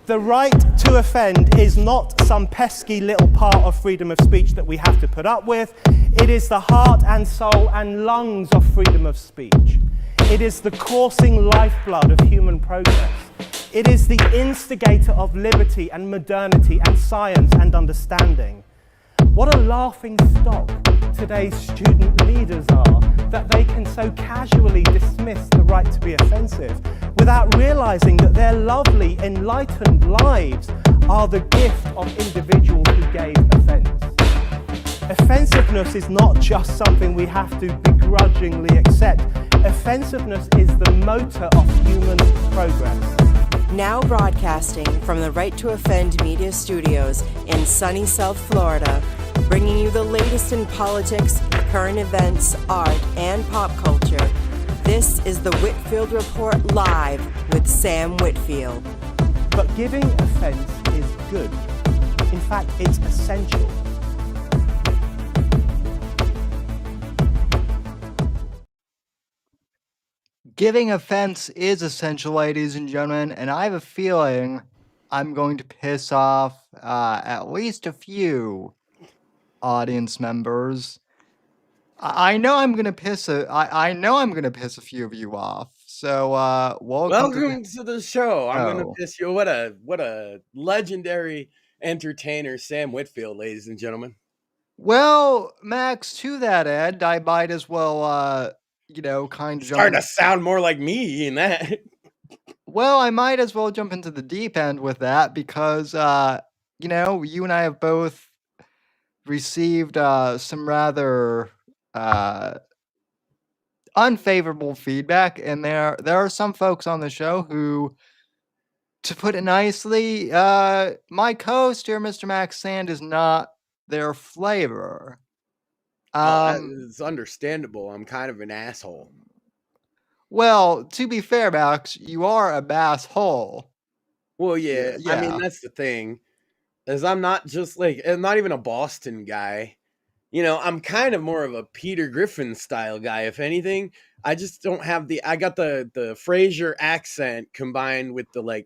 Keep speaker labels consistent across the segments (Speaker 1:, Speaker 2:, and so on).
Speaker 1: The right to offend is not some pesky little part of freedom of speech that we have to put up with. It is the heart and soul and lungs of freedom of speech. It is the coursing lifeblood of human progress. It is the instigator of liberty and modernity and science and understanding. What a laughing stock today's student leaders are, that they can so casually dismiss the right to be offensive without realizing that their lovely, enlightened lives are the gift of individuals who gave offense. Offensiveness is not just something we have to begrudgingly accept. Offensiveness is the motor of human progress.
Speaker 2: Now broadcasting from the Right to Offend Media Studios in sunny South Florida, bringing you the latest in politics, current events, art, and pop culture. This is the Whitfield Report Live with Sam Whitfield.
Speaker 1: But giving offense is good. In fact, it's essential.
Speaker 3: Giving offense is essential, ladies and gentlemen, and I have a feeling I'm going to piss off at least a few audience members. I know I'm gonna piss a few of you off. So
Speaker 4: welcome to the show. I'm gonna
Speaker 3: Oh.
Speaker 4: piss you. What a legendary entertainer, Sam Whitfield, ladies and gentlemen.
Speaker 3: Well, Max, to that end, I might as well kind of
Speaker 4: Starting to sound more like me in that.
Speaker 3: Well, I might as well jump into the deep end with that because you and I have both received some rather unfavorable feedback, and there are some folks on the show who, to put it nicely, my co-host here, Mr. Max Sand, is not their flavor.
Speaker 4: It's understandable. I'm kind of an asshole.
Speaker 3: Well, to be fair, Max, you are a bass hole.
Speaker 4: Well, yeah. I mean, that's the thing, is I'm not just I'm not even a Boston guy. I'm kind of more of a Peter Griffin style guy, if anything. I just don't have I got the Frasier accent combined with the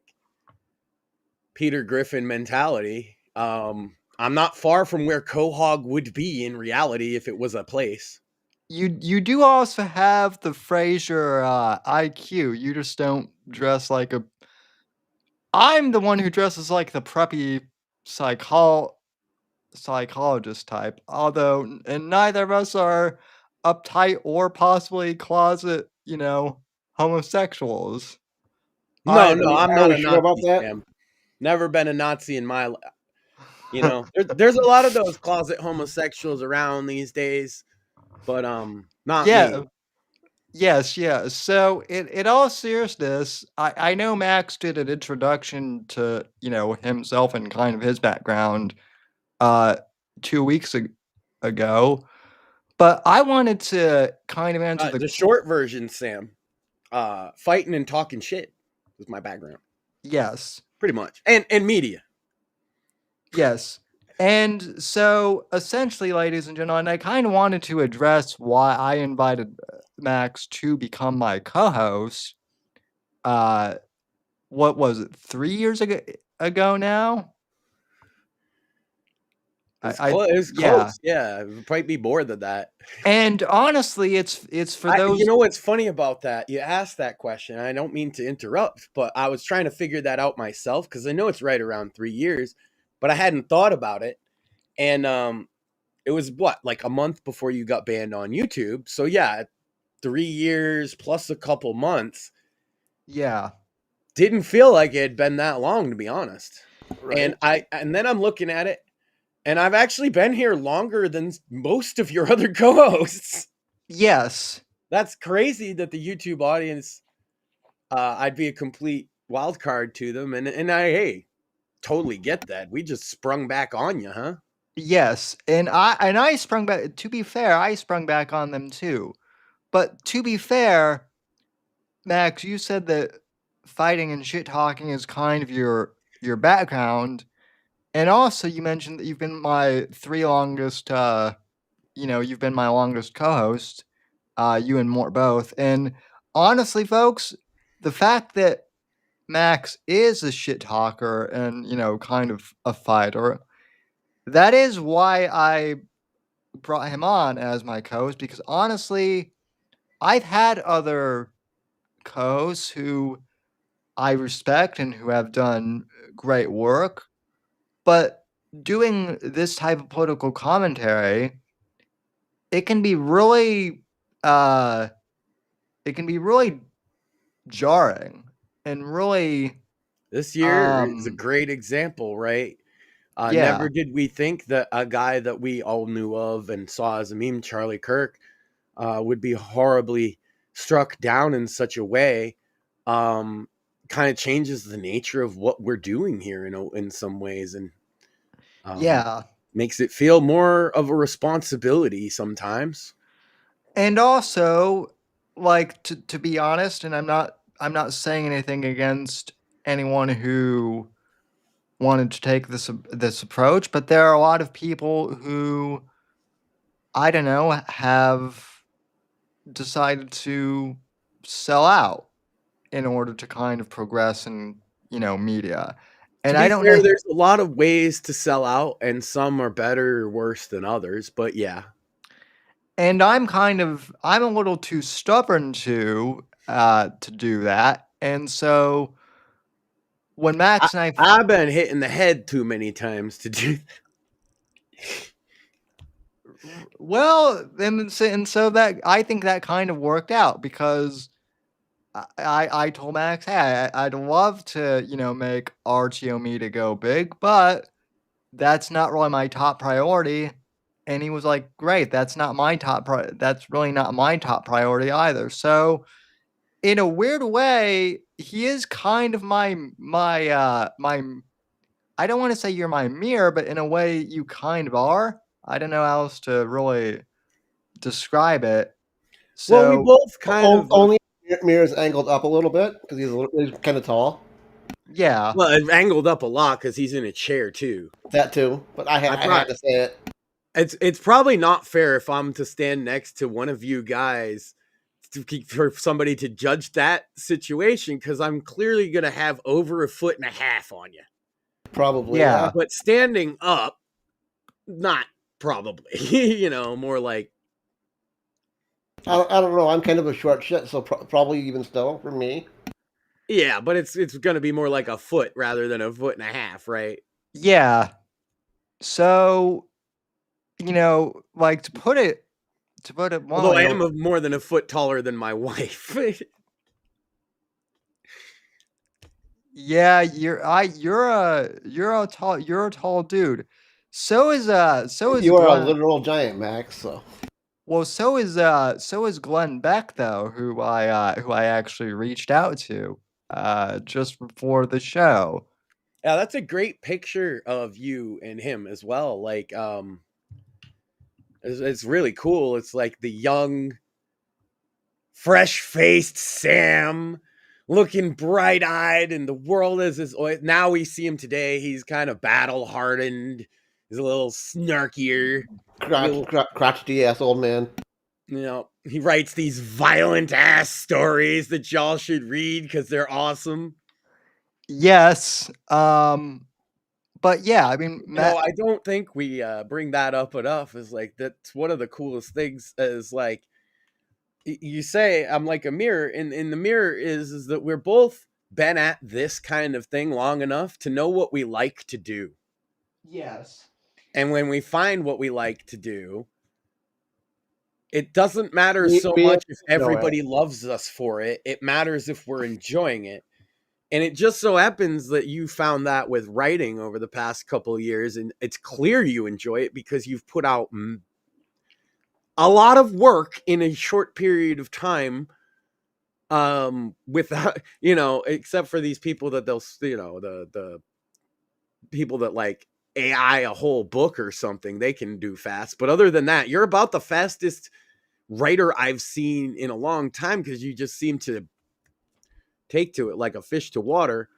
Speaker 4: Peter Griffin mentality. I'm not far from where Quahog would be in reality if it was a place.
Speaker 3: You do also have the Frasier IQ. You just don't dress like a... I'm the one who dresses like the preppy psychologist type, although and neither of us are uptight or possibly closet, homosexuals.
Speaker 4: No, I'm not a Nazi about that. Never been a Nazi in my life. There's a lot of those closet homosexuals around these days, but not me.
Speaker 3: Yes. So in all seriousness, I know Max did an introduction to, himself and kind of his background 2 weeks ago, but I wanted to kind of answer
Speaker 4: the short version, Sam. Fighting and talking shit was my background.
Speaker 3: Yes.
Speaker 4: Pretty much. And media.
Speaker 3: Yes. And so essentially, ladies and gentlemen, I kind of wanted to address why I invited Max to become my co-host. What was it, 3 years ago now?
Speaker 4: It's close. Yeah, it might be more than that.
Speaker 3: And honestly, it's for those...
Speaker 4: You know what's funny about that? You asked that question. I don't mean to interrupt, but I was trying to figure that out myself because I know it's right around 3 years, but I hadn't thought about it. And it was a month before you got banned on YouTube. So yeah, 3 years plus a couple months.
Speaker 3: Yeah.
Speaker 4: Didn't feel like it had been that long, to be honest.
Speaker 3: Right.
Speaker 4: And then I'm looking at it, and I've actually been here longer than most of your other co-hosts.
Speaker 3: Yes.
Speaker 4: That's crazy that the YouTube audience, I'd be a complete wild card to them. And I totally get that. We just sprung back on you, huh?
Speaker 3: Yes. And I sprung back. To be fair, I sprung back on them too. But to be fair, Max, you said that fighting and shit talking is kind of your background. And also you mentioned that you've been my you've been my longest co-host, you and Mort both. And honestly, folks, the fact that Max is a shit talker and, kind of a fighter, that is why I brought him on as my co-host, because honestly, I've had other co-hosts who I respect and who have done great work, but doing this type of political commentary, it can be really jarring and really
Speaker 4: This year is a great example, right?
Speaker 3: yeah.
Speaker 4: Never did we think that a guy that we all knew of and saw as a meme, Charlie Kirk, would be horribly struck down in such a way. Kind of changes the nature of what we're doing here in some ways, and
Speaker 3: Yeah.
Speaker 4: makes it feel more of a responsibility sometimes.
Speaker 3: And also, like, to be honest, and I'm not saying anything against anyone who wanted to take this approach, but there are a lot of people who, I don't know, have decided to sell out in order to kind of progress in, media. And
Speaker 4: To
Speaker 3: I
Speaker 4: be
Speaker 3: don't
Speaker 4: fair,
Speaker 3: know.
Speaker 4: there's a lot of ways to sell out, and some are better or worse than others, but yeah.
Speaker 3: And I'm a little too stubborn to do that. And so when Max and
Speaker 4: I've been hitting the head too many times to do that.
Speaker 3: Well, and so that I think that kind of worked out, because I told Max, hey, I'd love to, make RTO Media go big, but that's not really my top priority. And he was like, great, that's really not my top priority either. So in a weird way, he is kind of my I don't want to say you're my mirror, but in a way you kind of are. I don't know how else to really describe it.
Speaker 4: Well, we
Speaker 3: So
Speaker 4: both kind of
Speaker 5: only mirror's angled up a little bit because he's kind of tall.
Speaker 3: yeah.
Speaker 4: well, it angled up a lot because he's in a chair too.
Speaker 5: That too, but I had to say it.
Speaker 4: It's probably not fair if I'm to stand next to one of you guys for somebody to judge that situation, because I'm clearly going to have over 1.5 feet on you.
Speaker 5: Probably,
Speaker 3: Yeah.
Speaker 4: But standing up, not probably. More like,
Speaker 5: I don't know. I'm kind of a short shit, so probably even still for me.
Speaker 4: yeah, but it's going to be more like a foot rather than 1.5 feet, right?
Speaker 3: Yeah. So, like to put it
Speaker 4: Although I
Speaker 3: bluntly,
Speaker 4: am more than 1 foot taller than my wife.
Speaker 3: yeah, you're a tall dude. So is
Speaker 5: You are a
Speaker 3: Glenn.
Speaker 5: literal giant, Max. So
Speaker 3: Well, so is Glenn Beck, though, who I actually reached out to just before the show.
Speaker 4: Yeah, that's a great picture of you and him as well. Like, it's really cool. It's like the young, fresh-faced Sam, looking bright-eyed, and the world is his. Now we see him today. He's kind of battle-hardened. He's a little snarkier,
Speaker 5: crotchety ass old man.
Speaker 4: He writes these violent-ass stories that y'all should read because they're awesome.
Speaker 3: Yes. But yeah, I mean,
Speaker 4: I don't think we bring that up enough. Is like, that's one of the coolest things. Is like, you say I'm like a mirror, and in the mirror is that we're both been at this kind of thing long enough to know what we like to do.
Speaker 3: Yes.
Speaker 4: And when we find what we like to do, it doesn't matter so much if everybody loves us for it. It matters if we're enjoying it. And it just so happens that you found that with writing over the past couple of years, and it's clear you enjoy it because you've put out a lot of work in a short period of time, without, except for these people that they'll, the people that like AI a whole book or something, they can do fast. But other than that, you're about the fastest writer I've seen in a long time, because you just seem to take to it like a fish to water.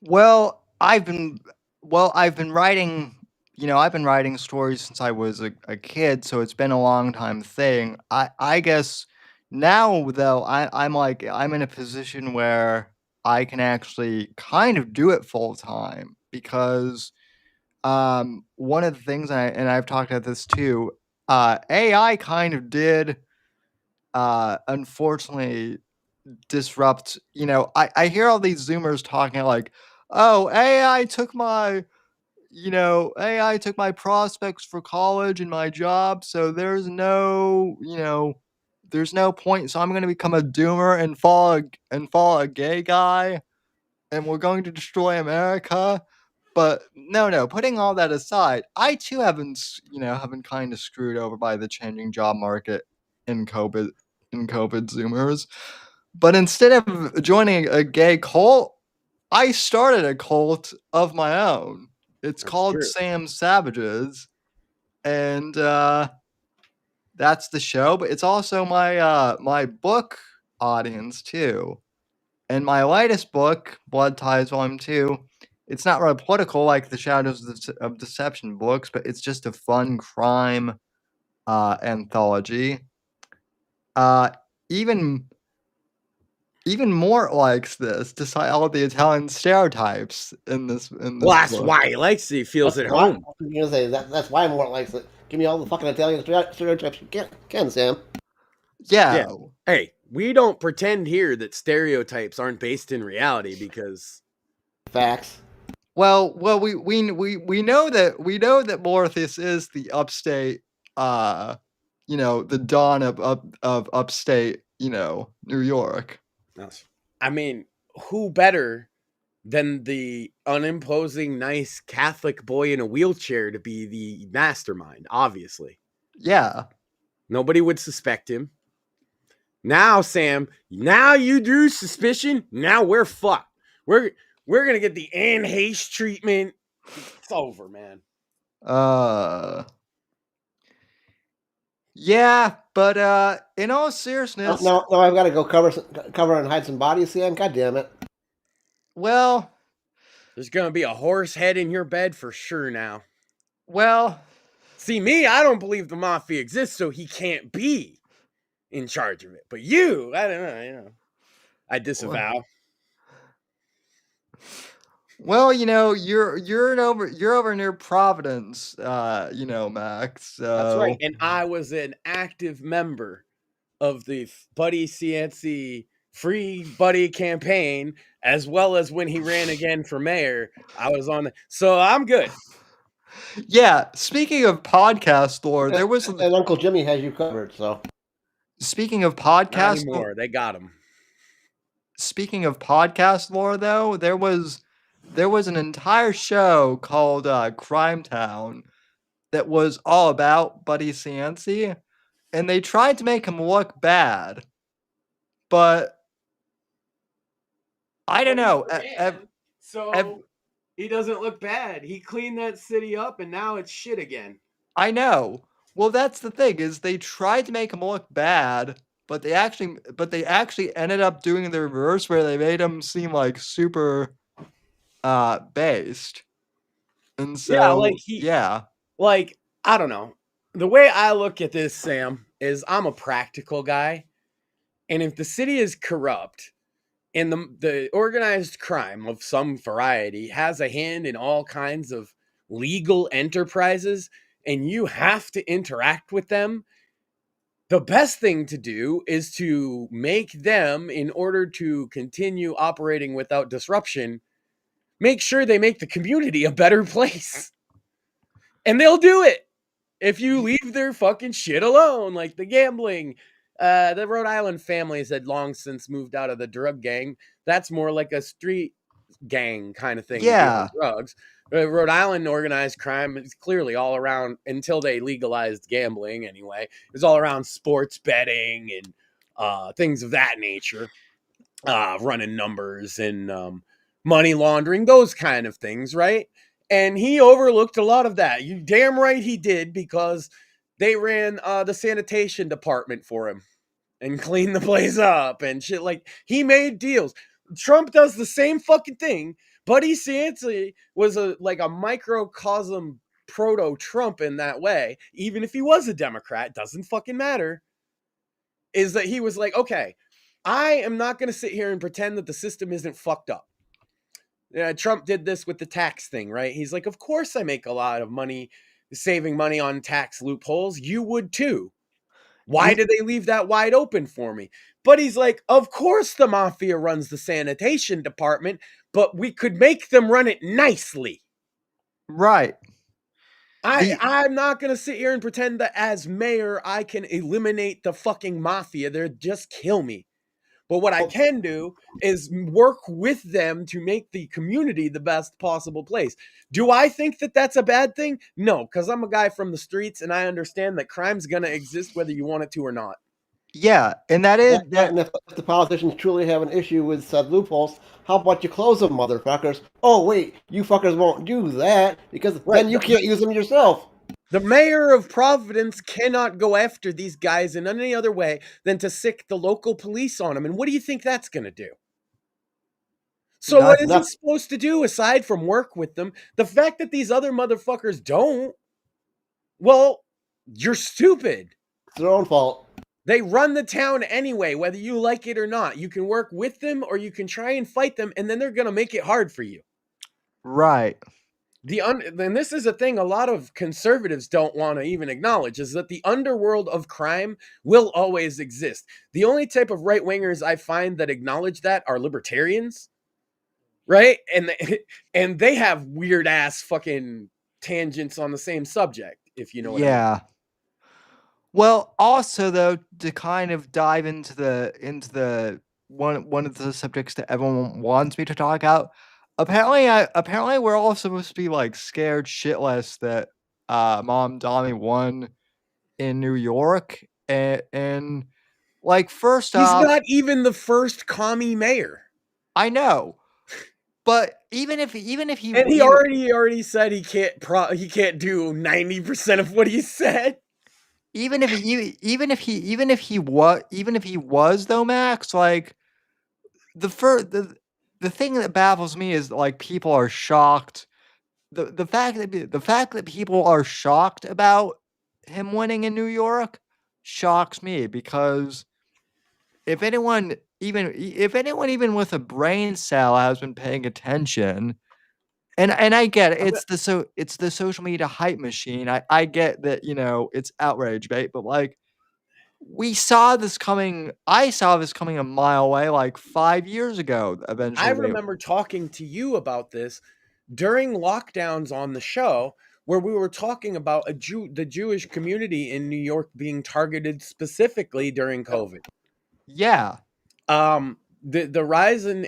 Speaker 3: Well, I've been writing, I've been writing stories since I was a kid, so it's been a long time thing. I guess now, though, I'm in a position where I can actually kind of do it full time because one of the things, and I've talked about this too, AI kind of did unfortunately disrupt, I hear all these Zoomers talking like, oh, AI took my prospects for college and my job, so there's no point. So I'm going to become a doomer and follow a gay guy, and we're going to destroy America. But no. Putting all that aside, I too have been kind of screwed over by the changing job market in COVID Zoomers. But instead of joining a gay cult, I started a cult of my own. It's called
Speaker 4: true.
Speaker 3: Sam Savages, and that's the show. But it's also my book audience too. And my latest book, Blood Ties Volume 2, it's not really political like the Shadows of Deception books, but it's just a fun crime anthology. Even Mort likes this, despite all the Italian stereotypes in this.
Speaker 4: Well, that's
Speaker 3: book.
Speaker 4: why he likes it. He feels
Speaker 5: That's
Speaker 4: at
Speaker 5: why-
Speaker 4: home.
Speaker 5: I was gonna say that's why Mort likes it. Give me all the fucking Italian stereotypes you can, Sam.
Speaker 3: Yeah.
Speaker 4: Hey, we don't pretend here that stereotypes aren't based in reality because
Speaker 5: Facts.
Speaker 3: Well, we know that Mortheous is the upstate, the dawn of upstate, New York.
Speaker 4: I mean, who better than the unimposing, nice Catholic boy in a wheelchair to be the mastermind? Obviously,
Speaker 3: Yeah.
Speaker 4: nobody would suspect him. Now, Sam, now you drew suspicion. Now we're fucked. We're gonna get the Anne Heche treatment. It's over, man.
Speaker 3: Yeah, but in all seriousness,
Speaker 5: No, I've got to go cover and hide some bodies, Sam. God damn it.
Speaker 3: Well,
Speaker 4: there's gonna be a horse head in your bed for sure now.
Speaker 3: Well,
Speaker 4: see me, I don't believe the mafia exists, so he can't be in charge of it. But you, I don't know, I disavow.
Speaker 3: Well, you're over near Providence, Max. So.
Speaker 4: That's right. And I was an active member of the Buddy Cianci Free Buddy campaign, as well as when he ran again for mayor. I was on so I'm good.
Speaker 3: Yeah, speaking of podcast lore, there was
Speaker 5: and Uncle Jimmy has you covered, so.
Speaker 3: Speaking of podcast
Speaker 4: lore, they got him.
Speaker 3: Speaking of podcast lore, though, there was an entire show called Crime Town that was all about Buddy Cianci, and they tried to make him look bad, but I don't know.
Speaker 4: He doesn't look bad. He cleaned that city up, and now it's shit again.
Speaker 3: I know. Well, that's the thing, is they tried to make him look bad, but they actually ended up doing the reverse, where they made him seem like super based. And so
Speaker 4: like I don't know. The way I look at this, Sam, is I'm a practical guy. And if the city is corrupt and the organized crime of some variety has a hand in all kinds of legal enterprises, and you have to interact with them, the best thing to do is to make them, in order to continue operating without disruption, make sure they make the community a better place. And they'll do it if you leave their fucking shit alone, like the gambling. The Rhode Island families had long since moved out of the drug gang. That's more like a street gang kind of thing.
Speaker 3: Yeah.
Speaker 4: Drugs. Rhode Island organized crime is clearly all around, until they legalized gambling anyway, is all around sports betting and things of that nature. Running numbers and money laundering, those kind of things, right? And he overlooked a lot of that. You damn right he did, because they ran the sanitation department for him and cleaned the place up and shit. Like, he made deals. Trump does the same fucking thing. Buddy Cianci was a microcosm proto-Trump in that way. Even if he was a Democrat, doesn't fucking matter. Is that he was like, okay, I am not going to sit here and pretend that the system isn't fucked up. Trump did this with the tax thing, right? He's like, of course I make a lot of money saving money on tax loopholes. You would too. Why did they leave that wide open for me? But he's like, of course the mafia runs the sanitation department, but we could make them run it nicely.
Speaker 3: Right.
Speaker 4: I'm not going to sit here and pretend that as mayor, I can eliminate the fucking mafia. They'll just kill me. But what I can do is work with them to make the community the best possible place. Do I think that that's a bad thing? No, because I'm a guy from the streets and I understand that crime's going to exist whether you want it to or not.
Speaker 3: Yeah, and that is...
Speaker 5: And if the politicians truly have an issue with said loopholes, how about you close them, motherfuckers? Oh, wait, you fuckers won't do that because then you can't use them yourself.
Speaker 4: The mayor of Providence cannot go after these guys in any other way than to sick the local police on them. And what do you think that's going to do? So what is he supposed to do aside from work with them? The fact that these other motherfuckers don't, well, you're stupid.
Speaker 5: It's their own fault.
Speaker 4: They run the town anyway, whether you like it or not. You can work with them or you can try and fight them, and then they're going to make it hard for you.
Speaker 3: Right.
Speaker 4: And this is a thing a lot of conservatives don't want to even acknowledge, is that the underworld of crime will always exist. The only type of right-wingers I find that acknowledge that are libertarians, right? And they have weird-ass fucking tangents on the same subject, if you know what I mean.
Speaker 3: Yeah. Well, also though, to kind of dive into the one of the subjects that everyone wants me to talk about. Apparently we're all supposed to be like scared shitless that Mamdani won in New York, and like first
Speaker 4: he's
Speaker 3: off,
Speaker 4: not even the first commie mayor.
Speaker 3: I know, but even if he
Speaker 4: and he already said he can't do 90% of what he said.
Speaker 3: Even if he was though, Max, like the thing that baffles me is like people are shocked. The fact that people are shocked about him winning in New York shocks me, because if anyone even with a brain cell has been paying attention, and I get it, it's the social media hype machine. I get that, it's outrage bait, but like I saw this coming a mile away like 5 years ago. Eventually,
Speaker 4: I remember talking to you about this during lockdowns on the show, where we were talking about the Jewish community in New York being targeted specifically during COVID.
Speaker 3: Yeah.
Speaker 4: The rise in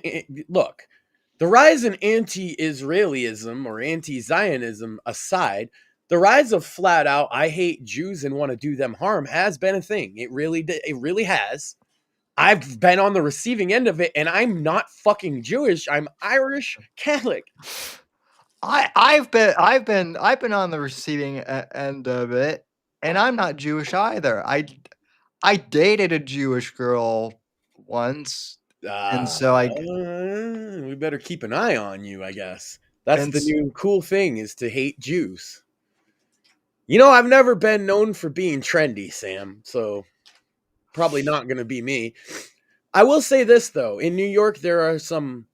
Speaker 4: the rise in anti-Israelism or anti-Zionism aside, the rise of flat out I hate Jews and want to do them harm has been a thing. It really has. I've been on the receiving end of it, and I'm not fucking Jewish. I'm Irish Catholic.
Speaker 3: I've been on the receiving end of it, and I'm not Jewish either. I dated a Jewish girl once, and so
Speaker 4: we better keep an eye on you, I guess. That's the new cool thing, is to hate Jews. I've never been known for being trendy, Sam, so probably not going to be me. I will say this, though. In New York, there are some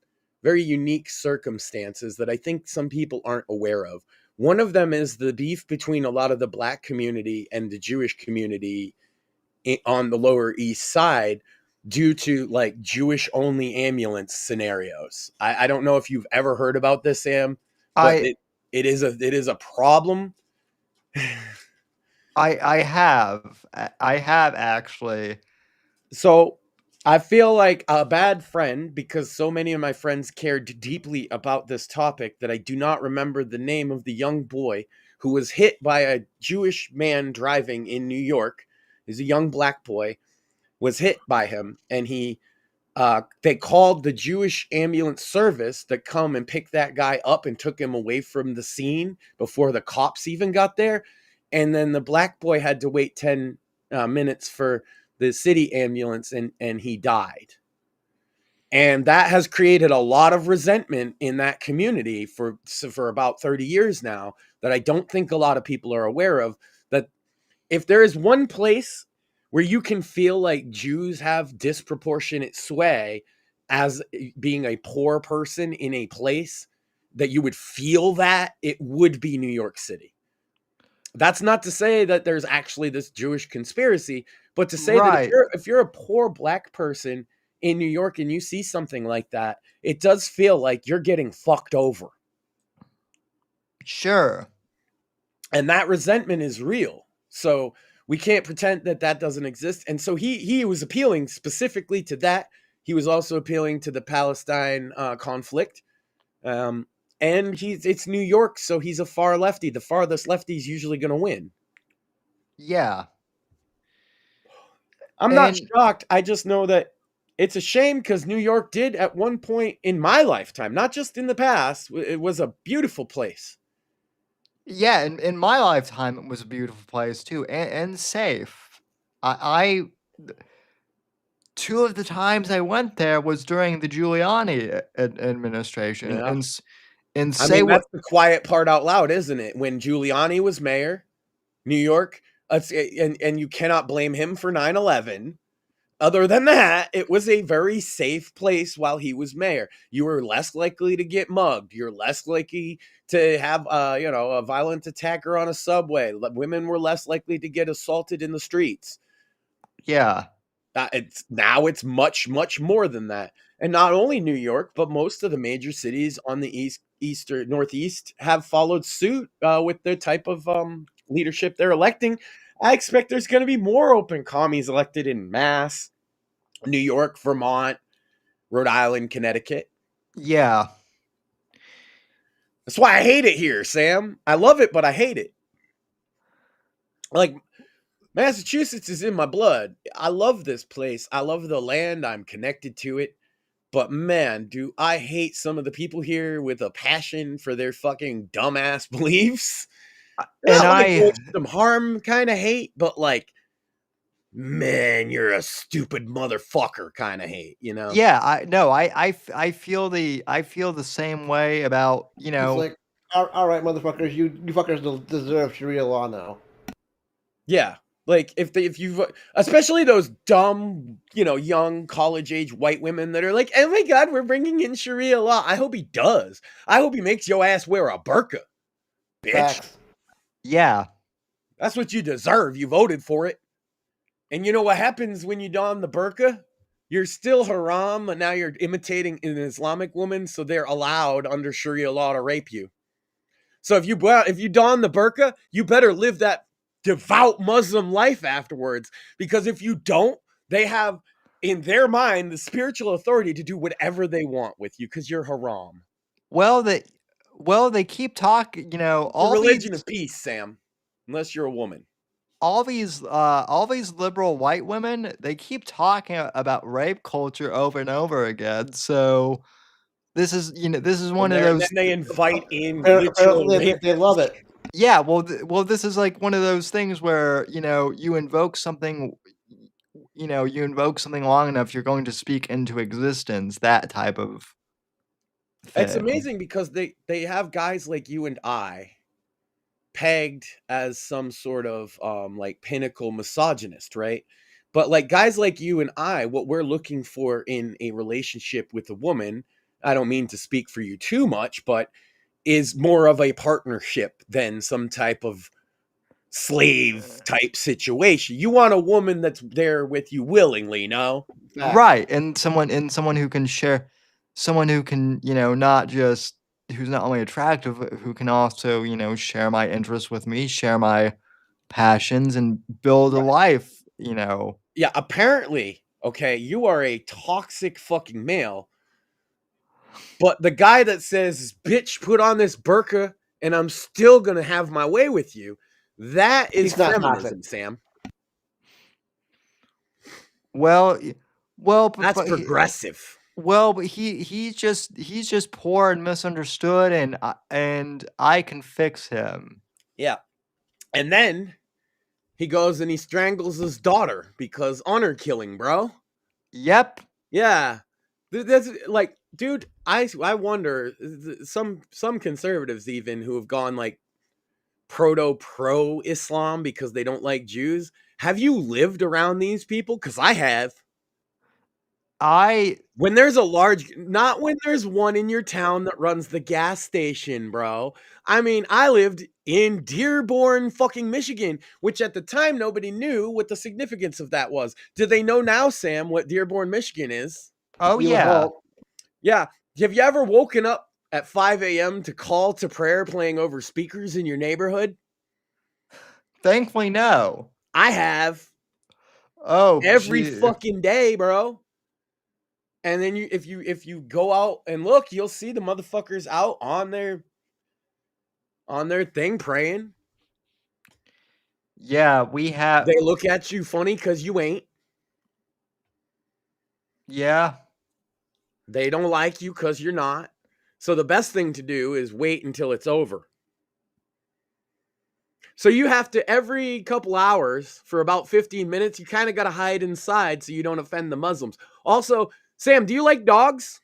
Speaker 4: very unique circumstances that I think some people aren't aware of. One of them is the beef between a lot of the Black community and the Jewish community on the Lower East Side due to like Jewish only ambulance scenarios. I don't know if you've ever heard about this, Sam, but it is a problem.
Speaker 3: I have actually.
Speaker 4: So I feel like a bad friend, because so many of my friends cared deeply about this topic that I do not remember the name of the young boy who was hit by a Jewish man driving in New York. He's a young Black boy, was hit by him, and they called the Jewish ambulance service to come and pick that guy up and took him away from the scene before the cops even got there. And then the Black boy had to wait 10 minutes for the city ambulance, and he died. And that has created a lot of resentment in that community for about 30 years now, that I don't think a lot of people are aware of. That if there is one place where you can feel like Jews have disproportionate sway as being a poor person in a place that you would feel that, it would be New York City. That's not to say that there's actually this Jewish conspiracy, but to say that if you're a poor black person in New York and you see something like that, it does feel like you're getting fucked over.
Speaker 3: Sure.
Speaker 4: And that resentment is real. So we can't pretend that that doesn't exist. And so he was appealing specifically to that. He was also appealing to the Palestine conflict. And it's New York, so he's a far lefty. The farthest lefty is usually going to win.
Speaker 3: Yeah.
Speaker 4: I'm not shocked. I just know that it's a shame because New York did at one point in my lifetime, not just in the past, it was a beautiful place.
Speaker 3: Yeah, in my lifetime, it was a beautiful place too, and safe. I 2 of the times I went there was during the Giuliani administration,
Speaker 4: Yeah.
Speaker 3: and
Speaker 4: that's the quiet part out loud, isn't it? When Giuliani was mayor, New York, and you cannot blame him for 9/11. Other than that, it was a very safe place while he was mayor. You were less likely to get mugged. You're less likely to have, a violent attacker on a subway. Women were less likely to get assaulted in the streets.
Speaker 3: Yeah.
Speaker 4: It's much, much more than that. And not only New York, but most of the major cities on the east or northeast have followed suit with the type of leadership they're electing. I expect there's going to be more open commies elected in Mass, New York, Vermont, Rhode Island, Connecticut.
Speaker 3: Yeah.
Speaker 4: That's why I hate it here, Sam. I love it, but I hate it. Like, Massachusetts is in my blood. I love this place. I love the land. I'm connected to it. But man, do I hate some of the people here with a passion for their fucking dumbass beliefs.
Speaker 3: And
Speaker 4: I some harm kind of hate, but like, man, you're a stupid motherfucker kind of hate, you know?
Speaker 3: Yeah, I feel the same way about,
Speaker 5: It's like, all right, motherfuckers, you fuckers deserve Sharia law now.
Speaker 4: Yeah. Like if you especially those dumb, young college age white women that are like, oh my God, we're bringing in Sharia law. I hope he does. I hope he makes your ass wear a burqa, bitch.
Speaker 5: Facts.
Speaker 3: Yeah.
Speaker 4: That's what you deserve. You voted for it. And you know what happens when you don the burqa? You're still haram, but now you're imitating an Islamic woman, so they're allowed under Sharia law to rape you. So if you don the burqa, you better live that devout Muslim life afterwards, because if you don't, they have in their mind the spiritual authority to do whatever they want with you because you're haram.
Speaker 3: Well, they keep talking, all
Speaker 4: the religion of peace, Sam, unless you're a woman.
Speaker 3: All these liberal white women, they keep talking about rape culture over and over again. So this is one of those.
Speaker 4: Then they invite in
Speaker 5: they love it.
Speaker 3: Yeah, well, this is like one of those things where you invoke something, you invoke something long enough, you're going to speak into existence. That type of thing.
Speaker 4: It's amazing because they have guys like you and I pegged as some sort of like pinnacle misogynist, right? But like guys like you and I, what we're looking for in a relationship with a woman, I don't mean to speak for you too much, but is more of a partnership than some type of slave type situation. You want a woman that's there with you willingly, no?
Speaker 3: Right, and someone who can share, someone who can, not just who's not only attractive, who can also, share my interests with me, share my passions, and build a life,
Speaker 4: Yeah, apparently, okay, you are a toxic fucking male. But the guy that says, bitch, put on this burqa and I'm still going to have my way with you, that is feminism, Sam.
Speaker 3: Well,
Speaker 4: that's progressive.
Speaker 3: But he's just poor and misunderstood, and I can fix him.
Speaker 4: Yeah. And then he goes and he strangles his daughter because honor killing, bro.
Speaker 3: Yep.
Speaker 4: Yeah. That's like, dude, I wonder, some conservatives even who have gone like pro-Islam because they don't like Jews, Have you lived around these people? Because I have.
Speaker 3: I
Speaker 4: When there's a large, not when there's one in your town that runs the gas station, bro. I mean, I lived in Dearborn, fucking Michigan, which at the time nobody knew what the significance of that was. Do they know now, Sam, what Dearborn, Michigan is?
Speaker 3: oh
Speaker 5: You would
Speaker 3: yeah.
Speaker 5: hope.
Speaker 4: Yeah. Have you ever woken up at 5 a.m. to call to prayer playing over speakers in your neighborhood?
Speaker 3: Thankfully, no.
Speaker 4: I have.
Speaker 3: Oh,
Speaker 4: Every
Speaker 3: gee.
Speaker 4: fucking day, bro. And then if you go out and look, you'll see the motherfuckers out on their thing praying.
Speaker 3: Yeah, we have.
Speaker 4: They look at you funny because you ain't.
Speaker 3: Yeah.
Speaker 4: They don't like you because you're not. So the best thing to do is wait until it's over. So you have to, every couple hours for about 15 minutes, you kind of got to hide inside so you don't offend the Muslims. Also, Sam, do you like dogs?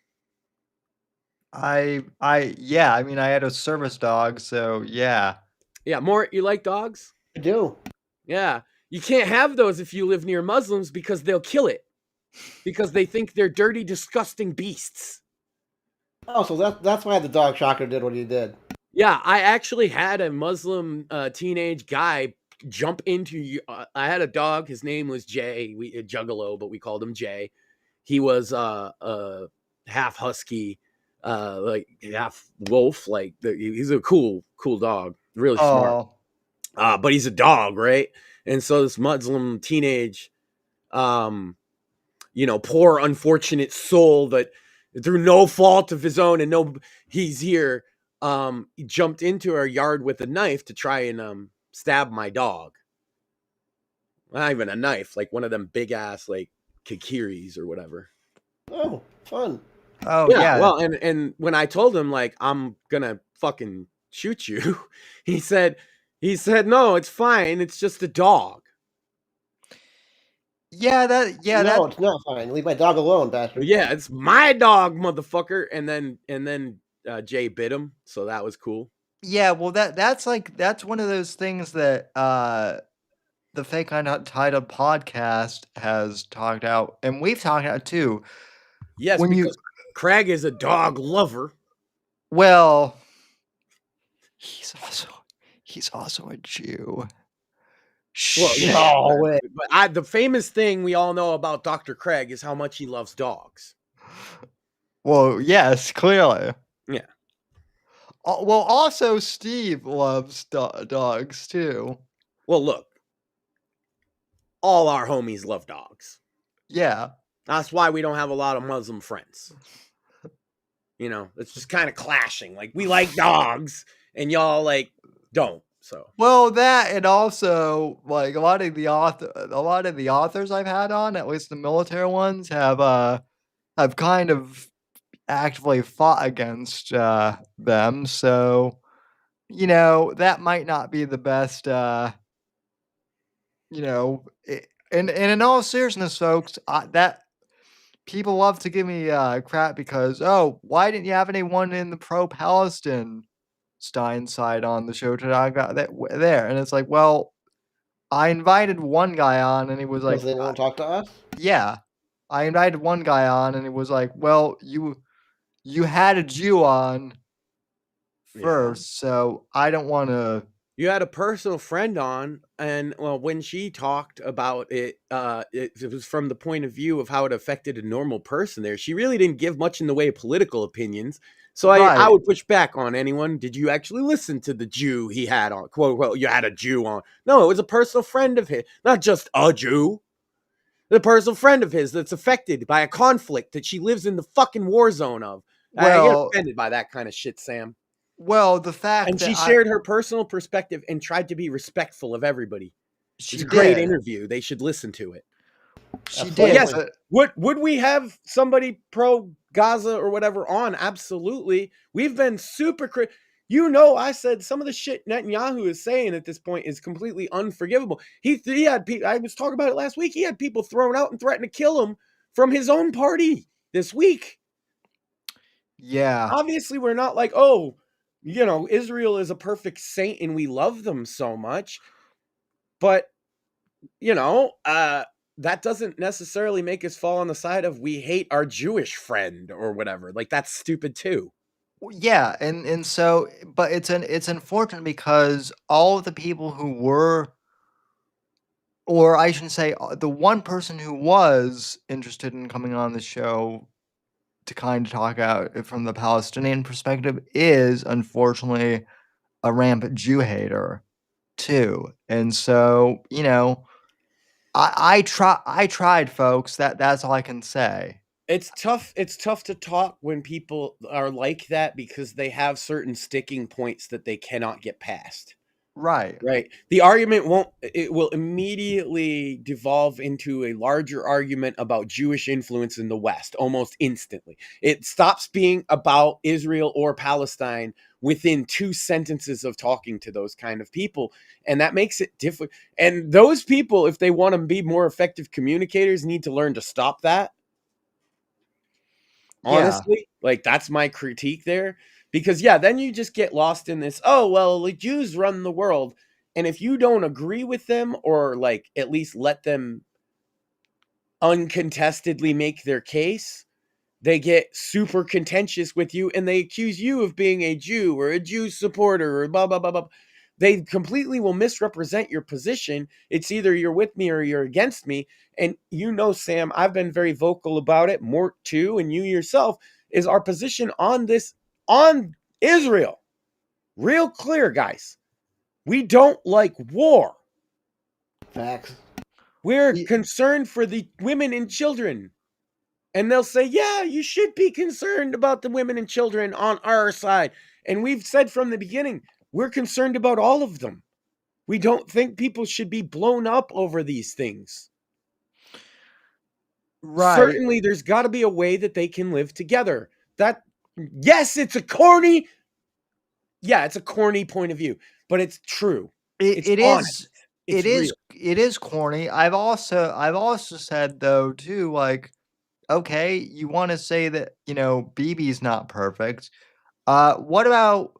Speaker 3: Yeah, I mean, I had a service dog, so yeah.
Speaker 4: Yeah, Mort, you like dogs?
Speaker 5: I do.
Speaker 4: Yeah. You can't have those if you live near Muslims because they'll kill it. Because they think they're dirty, disgusting beasts.
Speaker 5: Oh, so that's why the dog shocker did what he did.
Speaker 4: Yeah, I actually had a Muslim teenage guy jump into. I had a dog. His name was Jay. Juggalo, but we called him Jay. He was half husky, like half wolf. Like he's a cool dog. Really smart. But he's a dog, right? And so this Muslim teenage, poor unfortunate soul that through no fault of his own and he's here. He jumped into our yard with a knife to try and stab my dog. Not even a knife, like one of them big ass like kikiris or whatever.
Speaker 5: Oh, fun.
Speaker 3: Oh yeah.
Speaker 4: Well, and when I told him like I'm gonna fucking shoot you, he said no, it's fine. It's just a dog.
Speaker 3: Yeah,
Speaker 5: No, it's not fine. Leave my dog alone, bastard.
Speaker 4: Yeah, it's my dog, motherfucker. And then Jay bit him, so that was cool.
Speaker 3: Yeah, well that's one of those things that the Fake Untitled podcast has talked out, and we've talked out too.
Speaker 4: Yes, because Craig is a dog lover.
Speaker 3: Well, he's also a Jew.
Speaker 4: Well,
Speaker 5: no way.
Speaker 4: But the famous thing we all know about Dr. Craig is how much he loves dogs.
Speaker 3: Well, yes, clearly.
Speaker 4: Yeah.
Speaker 3: Well, also Steve loves dogs too.
Speaker 4: Well, look, all our homies love dogs.
Speaker 3: Yeah.
Speaker 4: That's why we don't have a lot of Muslim friends. It's just kind of clashing. Like, we like dogs, and y'all like don't. So
Speaker 3: well, that, and also like a lot of the authors I've had on, at least the military ones, have kind of actively fought against them. So that might not be the best. And in all seriousness, folks, that people love to give me crap because, why didn't you have anyone in the pro-Palestine side on the show today? I got that there, and it's like, well, I invited one guy on, and he was like,
Speaker 5: they won't talk to us.
Speaker 3: Yeah, I invited one guy on, and he was like, well, you had a Jew on first, so I don't want to.
Speaker 4: You had a personal friend on, and when she talked about it, it was from the point of view of how it affected a normal person there. She really didn't give much in the way of political opinions. So I would push back on anyone. Did you actually listen to the Jew he had on? Quote, unquote, you had a Jew on. No, it was a personal friend of his, not just a Jew. The personal friend of his that's affected by a conflict that she lives in the fucking war zone of. I get offended by that kind of shit, Sam.
Speaker 3: Well, the fact
Speaker 4: and
Speaker 3: that
Speaker 4: she shared her personal perspective and tried to be respectful of everybody. It's a great interview. They should listen to it.
Speaker 3: She did.
Speaker 4: Yes. Would we have somebody pro Gaza or whatever on? Absolutely. We've been super I said some of the shit Netanyahu is saying at this point is completely unforgivable. He had people, I was talking about it last week. He had people thrown out and threatened to kill him from his own party this week.
Speaker 3: Yeah.
Speaker 4: Obviously, we're not like, Israel is a perfect saint and we love them so much. But that doesn't necessarily make us fall on the side of we hate our Jewish friend or whatever. Like, that's stupid too.
Speaker 3: Yeah, and so, but it's unfortunate because all of the people who were, or I shouldn't say, the one person who was interested in coming on the show to kind of talk out it from the Palestinian perspective is unfortunately a rampant Jew hater too. And so, I tried, folks. That's all I can say.
Speaker 4: It's tough to talk when people are like that because they have certain sticking points that they cannot get past.
Speaker 3: Right.
Speaker 4: Right. The argument will immediately devolve into a larger argument about Jewish influence in the West almost instantly. It stops being about Israel or Palestine within 2 sentences of talking to those kind of people. And that makes it different. And those people, if they want to be more effective communicators, need to learn to stop that. Honestly, like, that's my critique there. Because, then you just get lost in this, oh, well, the Jews run the world. And if you don't agree with them or, like, at least let them uncontestedly make their case, they get super contentious with you and they accuse you of being a Jew or a Jew supporter or blah, blah, blah, blah. They completely will misrepresent your position. It's either you're with me or you're against me. And Sam, I've been very vocal about it, Mort too, and you yourself, is our position on Israel. Real clear, guys. We don't like war.
Speaker 5: Facts.
Speaker 4: We're concerned for the women and children. And they'll say, yeah, you should be concerned about the women and children on our side. And we've said from the beginning, we're concerned about all of them. We don't think people should be blown up over these things.
Speaker 3: Right.
Speaker 4: Certainly, there's got to be a way that they can live together. Yes, it's a corny point of view, but it's true.
Speaker 3: It is corny. I've also said though too, like, okay, you want to say that Bibi's not perfect. What about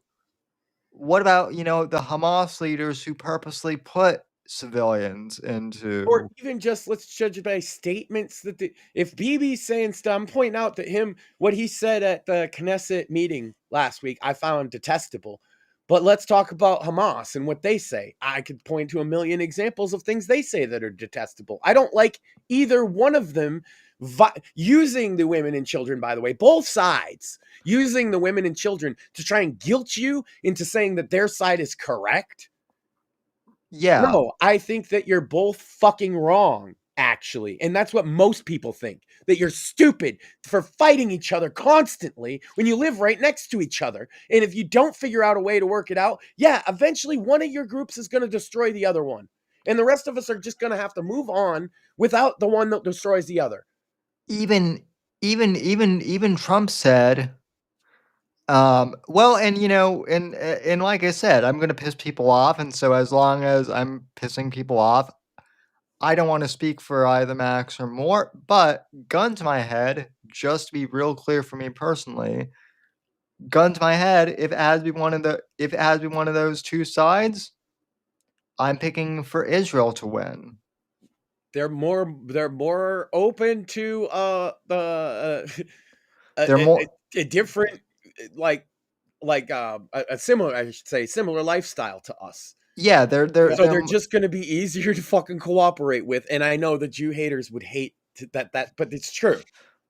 Speaker 3: the Hamas leaders who purposely put civilians into,
Speaker 4: or even just let's judge by statements that if Bibi's saying stuff, I'm pointing out that what he said at the Knesset meeting last week, I found detestable. But let's talk about Hamas and what they say. I could point to a million examples of things they say that are detestable. I don't like either one of them using the women and children, by the way, both sides, using the women and children to try and guilt you into saying that their side is correct.
Speaker 3: Yeah.
Speaker 4: No, I think that you're both fucking wrong, actually. And that's what most people think, that you're stupid for fighting each other constantly when you live right next to each other. And if you don't figure out a way to work it out, eventually one of your groups is going to destroy the other one. And the rest of us are just going to have to move on without the one that destroys the other.
Speaker 3: Even Trump said, well, and like I said, I'm going to piss people off. And so as long as I'm pissing people off, I don't want to speak for either Max or Mort, but gun to my head, just to be real clear for me personally, gun to my head, if it has to be one of those two sides, I'm picking for Israel to win.
Speaker 4: They're more open to a different, a similar, I should say, similar lifestyle to us.
Speaker 3: Yeah, they're
Speaker 4: just going to be easier to fucking cooperate with. And I know the Jew haters would hate that, but it's true.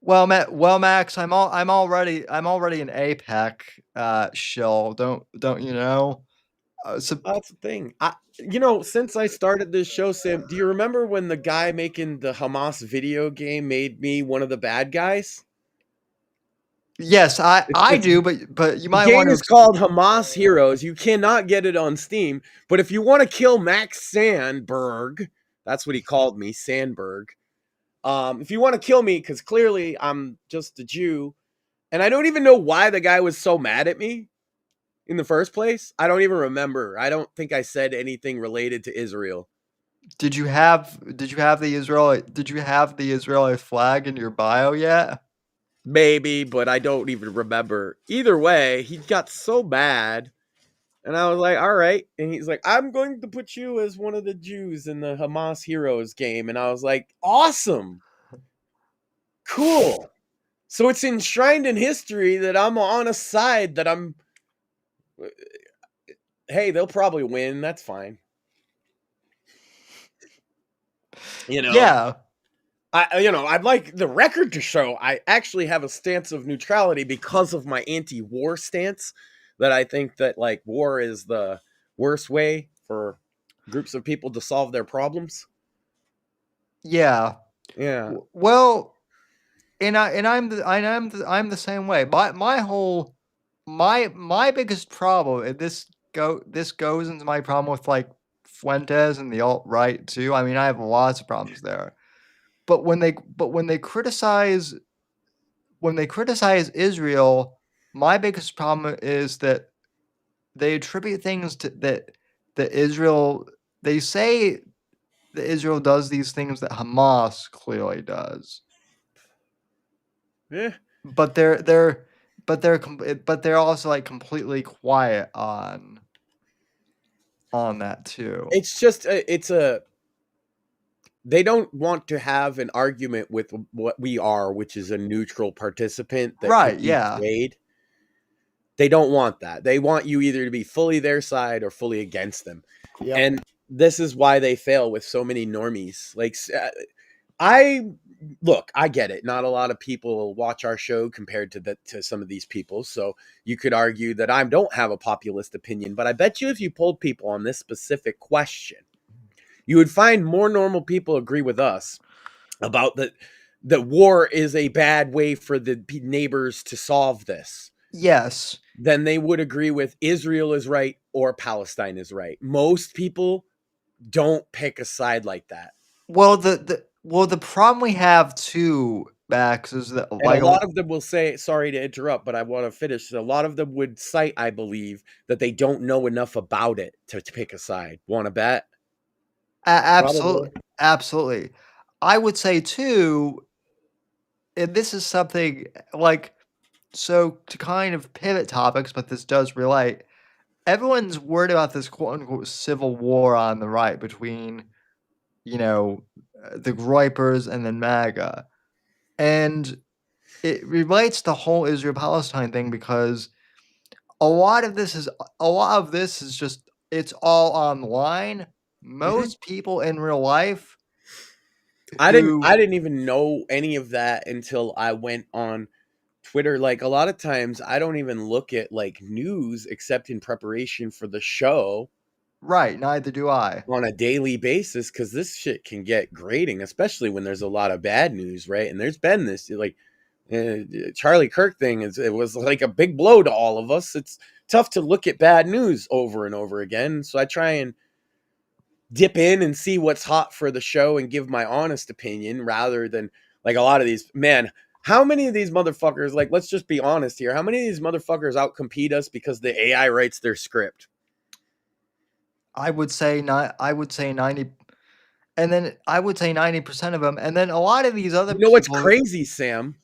Speaker 3: Well, Max, I'm already an APEC shill. Don't you know?
Speaker 4: So that's the thing. Since I started this show, Sam, do you remember when the guy making the Hamas video game made me one of the bad guys?
Speaker 3: Yes, I do, but you might want to.
Speaker 4: The game is called Hamas Heroes. You cannot get it on Steam, but if you want to kill Max Sandberg, that's what he called me, Sandberg. If you want to kill me, because clearly I'm just a Jew, and I don't even know why the guy was so mad at me in the first place. I don't even remember. I don't think I said anything related to Israel.
Speaker 3: Did you have the Israeli flag in your bio yet?
Speaker 4: Maybe, but I don't even remember. Either way, he got so mad. And I was like, all right. And he's like, I'm going to put you as one of the Jews in the Hamas Heroes game. And I was like, awesome. Cool. So it's enshrined in history that I'm on a side that I'm. Hey, they'll probably win. That's fine.
Speaker 3: Yeah.
Speaker 4: I'd like the record to show I actually have a stance of neutrality because of my anti-war stance. That I think that like war is the worst way for groups of people to solve their problems.
Speaker 3: Yeah.
Speaker 4: Yeah.
Speaker 3: Well, I'm the same way. My biggest problem, and this goes into my problem with like Fuentes and the alt-right too. I mean, I have lots of problems there. But when they criticize Israel, my biggest problem is that they attribute things to that Israel. They say that Israel does these things that Hamas clearly does.
Speaker 4: Yeah.
Speaker 3: But they're also like completely quiet on that too.
Speaker 4: It's just they don't want to have an argument with what we are, which is a neutral participant that
Speaker 3: Right,
Speaker 4: could be
Speaker 3: yeah.
Speaker 4: swayed. They don't want that. They want you either to be fully their side or fully against them.
Speaker 5: Yep.
Speaker 4: And this is why they fail with so many normies. Like, I get it. Not a lot of people watch our show compared to some of these people. So you could argue that I don't have a populist opinion, but I bet you if you polled people on this specific question, you would find more normal people agree with us about that war is a bad way for the neighbors to solve this.
Speaker 3: Yes.
Speaker 4: Then they would agree with Israel is right or Palestine is right. Most people don't pick a side like that.
Speaker 3: Well, the problem we have too, Max, is that
Speaker 4: like a lot of them will say, sorry to interrupt, but I want to finish. A lot of them would cite, I believe, that they don't know enough about it to pick a side. Want to bet?
Speaker 3: Absolutely. Absolutely. I would say too, and this is something like, so to kind of pivot topics, but this does relate. Everyone's worried about this quote unquote civil war on the right between, the Groypers and then MAGA. And it relates to the whole Israel Palestine thing because a lot of this is just, it's all online. Most people in real life.
Speaker 4: I didn't even know any of that until I went on Twitter. Like a lot of times I don't even look at like news except in preparation for the show.
Speaker 3: Right, neither do I.
Speaker 4: On a daily basis, because this shit can get grating, especially when there's a lot of bad news, right? And there's been this like Charlie Kirk thing it was like a big blow to all of us. It's tough to look at bad news over and over again. So I try and dip in and see what's hot for the show and give my honest opinion rather than like a lot of these, man, how many of these motherfuckers, like, let's just be honest here. How many of these motherfuckers outcompete us because the AI writes their script?
Speaker 3: I would say 90, and then I would say 90% of them. And then a lot of these other
Speaker 4: people. What's crazy, Sam?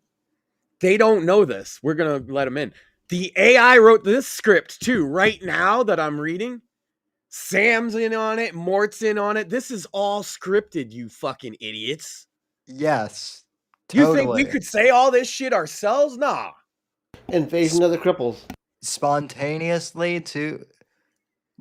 Speaker 4: They don't know this. We're going to let them in. The AI wrote this script too, right now that I'm reading. Sam's in on it. Mort's in on it. This is all scripted, you fucking idiots.
Speaker 3: Yes.
Speaker 4: Totally. You think we could say all this shit ourselves? Nah.
Speaker 5: Invasion of the cripples.
Speaker 3: Spontaneously too.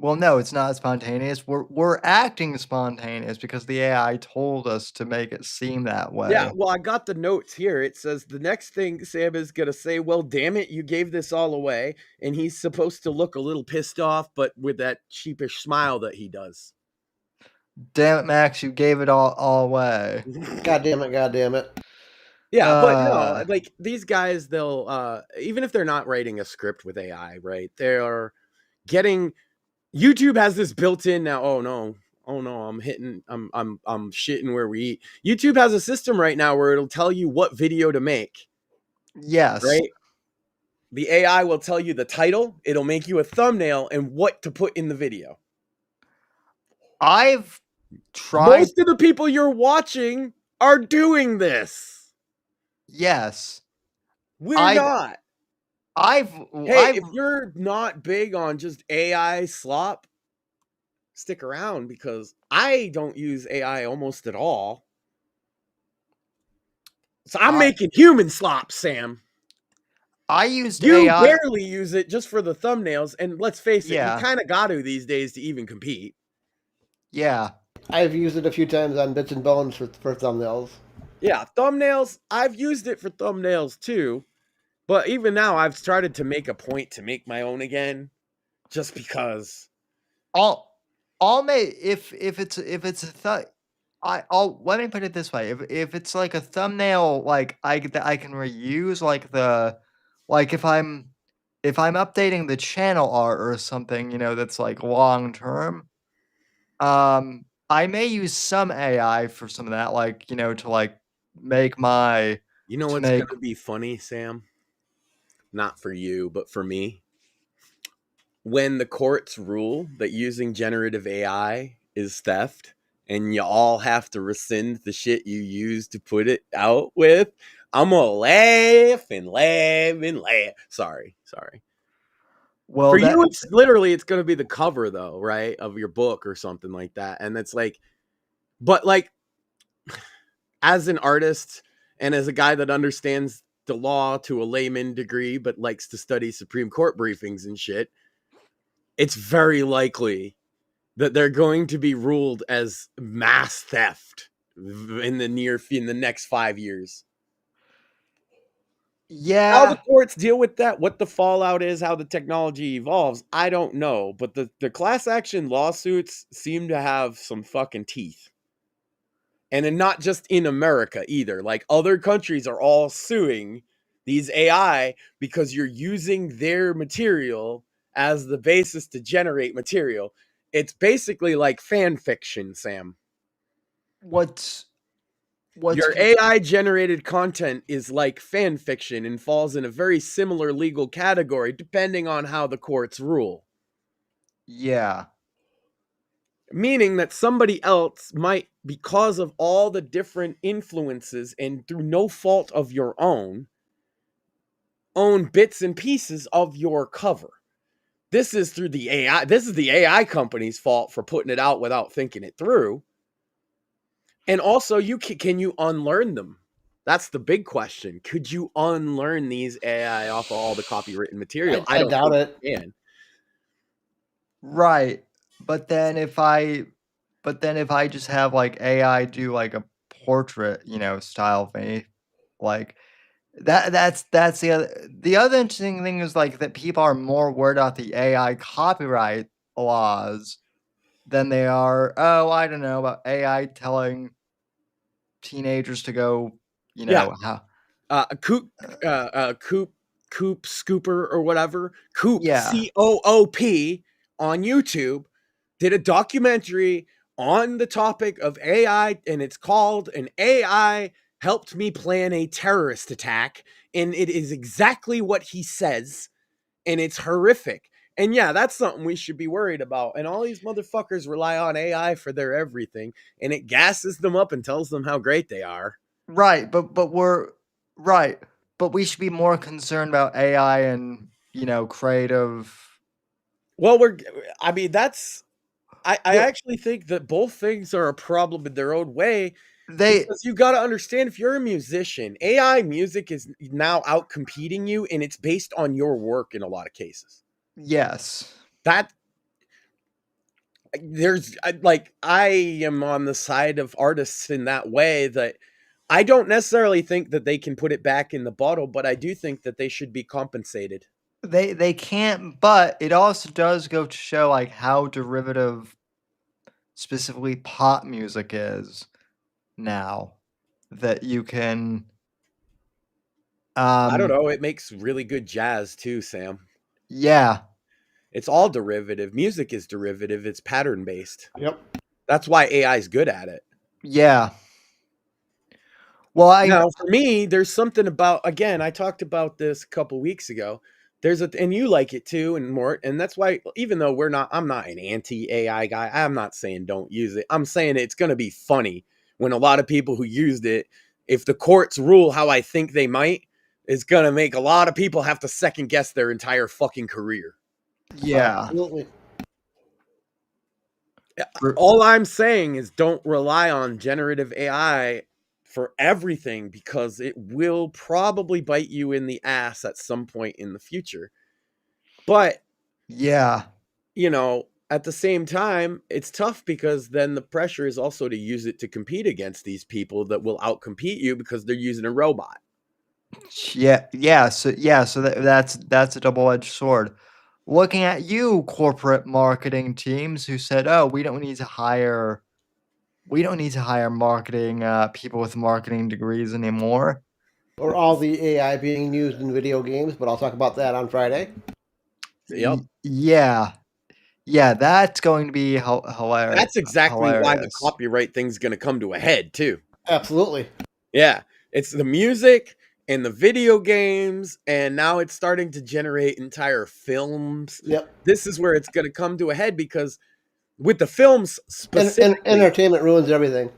Speaker 3: Well, no, it's not spontaneous. We're acting spontaneous because the AI told us to make it seem that way.
Speaker 4: Yeah, well, I got the notes here. It says the next thing Sam is going to say, well, damn it, you gave this all away. And he's supposed to look a little pissed off, but with that sheepish smile that he does.
Speaker 3: Damn it, Max, you gave it all away.
Speaker 5: God damn it.
Speaker 4: Yeah, but no, like these guys, they'll, even if they're not writing a script with AI, right, they're getting... YouTube has this built in now. Oh no, I'm shitting where we eat. YouTube has a system right now where it'll tell you what video to make.
Speaker 3: Yes.
Speaker 4: Right? The AI will tell you the title, it'll make you a thumbnail and what to put in the video.
Speaker 3: I've tried.
Speaker 4: Most of the people you're watching are doing this.
Speaker 3: Yes.
Speaker 4: We're not. if you're not big on just AI slop, stick around, because I don't use AI almost at all. So I'm making human slop, Sam.
Speaker 3: I used
Speaker 4: You
Speaker 3: AI.
Speaker 4: barely use it just for the thumbnails, and let's face it, you kind of got to these days to even compete.
Speaker 3: Yeah.
Speaker 5: I've used it a few times on Bits and Bones for thumbnails.
Speaker 4: Yeah, thumbnails. I've used it for thumbnails too, but even now I've started to make a point to make my own again, just because.
Speaker 3: I'll make if it's I'll let me put it this way. If it's like a thumbnail, like I can reuse, like if I'm updating the channel art or something, that's like long term. I may use some AI for some of that, like to like make my.
Speaker 4: You know what's gonna be funny, Sam? Not for you, but for me. When the courts rule that using generative AI is theft, and you all have to rescind the shit you used to put it out with, I'm gonna laugh and laugh and laugh. Sorry.
Speaker 3: Well,
Speaker 4: for you, it's gonna be the cover though, right, of your book or something like that, and it's like, but like, as an artist and as a guy that understands the law to a layman degree, but likes to study Supreme Court briefings and shit, it's very likely that they're going to be ruled as mass theft in the next 5 years.
Speaker 3: Yeah.
Speaker 4: How the courts deal with that, what the fallout is, how the technology evolves, I don't know. But the class action lawsuits seem to have some fucking teeth. And not just in America either. Like, other countries are all suing these AI because you're using their material as the basis to generate material. It's basically like fan fiction, Sam.
Speaker 3: What's
Speaker 4: your AI generated content is like fan fiction and falls in a very similar legal category depending on how the courts rule.
Speaker 3: Yeah.
Speaker 4: Meaning that somebody else might, because of all the different influences and through no fault of your own bits and pieces of your cover. This is through the AI. This is the AI company's fault for putting it out without thinking it through. And also, can you unlearn them? That's the big question. Could you unlearn these AI off of all the copywritten material?
Speaker 5: I doubt it.
Speaker 4: Can.
Speaker 3: Right. But then if I just have like AI do like a portrait, style of me, like that's the other interesting thing is like that people are more worried about the AI copyright laws than they are, I don't know, about AI telling teenagers to go, how
Speaker 4: Coop Scooper or whatever, Coop,
Speaker 3: Yeah.
Speaker 4: COOP on YouTube did a documentary on the topic of AI, and it's called "An AI Helped Me Plan a Terrorist Attack," and it is exactly what he says, and it's horrific. And yeah, that's something we should be worried about. And all these motherfuckers rely on AI for their everything, and it gasses them up and tells them how great they are.
Speaker 3: Right, but we're right, but we should be more concerned about AI and creative.
Speaker 4: Well, I actually think that both things are a problem in their own way. Because you got to understand, if you're a musician, AI music is now out competing you, and it's based on your work in a lot of cases.
Speaker 3: Yes.
Speaker 4: I am on the side of artists in that way, that I don't necessarily think that they can put it back in the bottle, but I do think that they should be compensated.
Speaker 3: They can't, but it also does go to show like how derivative specifically pop music is now, that you can
Speaker 4: I don't know, it makes really good jazz too, Sam.
Speaker 3: Yeah.
Speaker 4: It's all derivative. Music is derivative. It's pattern based.
Speaker 5: Yep.
Speaker 4: That's why AI is good at it.
Speaker 3: Yeah. Well,
Speaker 4: now for me, there's something about, again, I talked about this a couple weeks ago. And you like it too, and more, and that's why, even though I'm not an anti-AI guy. I'm not saying don't use it. I'm saying it's going to be funny when a lot of people who used it, if the courts rule how I think they might, is going to make a lot of people have to second guess their entire fucking career.
Speaker 3: Yeah.
Speaker 5: Absolutely.
Speaker 4: All I'm saying is don't rely on generative AI for everything, because it will probably bite you in the ass at some point in the future. But
Speaker 3: yeah,
Speaker 4: you know, at the same time, it's tough, because then the pressure is also to use it to compete against these people that will outcompete you because they're using a robot.
Speaker 3: So that's a double-edged sword. Looking at you, corporate marketing teams who said, "Oh, we don't need to hire marketing people with marketing degrees anymore."
Speaker 5: Or all the AI being used in video games, but I'll talk about that on Friday.
Speaker 4: Yep.
Speaker 3: Yeah, that's going to be hilarious.
Speaker 4: That's exactly why the copyright thing's going to come to a head, too.
Speaker 5: Absolutely.
Speaker 4: Yeah. It's the music and the video games, and now it's starting to generate entire films.
Speaker 5: Yep.
Speaker 4: This is where it's going to come to a head, because with the films specifically,
Speaker 5: and entertainment ruins everything.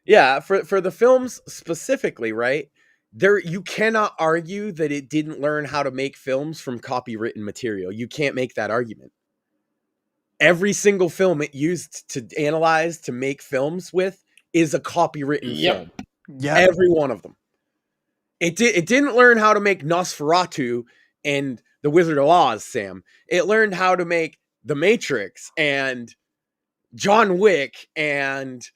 Speaker 4: Yeah, for the films specifically, right? You cannot argue that it didn't learn how to make films from copywritten material. You can't make that argument. Every single film it used to analyze to make films with is a copywritten film.
Speaker 3: Yeah,
Speaker 4: every one of them. It didn't learn how to make Nosferatu and The Wizard of Oz, Sam. It learned how to make The Matrix and John Wick, and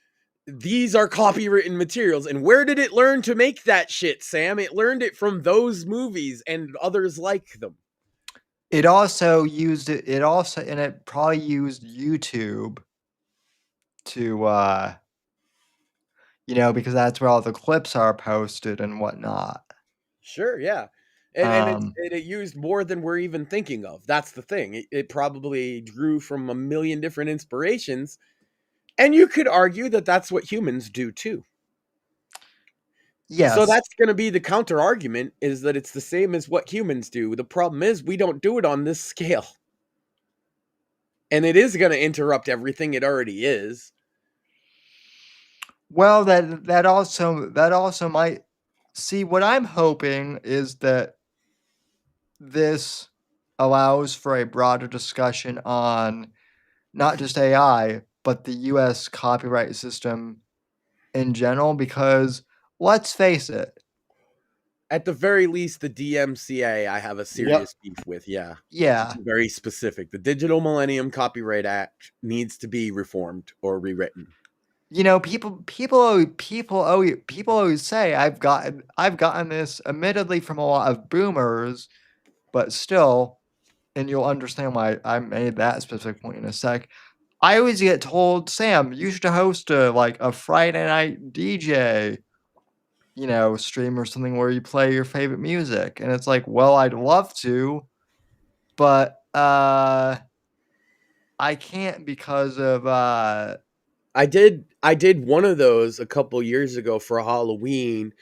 Speaker 4: these are copywritten materials. And where did it learn to make that shit, Sam? It learned it from those movies and others like them.
Speaker 3: It also used it. And it probably used YouTube to, because that's where all the clips are posted and whatnot.
Speaker 4: Sure, yeah. And it used more than we're even thinking of. That's the thing. It probably drew from a million different inspirations. And you could argue that that's what humans do too.
Speaker 3: Yes.
Speaker 4: So that's going to be the counter argument, is that it's the same as what humans do. The problem is we don't do it on this scale. And it is going to interrupt everything it already is.
Speaker 3: Well, that also might see, what I'm hoping is that this allows for a broader discussion on not just AI, but the US copyright system in general, because let's face it.
Speaker 4: At the very least, the DMCA I have a serious beef with, yeah.
Speaker 3: Yeah.
Speaker 4: It's very specific. The Digital Millennium Copyright Act needs to be reformed or rewritten.
Speaker 3: People always say I've gotten this admittedly from a lot of boomers, but still, and you'll understand why I made that specific point in a sec. I always get told, Sam, you should host a Friday night DJ, stream or something where you play your favorite music. And it's like, well, I'd love to, but I can't because of
Speaker 4: I did one of those a couple years ago for Halloween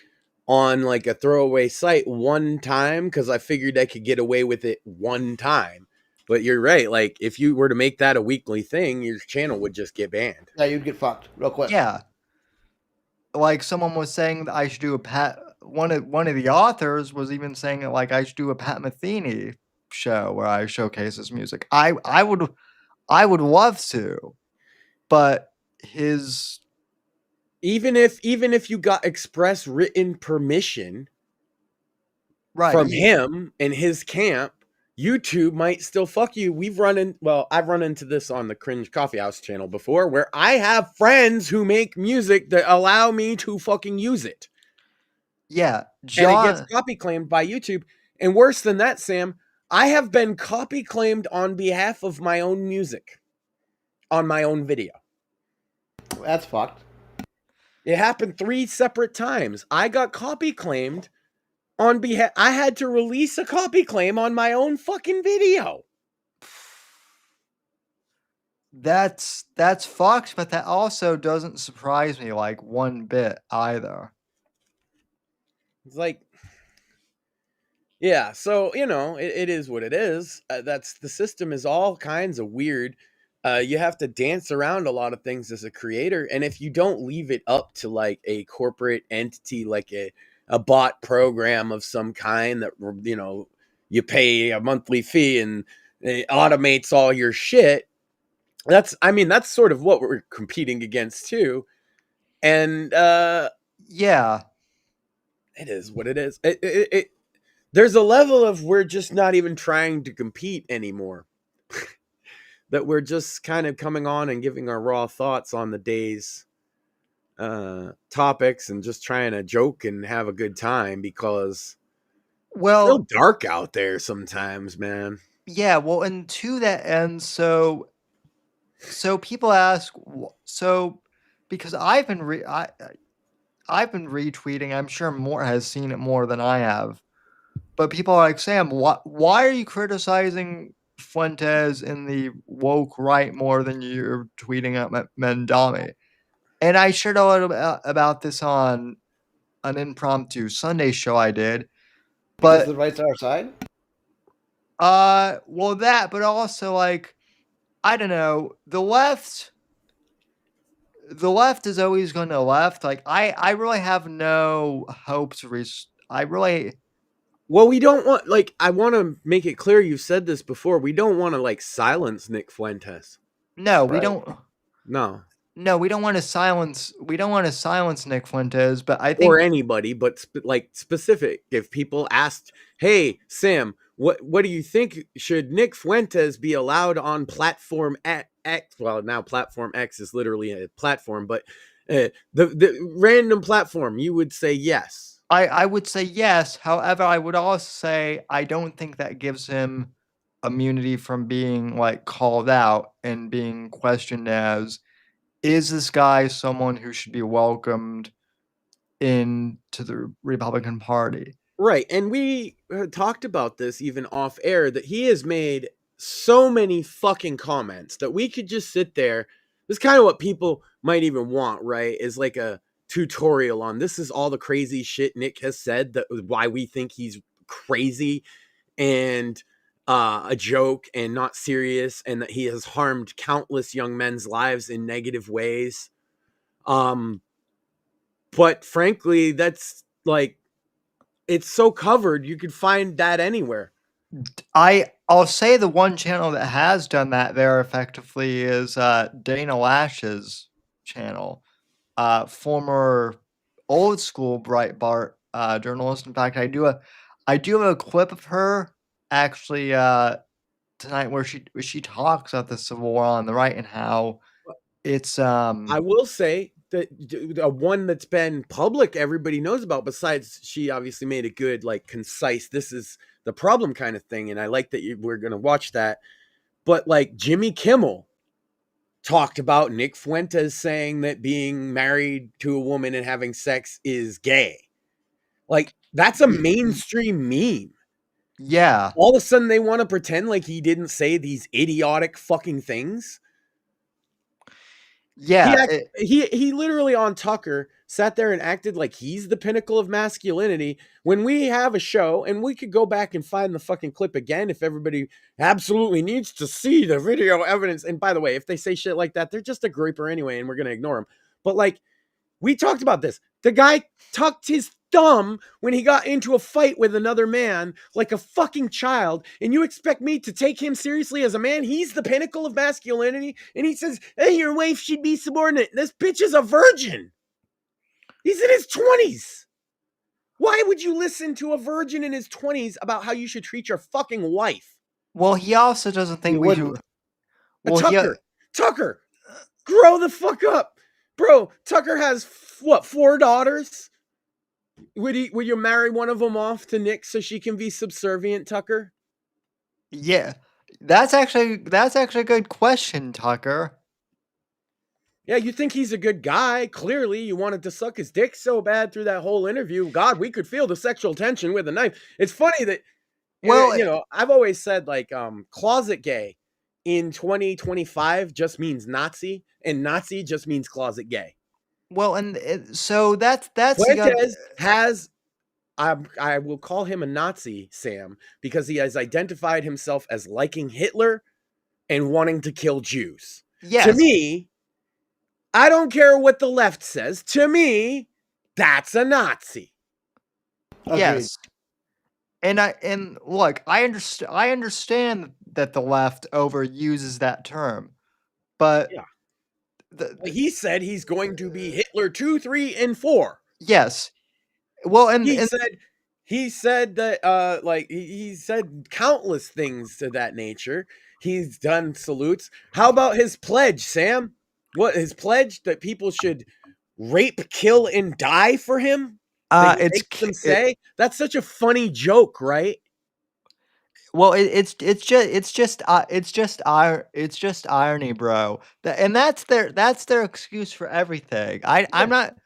Speaker 4: on like a throwaway site one time, because I figured I could get away with it one time. But you're right. Like, if you were to make that a weekly thing, your channel would just get banned.
Speaker 5: Yeah, you'd get fucked real quick.
Speaker 3: Yeah. Like, someone was saying that I should do one of the authors was even saying that, like, I should do a Pat Metheny show where I showcase his music. I would love to, but
Speaker 4: even if you got express written permission from him and his camp, YouTube might still fuck you. I've run into this on the Cringe Coffee House channel before, where I have friends who make music that allow me to fucking use it.
Speaker 3: Yeah.
Speaker 4: And it gets copy claimed by YouTube. And worse than that, Sam, I have been copy claimed on behalf of my own music on my own video.
Speaker 5: That's fucked.
Speaker 4: It happened 3 separate times. I got copy claimed on behalf. I had to release a copy claim on my own fucking video.
Speaker 3: That's fucked, but that also doesn't surprise me like one bit either.
Speaker 4: It's like, yeah, so it is what it is. The system is all kinds of weird. You have to dance around a lot of things as a creator, and if you don't leave it up to like a corporate entity like a bot program of some kind that, you know, you pay a monthly fee and it automates all your shit. That's sort of what we're competing against too. And
Speaker 3: yeah,
Speaker 4: it is what it is. There's a level of we're just not even trying to compete anymore. That we're just kind of coming on and giving our raw thoughts on the day's topics and just trying to joke and have a good time, because it's real dark out there sometimes, man.
Speaker 3: Yeah, well, and to that end, so people ask, because I've been retweeting. I'm sure Mort has seen it more than I have, but people are like, Sam, why are you criticizing Fuentes in the woke right more than you're tweeting at Mamdani? And I shared a little about this on an impromptu Sunday show I did.
Speaker 5: Because the right's our side?
Speaker 3: Well, that, but also, like, I don't know, the left is always going to left. Like, I really have no hope to
Speaker 4: well, we don't want, like, I want to make it clear, you said this before, we don't want to, like, silence Nick Fuentes.
Speaker 3: No, we don't.
Speaker 4: No,
Speaker 3: we don't want to silence Nick Fuentes, but I think,
Speaker 4: or anybody, but like specific. If people asked, "Hey, Sam, what do you think? Should Nick Fuentes be allowed on platform X?" Well, now platform X is literally a platform, but the random platform, you would say yes.
Speaker 3: I would say yes. However, I would also say I don't think that gives him immunity from being, like, called out and being questioned as, is this guy someone who should be welcomed into the Republican Party?
Speaker 4: Right. And we talked about this even off air, that he has made so many fucking comments that we could just sit there. This is kind of what people might even want, right? Is like a tutorial on, this is all the crazy shit Nick has said, that why we think he's crazy and a joke and not serious, and that he has harmed countless young men's lives in negative ways. But frankly, that's like, it's so covered, you could find that anywhere.
Speaker 3: I'll say the one channel that has done that very effectively is Dana Lash's channel, former old school Breitbart journalist. In fact, I do have a clip of her actually tonight where she talks about the Civil War on the right and how it's
Speaker 4: I will say that one that's been public, everybody knows about, besides she obviously made a good, like, concise, this is the problem kind of thing, and I like that we're going to watch that. But, like, Jimmy Kimmel talked about Nick Fuentes saying that being married to a woman and having sex is gay. Like, that's a mainstream meme.
Speaker 3: Yeah.
Speaker 4: All of a sudden they want to pretend like he didn't say these idiotic fucking things.
Speaker 3: Yeah.
Speaker 4: He literally on Tucker sat there and acted like he's the pinnacle of masculinity, when we have a show, and we could go back and find the fucking clip again if everybody absolutely needs to see the video evidence. And by the way, if they say shit like that, they're just a groiper anyway, and we're going to ignore them. But, like, we talked about this. The guy tucked his thumb when he got into a fight with another man like a fucking child, and you expect me to take him seriously as a man? He's the pinnacle of masculinity, and he says, hey, your wife should be subordinate. This bitch is a virgin. He's in his 20s. Why would you listen to a virgin in his 20s about how you should treat your fucking wife?
Speaker 3: Well, he also doesn't think we should.
Speaker 4: Well, Tucker, grow the fuck up. Bro, Tucker has, what, 4 daughters? Would you marry one of them off to Nick so she can be subservient, Tucker?
Speaker 3: Yeah, that's actually a good question, Tucker.
Speaker 4: Yeah, you think he's a good guy. Clearly, you wanted to suck his dick so bad through that whole interview. God, we could feel the sexual tension with a knife. It's funny that, well, you know, I've always said, like, closet gay in 2025 just means Nazi, and Nazi just means closet gay.
Speaker 3: Well, and so that's
Speaker 4: Fuentes has, I will call him a Nazi, Sam, because he has identified himself as liking Hitler and wanting to kill Jews.
Speaker 3: Yes.
Speaker 4: To me, I don't care what the left says. To me, that's a Nazi.
Speaker 5: Agreed.
Speaker 3: Yes. And look, I understand that the left overuses that term, but
Speaker 4: Yeah. He said he's going to be Hitler 2, 3, and 4.
Speaker 3: Yes. Well,
Speaker 4: he said that like he said countless things to that nature. He's done salutes. How about his pledge, Sam? What his pledge that people should rape, kill, and die for him? That he makes them say? That's such a funny joke, right?
Speaker 3: Well, it's just irony, bro. And that's their excuse for everything. I'm not.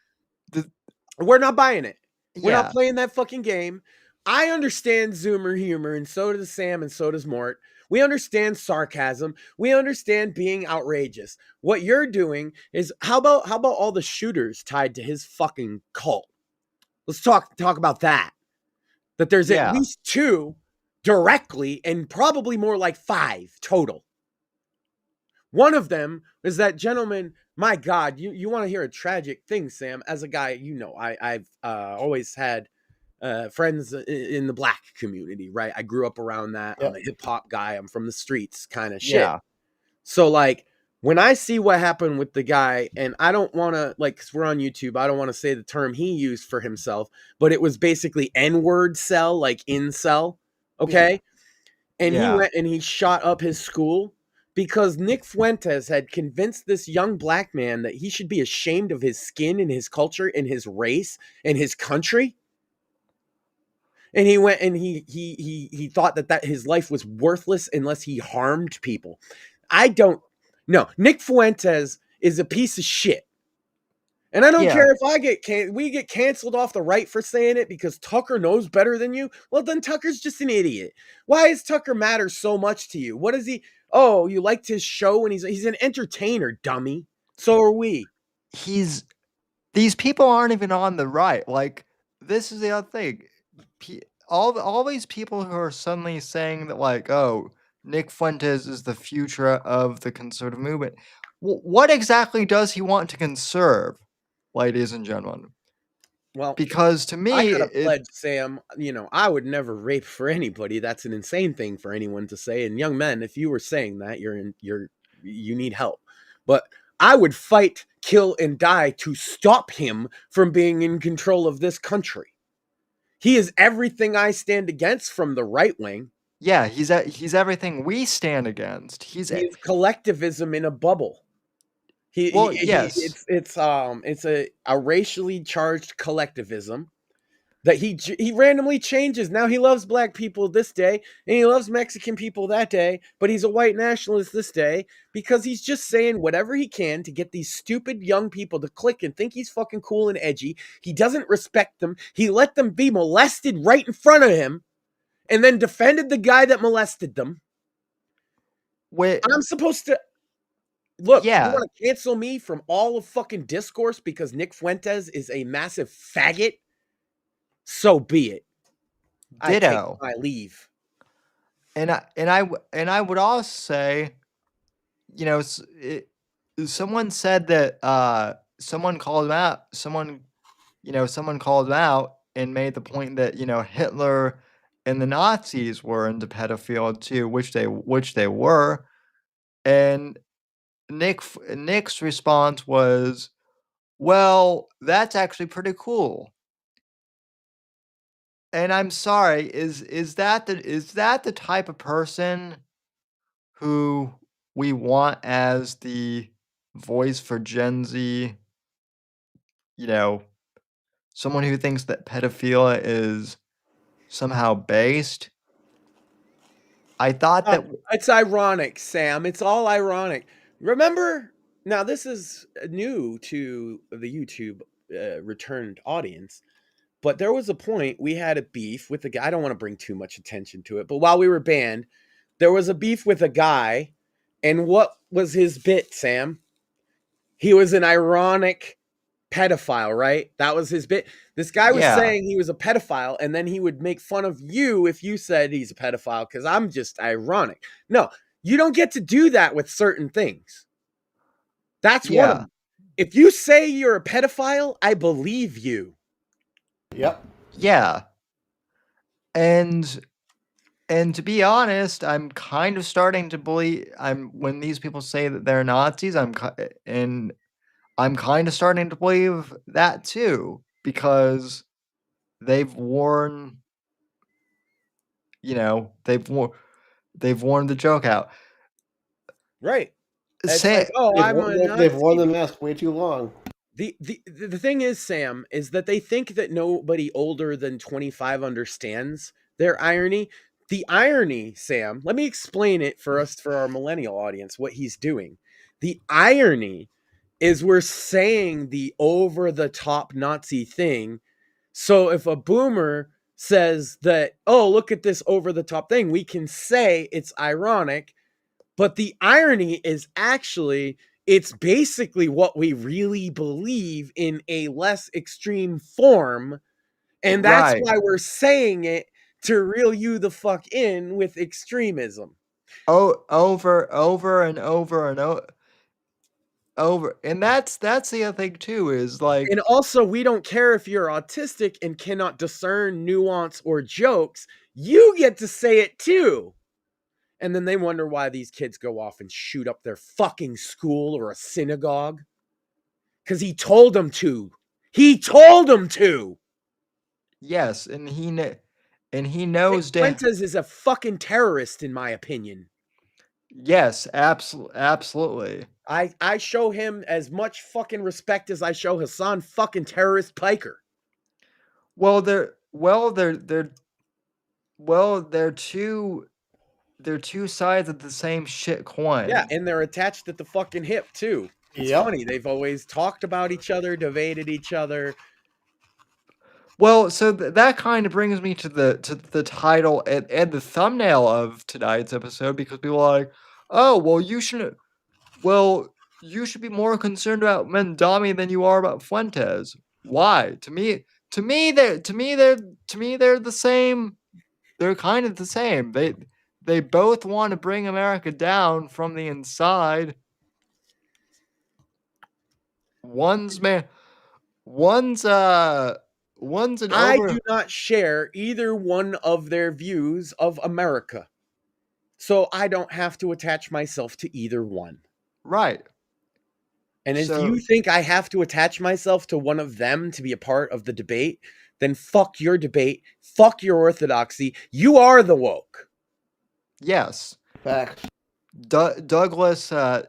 Speaker 4: We're not buying it. We're
Speaker 3: Yeah.
Speaker 4: not playing that fucking game. I understand Zoomer humor, and so does Sam, and so does Mort. We understand sarcasm. We understand being outrageous. What you're doing is how about all the shooters tied to his fucking cult? Let's talk about that. That there's at least 2 directly, and probably more like 5 total. One of them is that gentleman. My God, you want to hear a tragic thing, Sam? As a guy, I've always had friends in the black community, right? I grew up around that.
Speaker 5: Yep.
Speaker 4: I'm a hip hop guy. I'm from the streets, kind of shit.
Speaker 3: Yeah.
Speaker 4: So like when I see what happened with the guy, and I don't want to, like, 'cause we're on YouTube, I don't want to say the term he used for himself, but it was basically N-word cell, like incel, okay? And he went and he shot up his school because Nick Fuentes had convinced this young black man that he should be ashamed of his skin and his culture and his race and his country. And he went and he thought that his life was worthless unless he harmed people. Nick Fuentes is a piece of shit. And I don't care if we get canceled off the right for saying it because Tucker knows better than you. Well, then Tucker's just an idiot. Why does Tucker matter so much to you? What is he? Oh, you liked his show and he's an entertainer, dummy. So are we.
Speaker 3: These people aren't even on the right. Like, this is the other thing. All these people who are suddenly saying that, like, oh, Nick Fuentes is the future of the conservative movement. What exactly does he want to conserve, ladies and gentlemen?
Speaker 4: Well,
Speaker 3: because to me,
Speaker 4: I got a pledge, Sam. I would never rape for anybody. That's an insane thing for anyone to say. And young men, if you were saying that, you need help. But I would fight, kill, and die to stop him from being in control of this country. He is everything I stand against from the right wing.
Speaker 3: Yeah, he's everything we stand against. He's
Speaker 4: collectivism in a bubble.
Speaker 3: Yes.
Speaker 4: It's a racially charged collectivism that he randomly changes. Now he loves black people this day, and he loves Mexican people that day, but he's a white nationalist this day because he's just saying whatever he can to get these stupid young people to click and think he's fucking cool and edgy. He doesn't respect them. He let them be molested right in front of him and then defended the guy that molested them. I'm supposed to... Look, you want to cancel me from all of fucking discourse because Nick Fuentes is a massive faggot? So be it.
Speaker 3: Ditto.
Speaker 4: I take my leave.
Speaker 3: And I would also say, someone said that someone called him out. Someone called him out and made the point that Hitler and the Nazis were into pedophilia too, which they were, and Nick's response was, well, that's actually pretty cool. And I'm sorry, is that the type of person who we want as the voice for Gen Z? Someone who thinks that pedophilia is somehow based? I thought that...
Speaker 4: It's ironic, Sam. It's all ironic. Remember, now this is new to the YouTube returned audience, but there was a point we had a beef with a guy. I don't want to bring too much attention to it, but while we were banned, there was a beef with a guy, and what was his bit, Sam? He was an ironic pedophile, right? That was his bit. This guy was saying he was a pedophile, and then he would make fun of you if you said he's a pedophile because I'm just ironic. No, you don't get to do that with certain things. That's one of them. If you say you're a pedophile, I believe you.
Speaker 5: Yep.
Speaker 3: Yeah. And to be honest, I'm kind of starting to believe when these people say that they're Nazis, I'm kind of starting to believe that too, because they've worn, they've worn the joke out.
Speaker 4: Right. It's
Speaker 3: Say,
Speaker 4: like, oh, I'm a Nazi.
Speaker 5: They've worn the mask way too long.
Speaker 4: The thing is, Sam, is that they think that nobody older than 25 understands their irony. The irony, Sam, let me explain it for our millennial audience, what he's doing. The irony is we're saying the over-the-top Nazi thing. So if a boomer says that, oh, look at this over-the-top thing, we can say it's ironic. But the irony is actually, it's basically what we really believe in a less extreme form. And that's
Speaker 3: Right.
Speaker 4: why we're saying it to reel you the fuck in with extremism.
Speaker 3: over and over and over. And that's the other thing too, is like,
Speaker 4: And also, we don't care if you're autistic and cannot discern nuance or jokes. You get to say it too. And then they wonder why these kids go off and shoot up their fucking school or a synagogue. Because he told them to. He told them to.
Speaker 3: yes, and he knows that.
Speaker 4: Fuentes is a fucking terrorist, in my opinion.
Speaker 3: Yes, absolutely.
Speaker 4: I show him as much fucking respect as I show Hassan fucking terrorist Piker.
Speaker 3: Well, they're two sides of the same shit coin.
Speaker 4: Yeah, and they're attached at the fucking hip too. It's funny. They've always talked about each other, debated each other.
Speaker 3: Well, so that kind of brings me to the title and the thumbnail of tonight's episode, because people are like, oh, well, you should be more concerned about Mamdani than you are about Fuentes. Why? To me they're the same. They're kind of the same. They both want to bring America down from the inside. One's an
Speaker 4: I do not share either one of their views of America. So I don't have to attach myself to either one.
Speaker 3: Right.
Speaker 4: And if you think I have to attach myself to one of them to be a part of the debate, then fuck your debate. Fuck your orthodoxy. You are the woke.
Speaker 3: Yes.
Speaker 5: Facts.
Speaker 3: Douglas, and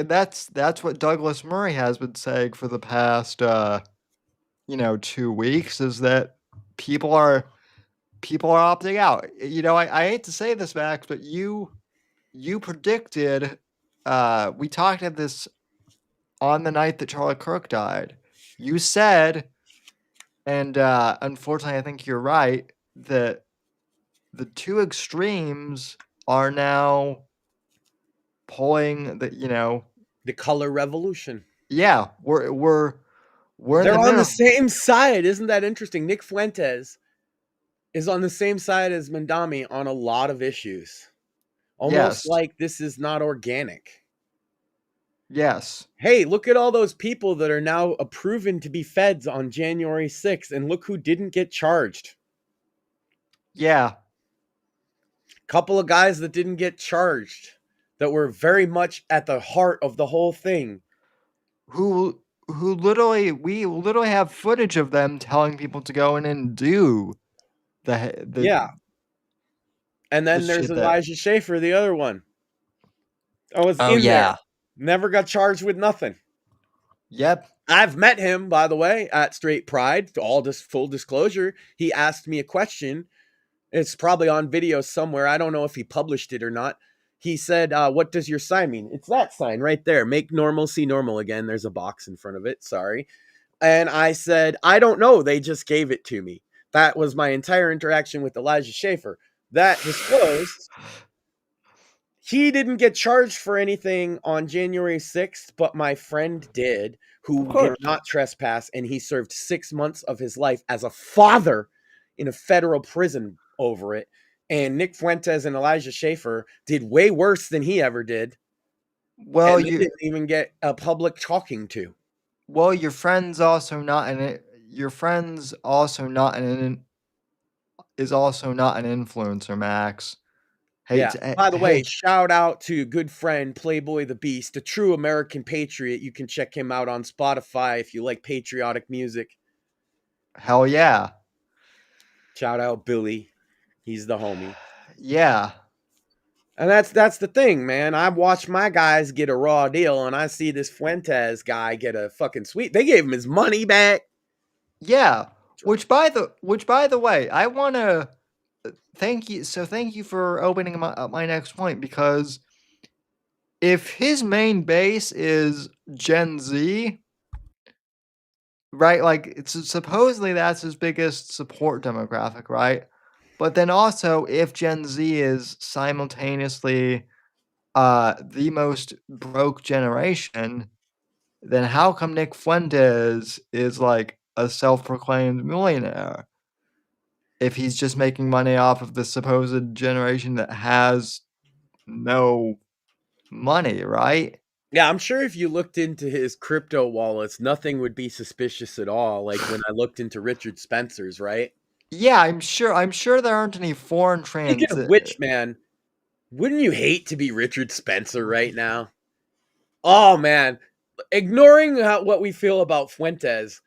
Speaker 3: that's what Douglas Murray has been saying for the past 2 weeks, is that people are opting out. I hate to say this, Max, but you predicted, we talked about this on the night that Charlie Kirk died. You said, and unfortunately I think you're right, that the two extremes are now pulling
Speaker 4: the color revolution.
Speaker 3: Yeah, we're
Speaker 4: they're on the same side. Isn't that interesting? Nick Fuentes is on the same side as Mamdani on a lot of issues. Almost like this is not organic.
Speaker 3: Yes.
Speaker 4: Hey, look at all those people that are now proven to be feds on January 6th, and look who didn't get charged.
Speaker 3: Yeah.
Speaker 4: Couple of guys that didn't get charged, that were very much at the heart of the whole thing.
Speaker 3: Who literally, we literally have footage of them telling people to go in and do the
Speaker 4: yeah. And then there's Elijah Schaefer, the other one. There. Never got charged with nothing.
Speaker 3: Yep.
Speaker 4: I've met him, by the way, at Straight Pride. Full disclosure. He asked me a question. It's probably on video somewhere. I don't know if he published it or not. He said, what does your sign mean? It's that sign right there. Make normal, see normal again. There's a box in front of it. Sorry. And I said, I don't know. They just gave it to me. That was my entire interaction with Elijah Schaefer. That disclosed. He didn't get charged for anything on January 6th, but my friend did, who did not trespass, and he served 6 months of his life as a father in a federal prison over it. And Nick Fuentes and Elijah Schaefer did way worse than he ever did.
Speaker 3: Well,
Speaker 4: you didn't even get a public talking to.
Speaker 3: Well, your friend's also not in it. Your friend's also not in is also not an influencer, Max. By
Speaker 4: the way, shout out to good friend Playboy the Beast, a true American patriot. You can check him out on Spotify if you like patriotic music.
Speaker 3: Hell yeah.
Speaker 4: Shout out Billy. He's the homie.
Speaker 3: Yeah.
Speaker 4: And that's the thing, man. I've watched my guys get a raw deal, and I see this Fuentes guy get a fucking sweet. They gave him his money back.
Speaker 3: Yeah. Which by the way, I want to thank you. So thank you for opening my next point, because if his main base is Gen Z, right? Like, it's supposedly that's his biggest support demographic, right? But then also, if Gen Z is simultaneously the most broke generation, then how come Nick Fuentes is like a self-proclaimed millionaire if he's just making money off of the supposed generation that has no money, right?
Speaker 4: Yeah, I'm sure if you looked into his crypto wallets, nothing would be suspicious at all. Like when I looked into Richard Spencer's, right?
Speaker 3: Yeah, I'm sure there aren't any foreign
Speaker 4: Speaking of which, man, wouldn't you hate to be Richard Spencer right now? Oh, man. Ignoring what we feel about Fuentes,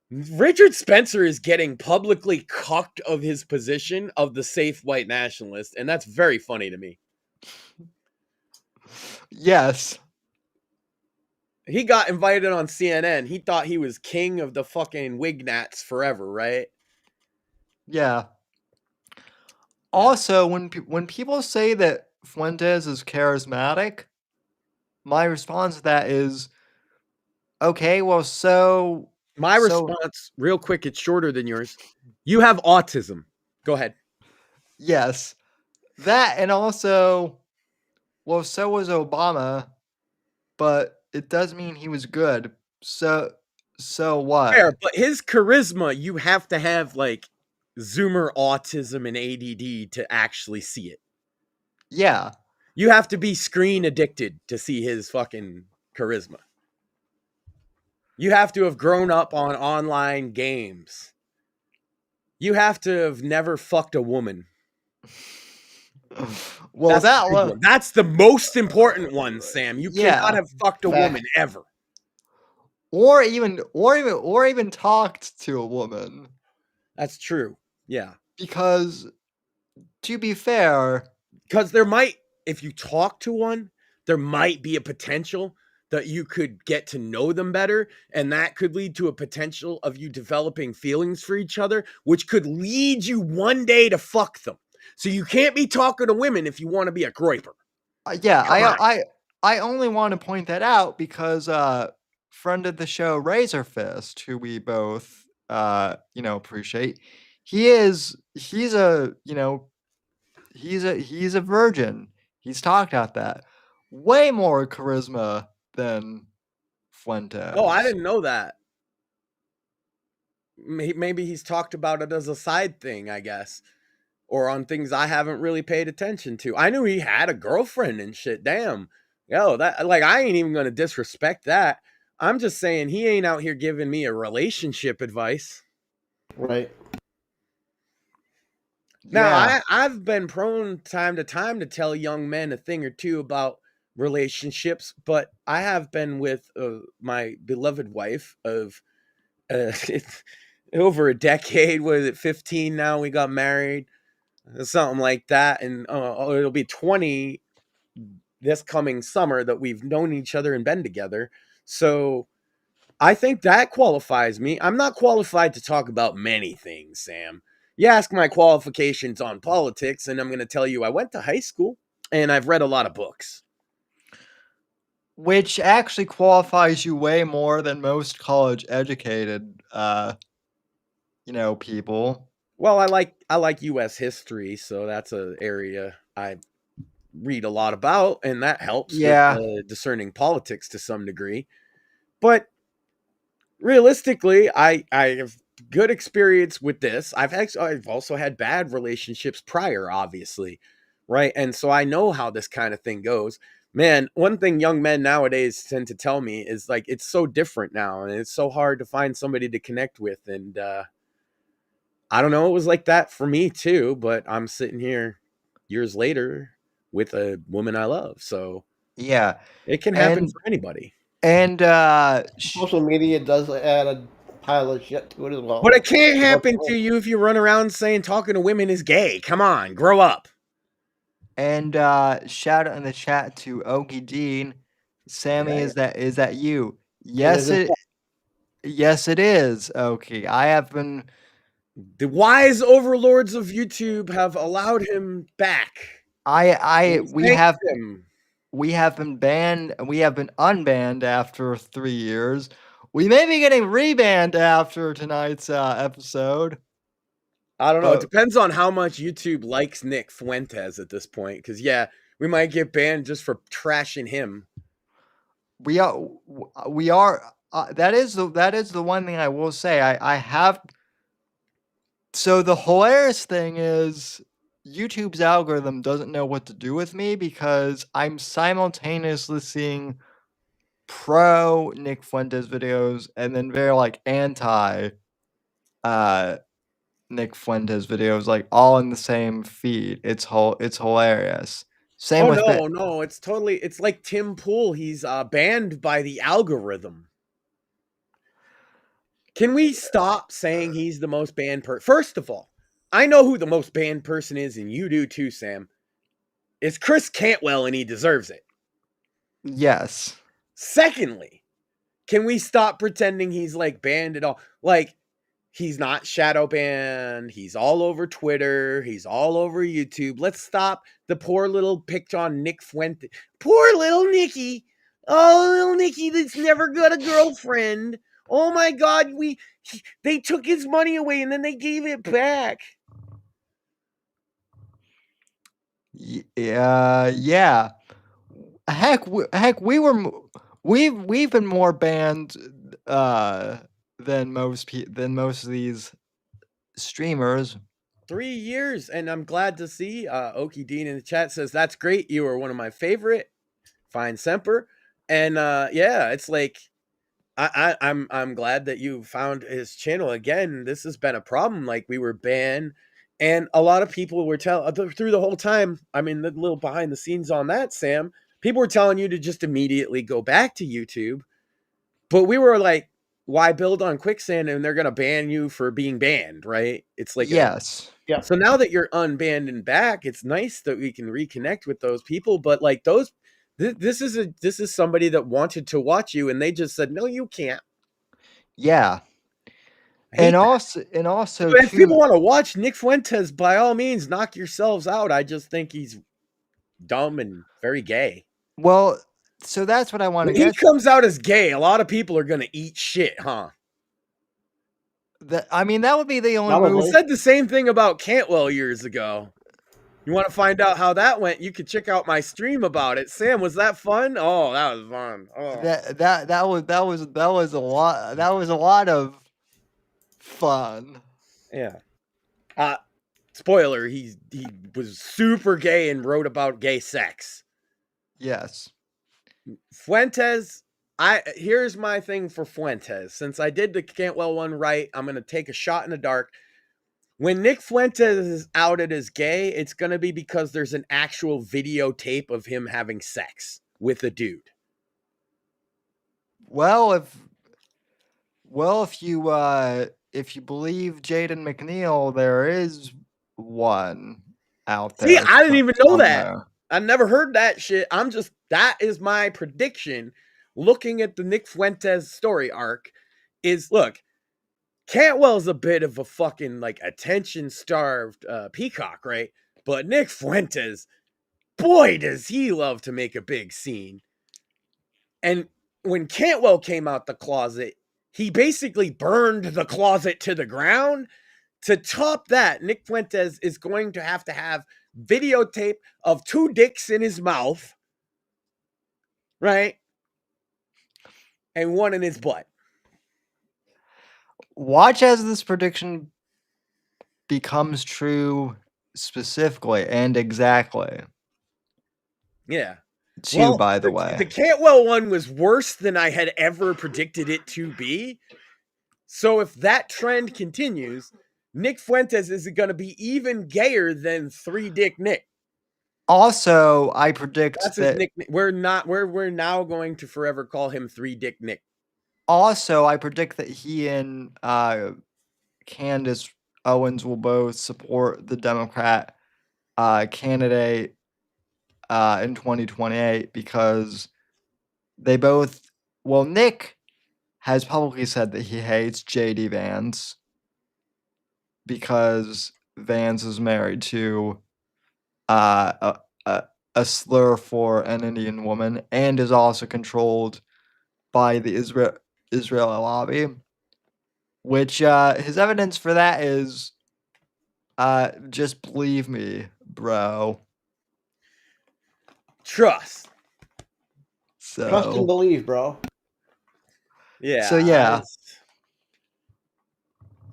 Speaker 4: Richard Spencer is getting publicly cucked of his position of the safe white nationalist, and that's very funny to me.
Speaker 3: Yes.
Speaker 4: He got invited on CNN. He thought he was king of the fucking wignats forever, right?
Speaker 3: Yeah. Also, when people say that Fuentes is charismatic, my response to that is, okay, well, so...
Speaker 4: My response, real quick, it's shorter than yours. You have autism. Go ahead.
Speaker 3: Yes. That, and also, well, so was Obama, but it does mean he was good. So what?
Speaker 4: Fair, but his charisma, you have to have, like, Zoomer autism and ADD to actually see it.
Speaker 3: Yeah.
Speaker 4: You have to be screen addicted to see his fucking charisma. You have to have grown up on online games. You have to have never fucked a woman.
Speaker 3: Well,
Speaker 4: that's the most important one, Sam. You cannot have fucked a woman ever.
Speaker 3: Or even talked to a woman.
Speaker 4: That's true. Yeah.
Speaker 3: Because, to be fair...
Speaker 4: Because there might, if you talk to one, there might be a potential that you could get to know them better, and that could lead to a potential of you developing feelings for each other, which could lead you one day to fuck them. So you can't be talking to women if you want to be a groiper.
Speaker 3: I only want to point that out because friend of the show Razor Fist, who we both appreciate, he's a virgin. He's talked about that. Way more charisma than Fuentes.
Speaker 4: Oh, I didn't know that. Maybe he's talked about it as a side thing, I guess. Or on things I haven't really paid attention to. I knew he had a girlfriend and shit. Damn. Yo, that, like, I ain't even going to disrespect that. I'm just saying he ain't out here giving me a relationship advice.
Speaker 5: Right.
Speaker 4: Now, I've been prone time to time to tell young men a thing or two about relationships, but I have been with my beloved wife of over a decade. Was it 15 now? We got married, something like that, and it'll be 20 this coming summer that we've known each other and been together. So I think that qualifies me. I'm not qualified to talk about many things, Sam. You ask my qualifications on politics, and I'm going to tell you I went to high school, and I've read a lot of books.
Speaker 3: Which actually qualifies you way more than most college-educated, people.
Speaker 4: Well, I like U.S. history, so that's an area I read a lot about, and that helps with discerning politics to some degree. But realistically, I have good experience with this. I've also had bad relationships prior, obviously, right? And so I know how this kind of thing goes. Man, one thing young men nowadays tend to tell me is like it's so different now, and it's so hard to find somebody to connect with. And I don't know, it was like that for me too, but I'm sitting here years later with a woman I love. So
Speaker 3: Yeah.
Speaker 4: it can happen
Speaker 3: And
Speaker 4: for anybody.
Speaker 3: and
Speaker 5: Social media does add a pile of shit to it as well.
Speaker 4: But it can't happen to you if you run around saying talking to women is gay. Come on, grow up.
Speaker 3: and shout out in the chat to Okie Dean. Sammy,
Speaker 4: Yeah.
Speaker 3: is that you?
Speaker 5: is it-
Speaker 3: Yes it is. Okay. I have been
Speaker 4: The wise overlords of YouTube have allowed him back.
Speaker 3: we have been banned, we have been unbanned after 3 years. We may be getting rebanned after tonight's episode.
Speaker 4: I don't know. It
Speaker 3: But
Speaker 4: depends on how much YouTube likes Nick Fuentes at this point. Because yeah, we might get banned just for trashing him.
Speaker 3: we are that is the one thing I will say. I have. So the hilarious thing is YouTube's algorithm doesn't know what to do with me because I'm simultaneously seeing pro Nick Fuentes videos and then very like anti Nick Fuentes videos, like all in the same feed. It's hilarious. Same
Speaker 4: Oh
Speaker 3: with
Speaker 4: no, it's like Tim Pool. He's banned by the algorithm. Can we stop saying he's the most banned person? First of all, I know who the most banned person is, and you do too, Sam. It's Chris Cantwell, and he deserves it.
Speaker 3: Yes.
Speaker 4: Secondly, can we stop pretending he's like banned at all? Like, he's not shadow banned. He's all over Twitter. He's all over YouTube. Let's stop the poor little picked on Nick Fuentes. Poor little Nicky. Oh, little Nicky that's never got a girlfriend. Oh my God, they took his money away and then they gave it back.
Speaker 3: Yeah. Heck, we've been more banned than most of these streamers.
Speaker 4: 3 years, and I'm glad to see Okie Dean in the chat says that's great. You are one of my favorite. Fine Semper. And yeah, it's like I'm glad that you found his channel again. This has been a problem. Like, we were banned, and a lot of people were telling through the whole time. I mean, the little behind the scenes on that, Sam. People were telling you to just immediately go back to YouTube, but we were like, why build on quicksand? And they're gonna ban you for being banned, right? It's like
Speaker 3: yes.
Speaker 5: Yeah.
Speaker 4: So now that you're unbanned and back, it's nice that we can reconnect with those people. But like those. This is somebody that wanted to watch you, and they just said, "No, you can't."
Speaker 3: Yeah. And also,
Speaker 4: but if people want to watch Nick Fuentes, by all means, knock yourselves out. I just think he's dumb and very gay.
Speaker 3: Well, so that's what I want to get.
Speaker 4: When he comes out as gay, a lot of people are gonna eat shit, huh?
Speaker 3: I mean, that would be the only move.
Speaker 4: I said the same thing about Cantwell years ago. You want to find out how that went? You could check out my stream about it. Sam, was that fun? Oh, that was fun. Oh.
Speaker 3: That was a lot. That was a lot of fun.
Speaker 4: Yeah. Spoiler: he was super gay and wrote about gay sex.
Speaker 3: Yes.
Speaker 4: Fuentes. Here's my thing for Fuentes. Since I did the Cantwell one right, I'm gonna take a shot in the dark. When Nick Fuentes is outed as gay, it's going to be because there's an actual videotape of him having sex with a dude.
Speaker 3: Well, if you believe Jaden McNeil, there is one out there.
Speaker 4: See, I didn't even know that. I never heard that shit. That is my prediction. Looking at the Nick Fuentes story arc is, look, Cantwell's a bit of a fucking like attention-starved peacock, right? But Nick Fuentes, boy, does he love to make a big scene. And when Cantwell came out the closet, he basically burned the closet to the ground. To top that, Nick Fuentes is going to have videotape of 2 dicks in his mouth, right? And 1 in his butt.
Speaker 3: Watch as this prediction becomes true specifically and exactly.
Speaker 4: Yeah.
Speaker 3: By the way.
Speaker 4: The Cantwell one was worse than I had ever predicted it to be. So if that trend continues, Nick Fuentes is going to be even gayer than 3 Dick Nick.
Speaker 3: Also, I predict
Speaker 4: That's his nickname. We're now going to forever call him 3 Dick Nick.
Speaker 3: Also, I predict that he and Candace Owens will both support the Democrat candidate in 2028 because they both. Well, Nick has publicly said that he hates J.D. Vance because Vance is married to a slur for an Indian woman and is also controlled by the Israeli lobby. Which his evidence for that is just believe me, bro.
Speaker 4: Trust.
Speaker 5: Trust and believe, bro.
Speaker 4: Yeah.
Speaker 3: So yeah.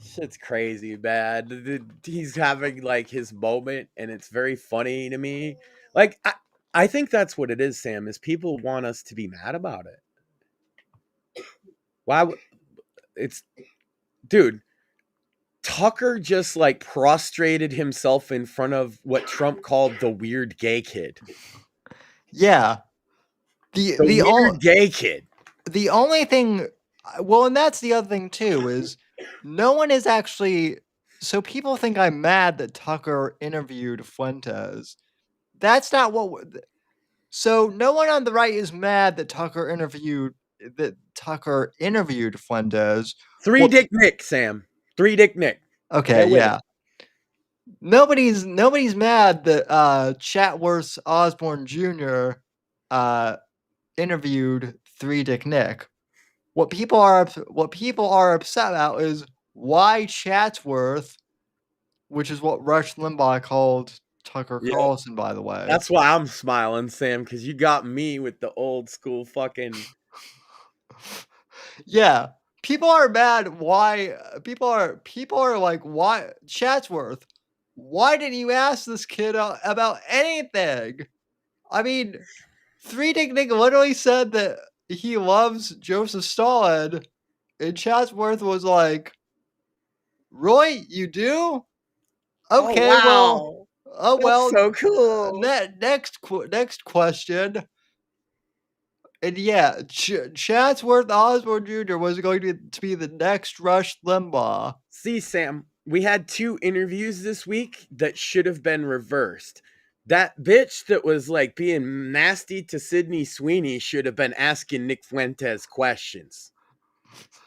Speaker 4: Shit's crazy, man. He's having like his moment, and it's very funny to me. Like, I think that's what it is, Sam, is people want us to be mad about it. Why? Dude, Tucker just like prostrated himself in front of what Trump called the weird gay kid.
Speaker 3: Yeah.
Speaker 4: The weird gay kid.
Speaker 3: The only thing, well, and that's the other thing too, is no one is actually. So people think I'm mad that Tucker interviewed Fuentes. That's not what. So no one on the right is mad that Tucker interviewed Fuentes.
Speaker 4: 3 Dick Nick, Sam. 3 Dick Nick.
Speaker 3: Okay, yeah. Nobody's mad that Chatworth Osborne Jr. Interviewed 3 Dick Nick. What people are upset about is why Chatsworth, which is what Rush Limbaugh called Tucker Carlson, by the way.
Speaker 4: That's why I'm smiling, Sam, because you got me with the old school fucking.
Speaker 3: Yeah, people are mad. Why people are like, why Chatsworth? Why didn't you ask this kid about anything? I mean, 3 Dick Nick literally said that he loves Joseph Stalin, and Chatsworth was like, "Roy, you do? Okay,
Speaker 4: oh, wow.
Speaker 3: well,
Speaker 4: so cool."
Speaker 3: Next question." And yeah, Chatsworth Osborne Jr. was going to be the next Rush Limbaugh.
Speaker 4: See, Sam, we had 2 interviews this week that should have been reversed. That bitch that was like being nasty to Sydney Sweeney should have been asking Nick Fuentes questions.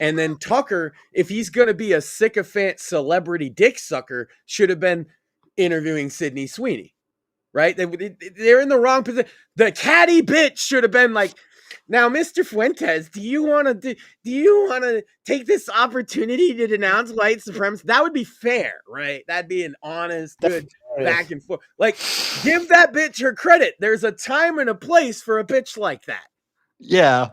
Speaker 4: And then Tucker, if he's going to be a sycophant celebrity dick sucker, should have been interviewing Sydney Sweeney. Right? They're in the wrong position. The catty bitch should have been like, "Now, Mr. Fuentes, do you want to take this opportunity to denounce white supremacy?" That would be fair, right? That'd be an honest, good back and forth. Like, give that bitch her credit. There's a time and a place for a bitch like that.
Speaker 3: Yeah.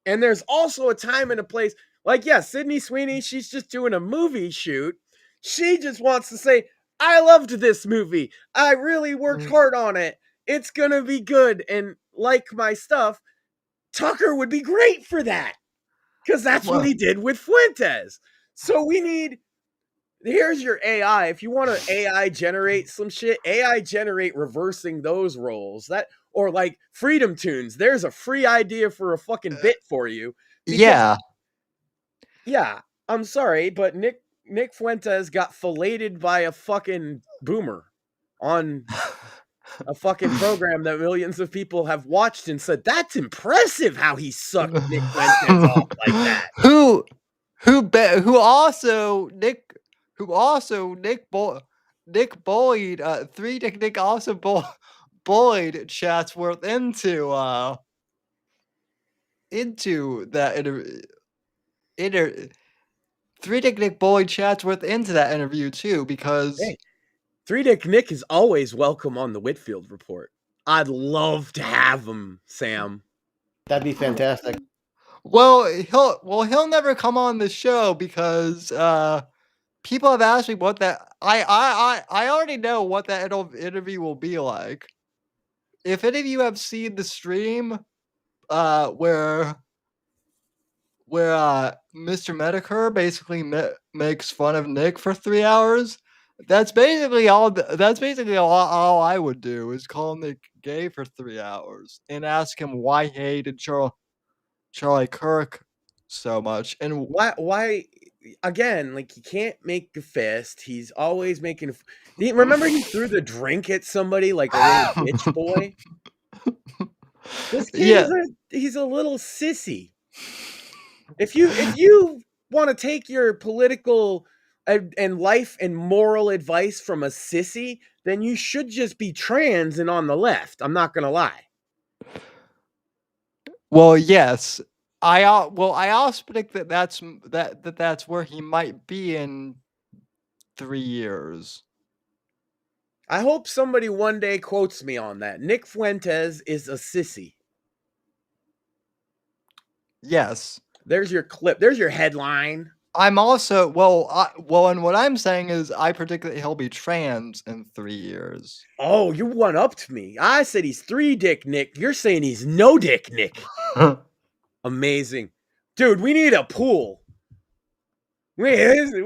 Speaker 4: And there's also a time and a place. Like, yeah, Sydney Sweeney, she's just doing a movie shoot. She just wants to say, "I loved this movie. I really worked hard on it. It's going to be good and like my stuff." Tucker would be great for that because that's what he did with Fuentes. So here's your AI. If you want to AI generate some shit, AI generate reversing those roles. Or like Freedom Tunes. There's a free idea for a fucking bit for you.
Speaker 3: Yeah.
Speaker 4: Yeah, I'm sorry, but Nick Fuentes got filleted by a fucking boomer on a fucking program that millions of people have watched and said, "That's impressive how he sucked Nick Fuentes off like that."
Speaker 3: Nick bullied 3 Dick Nick also bullied Chatsworth into that interview. 3 Dick Nick bullied Chatsworth into that interview too because
Speaker 4: 3 Dick Nick is always welcome on the Whitfield Report. I'd love to have him, Sam.
Speaker 5: That'd be fantastic.
Speaker 3: Well, he'll never come on the show because people have asked me what that. I already know what that interview will be like. If any of you have seen the stream, where where Mr. Medicare basically makes fun of Nick for 3 hours. That's basically all. That's basically all I would do is call Nick gay for 3 hours and ask him why he hated Charlie Kirk so much. And
Speaker 4: why again, like, he can't make a fist. He's always making remember he threw the drink at somebody like a little bitch boy? This kid he's a little sissy. If you want to take your political and life and moral advice from a sissy, then you should just be trans and on the left. I'm not going to lie.
Speaker 3: Well, yes. I also predict that that's where he might be in 3 years.
Speaker 4: I hope somebody one day quotes me on that. Nick Fuentes is a sissy.
Speaker 3: Yes.
Speaker 4: There's your clip. There's your headline.
Speaker 3: I'm also and what I'm saying is I predict that he'll be trans in 3 years.
Speaker 4: Oh, you one upped me. I said he's 3 dick Nick. You're saying he's no dick Nick. Amazing. Dude, we need a pool. We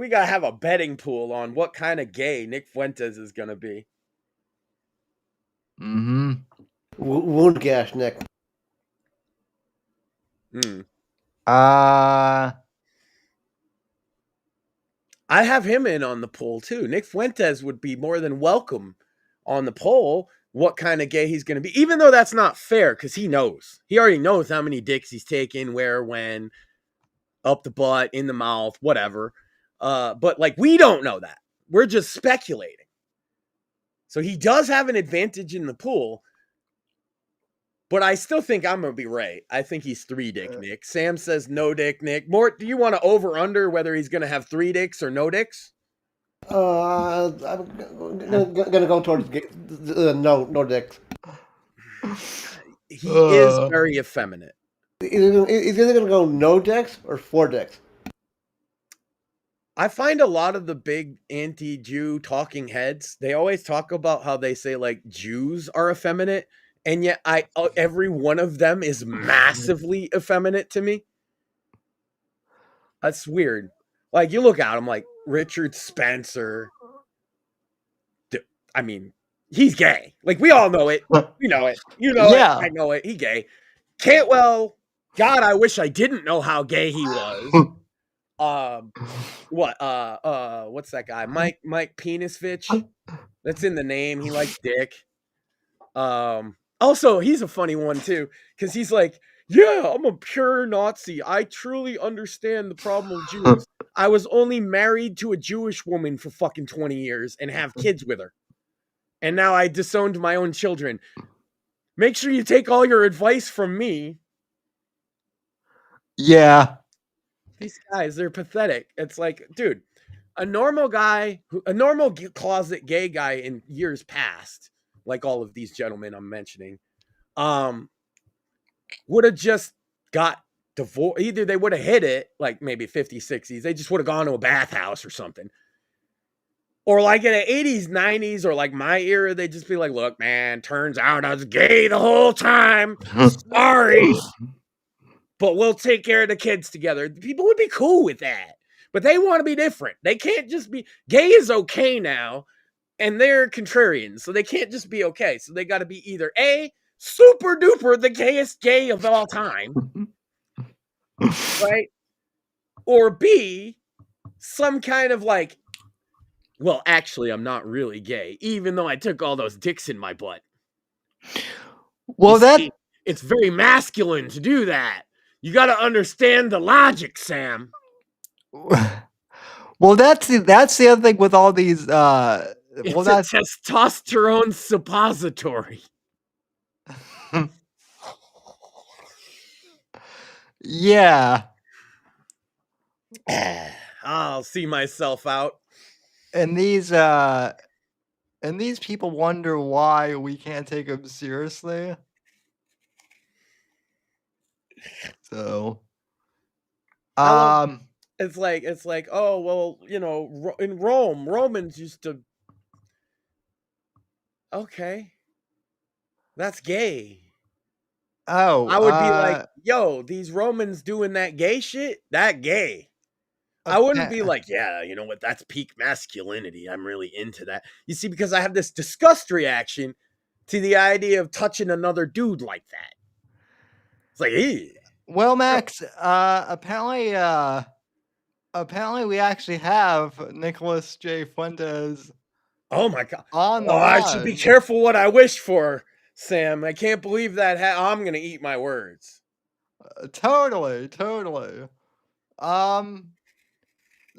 Speaker 4: gotta have a betting pool on what kind of gay Nick Fuentes is gonna be.
Speaker 3: Mm-hmm.
Speaker 5: Wound gash, Nick.
Speaker 4: I have him in on the poll too. Nick Fuentes would be more than welcome on the poll. What kind of gay he's going to be, even though that's not fair, because he already knows how many dicks he's taken, where, when, up the butt, in the mouth, whatever. But like, we don't know that. We're just speculating. So he does have an advantage in the pool, but I still think I'm going to be right. I think he's 3 dick Nick. Sam says no dick Nick. Mort, do you want to over under whether he's going to have 3 dicks or no dicks?
Speaker 5: I'm gonna go towards no dicks.
Speaker 4: He is very effeminate.
Speaker 5: He's either gonna go no dicks or 4 dicks.
Speaker 4: I find a lot of the big anti-Jew talking heads, they always talk about how they say like Jews are effeminate, and yet every one of them is massively effeminate to me. That's weird. Like, you look at him like Richard Spencer. I mean, he's gay. Like, we all know it. We know it. You know it. I know it. He gay. Cantwell, God, I wish I didn't know how gay he was. What's that guy? Mike Penisvich. That's in the name. He likes dick. Also, he's a funny one too, because he's like, yeah, I'm a pure Nazi. I truly understand the problem of Jews. I was only married to a Jewish woman for fucking 20 years and have kids with her. And now I disowned my own children. Make sure you take all your advice from me.
Speaker 3: Yeah.
Speaker 4: These guys, they're pathetic. It's like, dude, a normal closet gay guy in years past, like all of these gentlemen I'm mentioning, would have just got divorced. Either they would have hit it, like maybe 50s, 60s. They just would have gone to a bathhouse or something. Or like in the 80s, 90s, or like my era, they'd just be like, look, man, turns out I was gay the whole time. Sorry. But we'll take care of the kids together. People would be cool with that. But they want to be different. They can't just be... Gay is okay now, and they're contrarians, so they can't just be okay. So they got to be either A, super duper the gayest gay of all time, right? Or B, some kind of like, well, actually, I'm not really gay, even though I took all those dicks in my butt.
Speaker 3: Well,
Speaker 4: it's very masculine to do that. You got to understand the logic, Sam.
Speaker 3: Well, that's the other thing with all these.
Speaker 4: It's a testosterone suppository.
Speaker 3: Yeah.
Speaker 4: I'll see myself out.
Speaker 3: And these people wonder why we can't take them seriously. So,
Speaker 4: it's like, oh, well, you know, in Rome, Romans used to. Okay, that's gay.
Speaker 3: Oh,
Speaker 4: I would be like, yo, these Romans doing that gay shit, that gay. I wouldn't be like, yeah, you know what? That's peak masculinity. I'm really into that. You see, because I have this disgust reaction to the idea of touching another dude like that. It's like, ew.
Speaker 3: Well, Max, apparently we actually have Nicholas J. Fuentes.
Speaker 4: Oh my god!
Speaker 3: On the
Speaker 4: I should be
Speaker 3: line.
Speaker 4: careful what I wish for, Sam. I can't believe that. I'm gonna eat my words.
Speaker 3: Totally.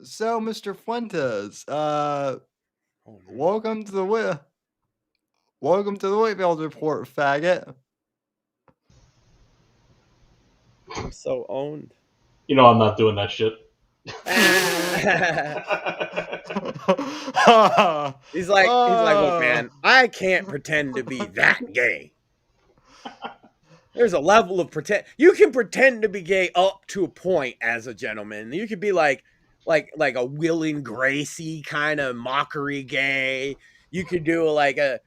Speaker 3: So, Mr. Fuentes, welcome to the Whitfield Report, faggot.
Speaker 4: I'm so owned.
Speaker 6: You know I'm not doing that shit.
Speaker 4: he's like, look, man, I can't pretend to be that gay. There's a level of pretend. You can pretend to be gay up to a point as a gentleman. You could be like a Will and Gracie kind of mockery gay. You could do like a,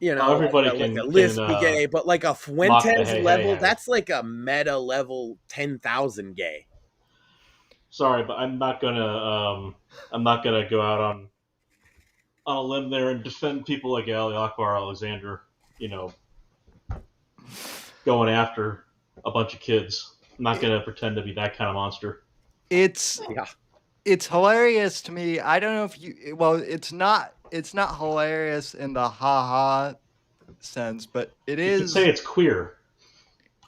Speaker 4: you know,
Speaker 6: everybody
Speaker 4: like a lispy gay, but like a Fuentes level, that's like a meta level 10,000 gay.
Speaker 6: Sorry, but I'm not gonna go out on a limb there and defend people like Ali Akbar Alexander, you know, going after a bunch of kids. I'm not gonna pretend to be that kind of monster.
Speaker 3: It's hilarious to me. I don't know if you. Well, it's not hilarious in the ha sense, but it is.
Speaker 6: You could say it's queer.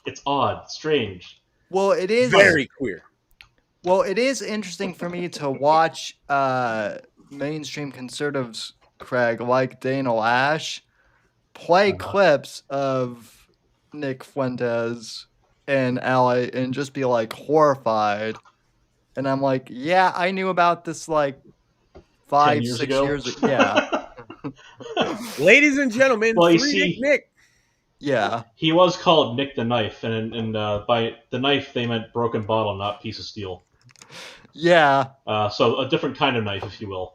Speaker 6: It's odd, strange.
Speaker 3: Well, it is
Speaker 4: very queer.
Speaker 3: Well, it is interesting for me to watch mainstream conservatives, Craig, like Dana Lash, play clips of Nick Fuentes and Ali and just be like horrified. And I'm like, yeah, I knew about this like 5, 6 years ago. Yeah.
Speaker 4: Ladies and gentlemen,
Speaker 6: well,
Speaker 4: Nick.
Speaker 3: Yeah.
Speaker 6: He was called Nick the Knife, and by the knife they meant broken bottle, not piece of steel.
Speaker 3: Yeah.
Speaker 6: So a different kind of knife, if you will.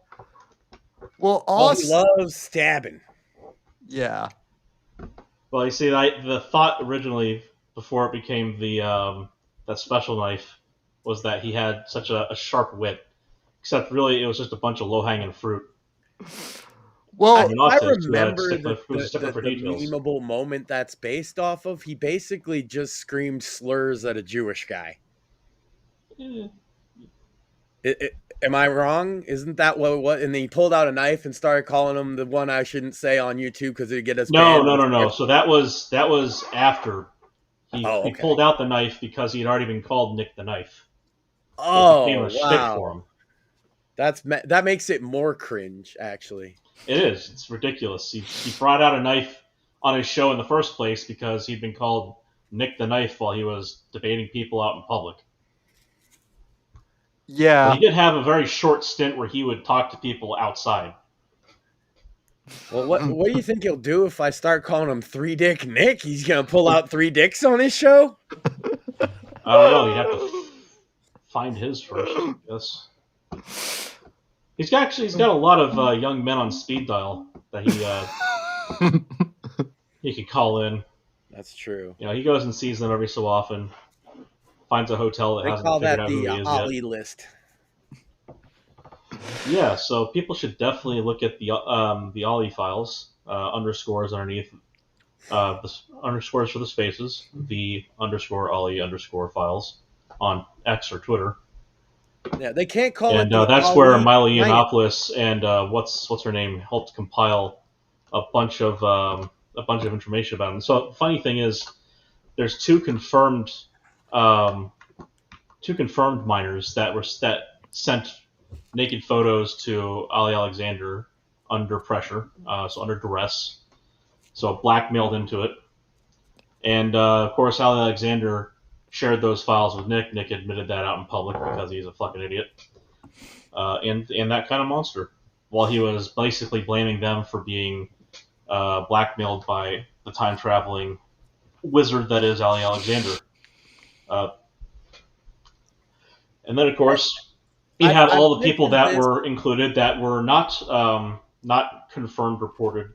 Speaker 3: Well, also
Speaker 4: he loves stabbing.
Speaker 3: Yeah.
Speaker 6: Well, you see, the thought originally, before it became the that special knife, was that he had such a sharp wit. Except really, it was just a bunch of low-hanging fruit.
Speaker 4: Well, I remember the memeable moment that's based off of. He basically just screamed slurs at a Jewish guy.
Speaker 6: Yeah.
Speaker 4: Am I wrong? Isn't that what? And then he pulled out a knife and started calling him the one I shouldn't say on YouTube because it'd get us banned.
Speaker 6: No. So that was after he pulled out the knife because he had already been called Nick the Knife.
Speaker 4: Oh,
Speaker 6: it became a shtick for him.
Speaker 4: That makes it more cringe, actually.
Speaker 6: It is. It's ridiculous. He brought out a knife on his show in the first place because he'd been called Nick the Knife while he was debating people out in public.
Speaker 3: Yeah.
Speaker 6: But he did have a very short stint where he would talk to people outside.
Speaker 4: Well, what do you think he'll do if I start calling him 3-Dick Nick? He's going to pull out 3 dicks on his show?
Speaker 6: I don't know. You'd have to find his first, I guess. He's got a lot of young men on speed dial that he could call in.
Speaker 4: That's true.
Speaker 6: You know, he goes and sees them every so often. Finds a hotel that hasn't figured out who he is yet. They call that the
Speaker 4: Ollie list.
Speaker 6: Yeah, so people should definitely look at the Ollie files, underscores underneath, the underscores for the spaces, the _Ollie_ files on X or Twitter.
Speaker 4: Yeah, they can't call it.
Speaker 6: And that's where Milo Yiannopoulos and what's her name helped compile a bunch of information about him. So the funny thing is, there's two confirmed minors that sent naked photos to Ali Alexander under pressure, so under duress, so blackmailed into it. And of course, Ali Alexander shared those files with Nick. Nick admitted that out in public because he's a fucking idiot, and that kind of monster. While he was basically blaming them for being blackmailed by the time traveling wizard that is Ali Alexander. And then, of course, he had all the people that were included that were not confirmed, reported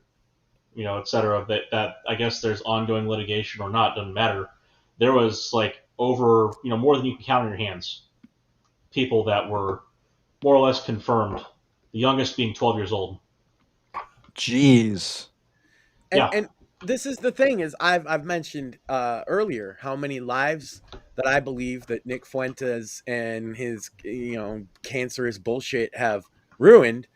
Speaker 6: etc. That I guess there's ongoing litigation or not, doesn't matter. There was like over, more than you can count on your hands, people that were more or less confirmed. The youngest being 12 years old.
Speaker 3: Jeez.
Speaker 4: And this is the thing is I've mentioned earlier how many lives that I believe that Nick Fuentes and his cancerous bullshit have ruined.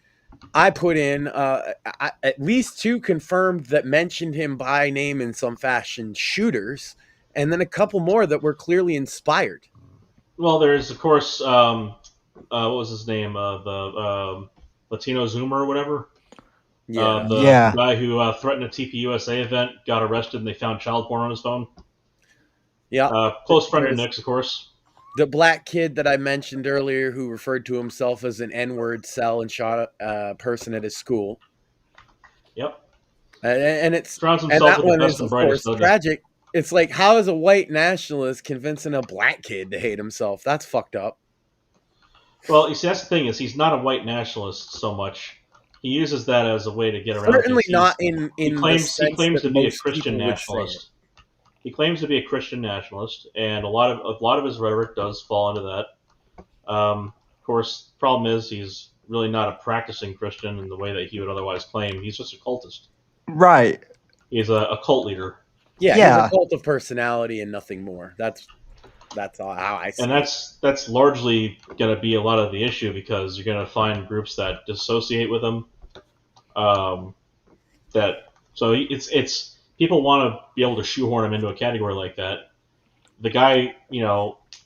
Speaker 4: I put in at least 2 confirmed that mentioned him by name in some fashion shooters, and then a couple more that were clearly inspired.
Speaker 6: Well, there's of course what was his name, the Latino Zoomer or whatever. The guy who threatened a TPUSA event got arrested and they found child porn on his phone.
Speaker 4: Yeah.
Speaker 6: Close friend of Nick's, of course.
Speaker 4: The black kid that I mentioned earlier who referred to himself as an N-word cell and shot a person at his school.
Speaker 6: Yep.
Speaker 4: And it's
Speaker 6: surrounds
Speaker 4: and
Speaker 6: himself
Speaker 4: that
Speaker 6: with
Speaker 4: one
Speaker 6: the best
Speaker 4: is,
Speaker 6: and
Speaker 4: of
Speaker 6: brightest.
Speaker 4: course, tragic. It's like, how is a white nationalist convincing a black kid to hate himself? That's fucked up.
Speaker 6: Well, you see, that's the thing is he's not a white nationalist so much. He uses that as a way to get around.
Speaker 4: Certainly not in
Speaker 6: he claims to be a Christian
Speaker 4: nationalist.
Speaker 6: He claims to be a Christian nationalist, and a lot of his rhetoric does fall into that. Of course, the problem is he's really not a practicing Christian in the way that he would otherwise claim. He's just a cultist.
Speaker 3: Right.
Speaker 6: He's a cult leader.
Speaker 4: Yeah, he's a cult of personality and nothing more. That's all how I see it.
Speaker 6: And that's largely going to be a lot of the issue because you're going to find groups that dissociate with him. It's people want to be able to shoehorn him into a category like that. The guy,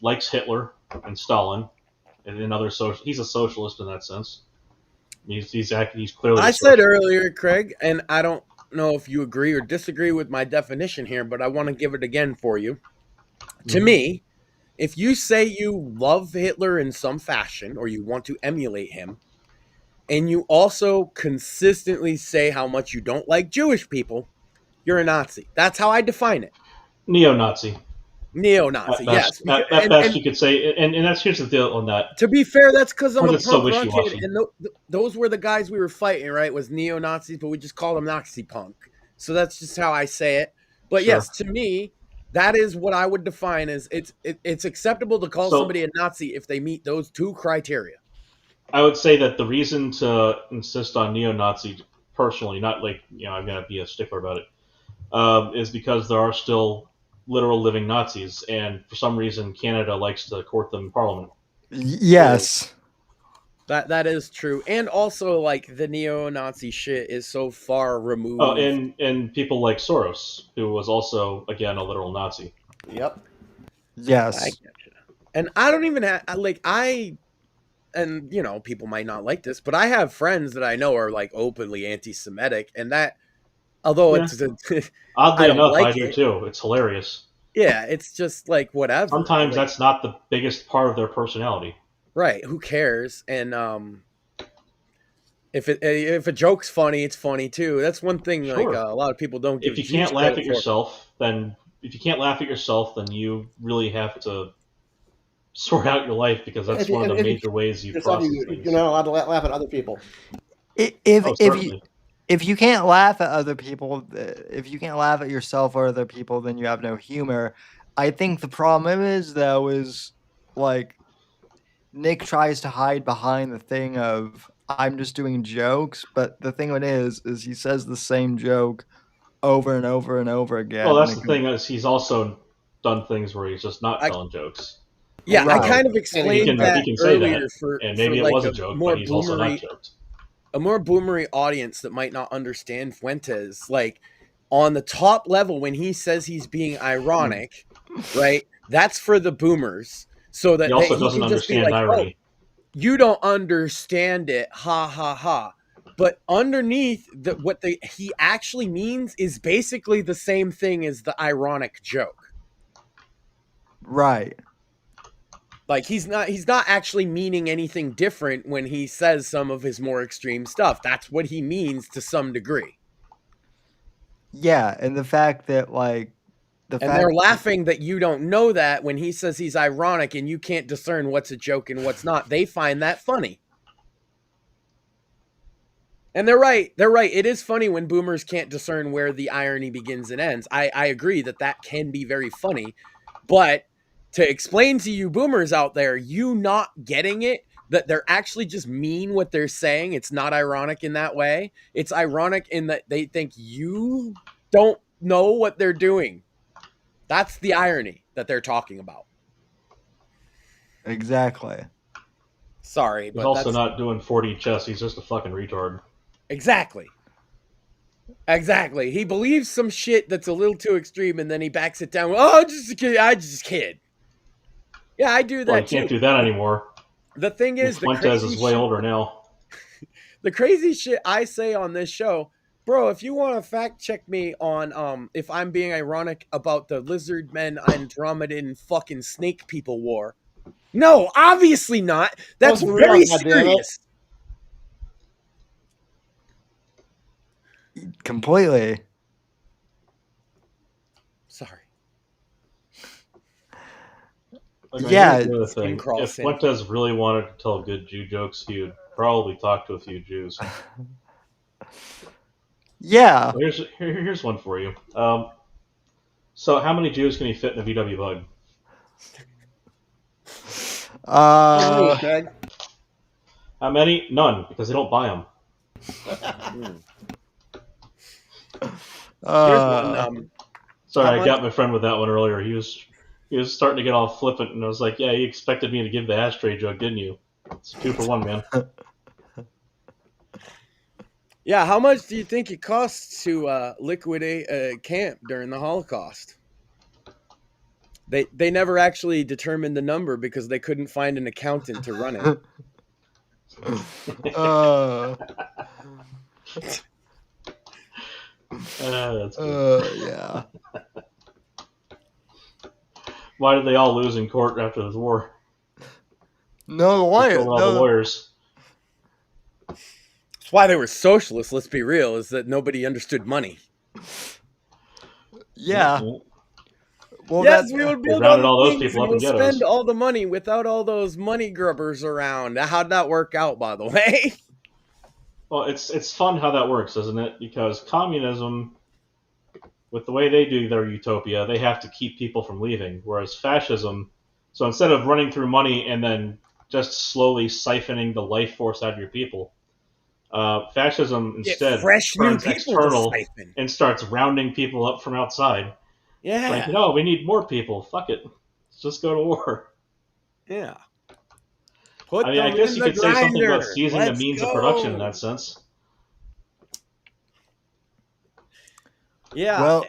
Speaker 6: likes Hitler and Stalin and another social. He's a socialist in that sense. He's clearly.
Speaker 4: I said earlier, Craig, and I don't know if you agree or disagree with my definition here, but I want to give it again for you. Mm-hmm. To me, if you say you love Hitler in some fashion or you want to emulate him, and you also consistently say how much you don't like Jewish people, you're a Nazi. That's how I define it.
Speaker 6: Neo-Nazi.
Speaker 4: Neo-Nazi, yes.
Speaker 6: At best, you could say, and here's the deal on that.
Speaker 4: To be fair, that's because I'm a
Speaker 6: so
Speaker 4: punk kid, and those were the guys we were fighting, right? Was neo-Nazis, but we just called them Nazi punk. So that's just how I say it. But yes, to me, that is what I would define as it's acceptable to call somebody a Nazi if they meet those 2 criteria.
Speaker 6: I would say that the reason to insist on neo-Nazi personally, not like, I'm going to be a stickler about it, is because there are still literal living Nazis, and for some reason Canada likes to court them in Parliament.
Speaker 3: Yes.
Speaker 4: So that is true. And also, like, the neo-Nazi shit is so far removed.
Speaker 6: Oh, and people like Soros, who was also, again, a literal Nazi.
Speaker 4: Yep.
Speaker 3: Yes.
Speaker 4: I get you. And I don't even have, and people might not like this, but I have friends that I know are like openly anti-Semitic, and that, although it's
Speaker 6: oddly enough, I do too. It's hilarious.
Speaker 4: Yeah, it's just like whatever.
Speaker 6: Sometimes that's not the biggest part of their personality.
Speaker 4: Right? Who cares? And if a joke's funny, it's funny too. That's one thing. Sure. Like a lot of people don't give.
Speaker 6: If you can't laugh at yourself, then you really have to sort out your life, because that's one of the major ways you process things.
Speaker 5: You're not allowed to laugh at other people.
Speaker 3: If you can't laugh at other people, if you can't laugh at yourself or other people, then you have no humor. I think the problem is like Nick tries to hide behind the thing of I'm just doing jokes, but the thing is he says the same joke over and over and over again.
Speaker 6: Well, that's the thing is he's also done things where he's just not telling jokes.
Speaker 4: Yeah, right. I kind of explained that earlier
Speaker 6: and maybe it was a joke, but he's also not joked.
Speaker 4: A more boomery audience that might not understand Fuentes, like on the top level when he says he's being ironic, right? That's for the boomers, so that
Speaker 6: he also doesn't understand irony.
Speaker 4: Oh, you don't understand it, ha ha ha. But underneath what he actually means is basically the same thing as the ironic joke,
Speaker 3: right?
Speaker 4: Like he's not actually meaning anything different when he says some of his more extreme stuff. That's what he means to some degree.
Speaker 3: Yeah, and the fact that
Speaker 4: they're laughing that you don't know that when he says he's ironic and you can't discern what's a joke and what's not. They find that funny. And they're right. They're right. It is funny when boomers can't discern where the irony begins and ends. I agree that can be very funny. But to explain to you boomers out there, you not getting it, that they're actually just mean what they're saying. It's not ironic in that way. It's ironic in that they think you don't know what they're doing. That's the irony that they're talking about.
Speaker 3: Exactly.
Speaker 4: Sorry, but
Speaker 6: he's also not doing 4D chess. He's just a fucking retard.
Speaker 4: Exactly. He believes some shit that's a little too extreme, and then he backs it down. Oh, just a kid. I just kid. Yeah, I do that
Speaker 6: well,
Speaker 4: too.
Speaker 6: Can't do that anymore.
Speaker 4: The thing is,
Speaker 6: Fuentes is way older now.
Speaker 4: The crazy shit I say on this show, bro. If you want to fact check me on if I'm being ironic about the lizard men Andromedan fucking snake people war, no, obviously not. That's very serious.
Speaker 3: Completely.
Speaker 4: Sorry.
Speaker 3: Yeah.
Speaker 6: Thing. If Fuentes really wanted to tell good Jew jokes, he would probably talk to a few Jews.
Speaker 3: Yeah.
Speaker 6: Well, here's one for you. So how many Jews can he fit in a VW bug? How many? None, because they don't buy them.
Speaker 4: Here's one.
Speaker 6: Sorry, I got my friend with that one earlier. He was starting to get all flippant, and I was like, "Yeah, you expected me to give the ashtray joke, didn't you? It's 2 for 1, man."
Speaker 4: Yeah, how much do you think it costs to liquidate a camp during the Holocaust? They never actually determined the number because they couldn't find an accountant to run it.
Speaker 6: That's good.
Speaker 3: Yeah.
Speaker 6: Why did they all lose in court after the war?
Speaker 3: No, the lawyers.
Speaker 6: The lawyers.
Speaker 4: That's why they were socialists. Let's be real. Is that nobody understood money?
Speaker 3: Yeah.
Speaker 4: Well, yes, we would build all those people up and spend all the money without all those money grubbers around. How'd that work out, by the way?
Speaker 6: Well, it's fun how that works, isn't it? Because communism, with the way they do their utopia, they have to keep people from leaving. Whereas fascism, so instead of running through money and then just slowly siphoning the life force out of your people, fascism instead turns external and starts rounding people up from outside.
Speaker 4: Yeah.
Speaker 6: It's like, no, we need more people. Fuck it. Let's just go to war.
Speaker 4: Yeah.
Speaker 6: I guess you could say something about seizing the means of production in that sense.
Speaker 4: Yeah. Well,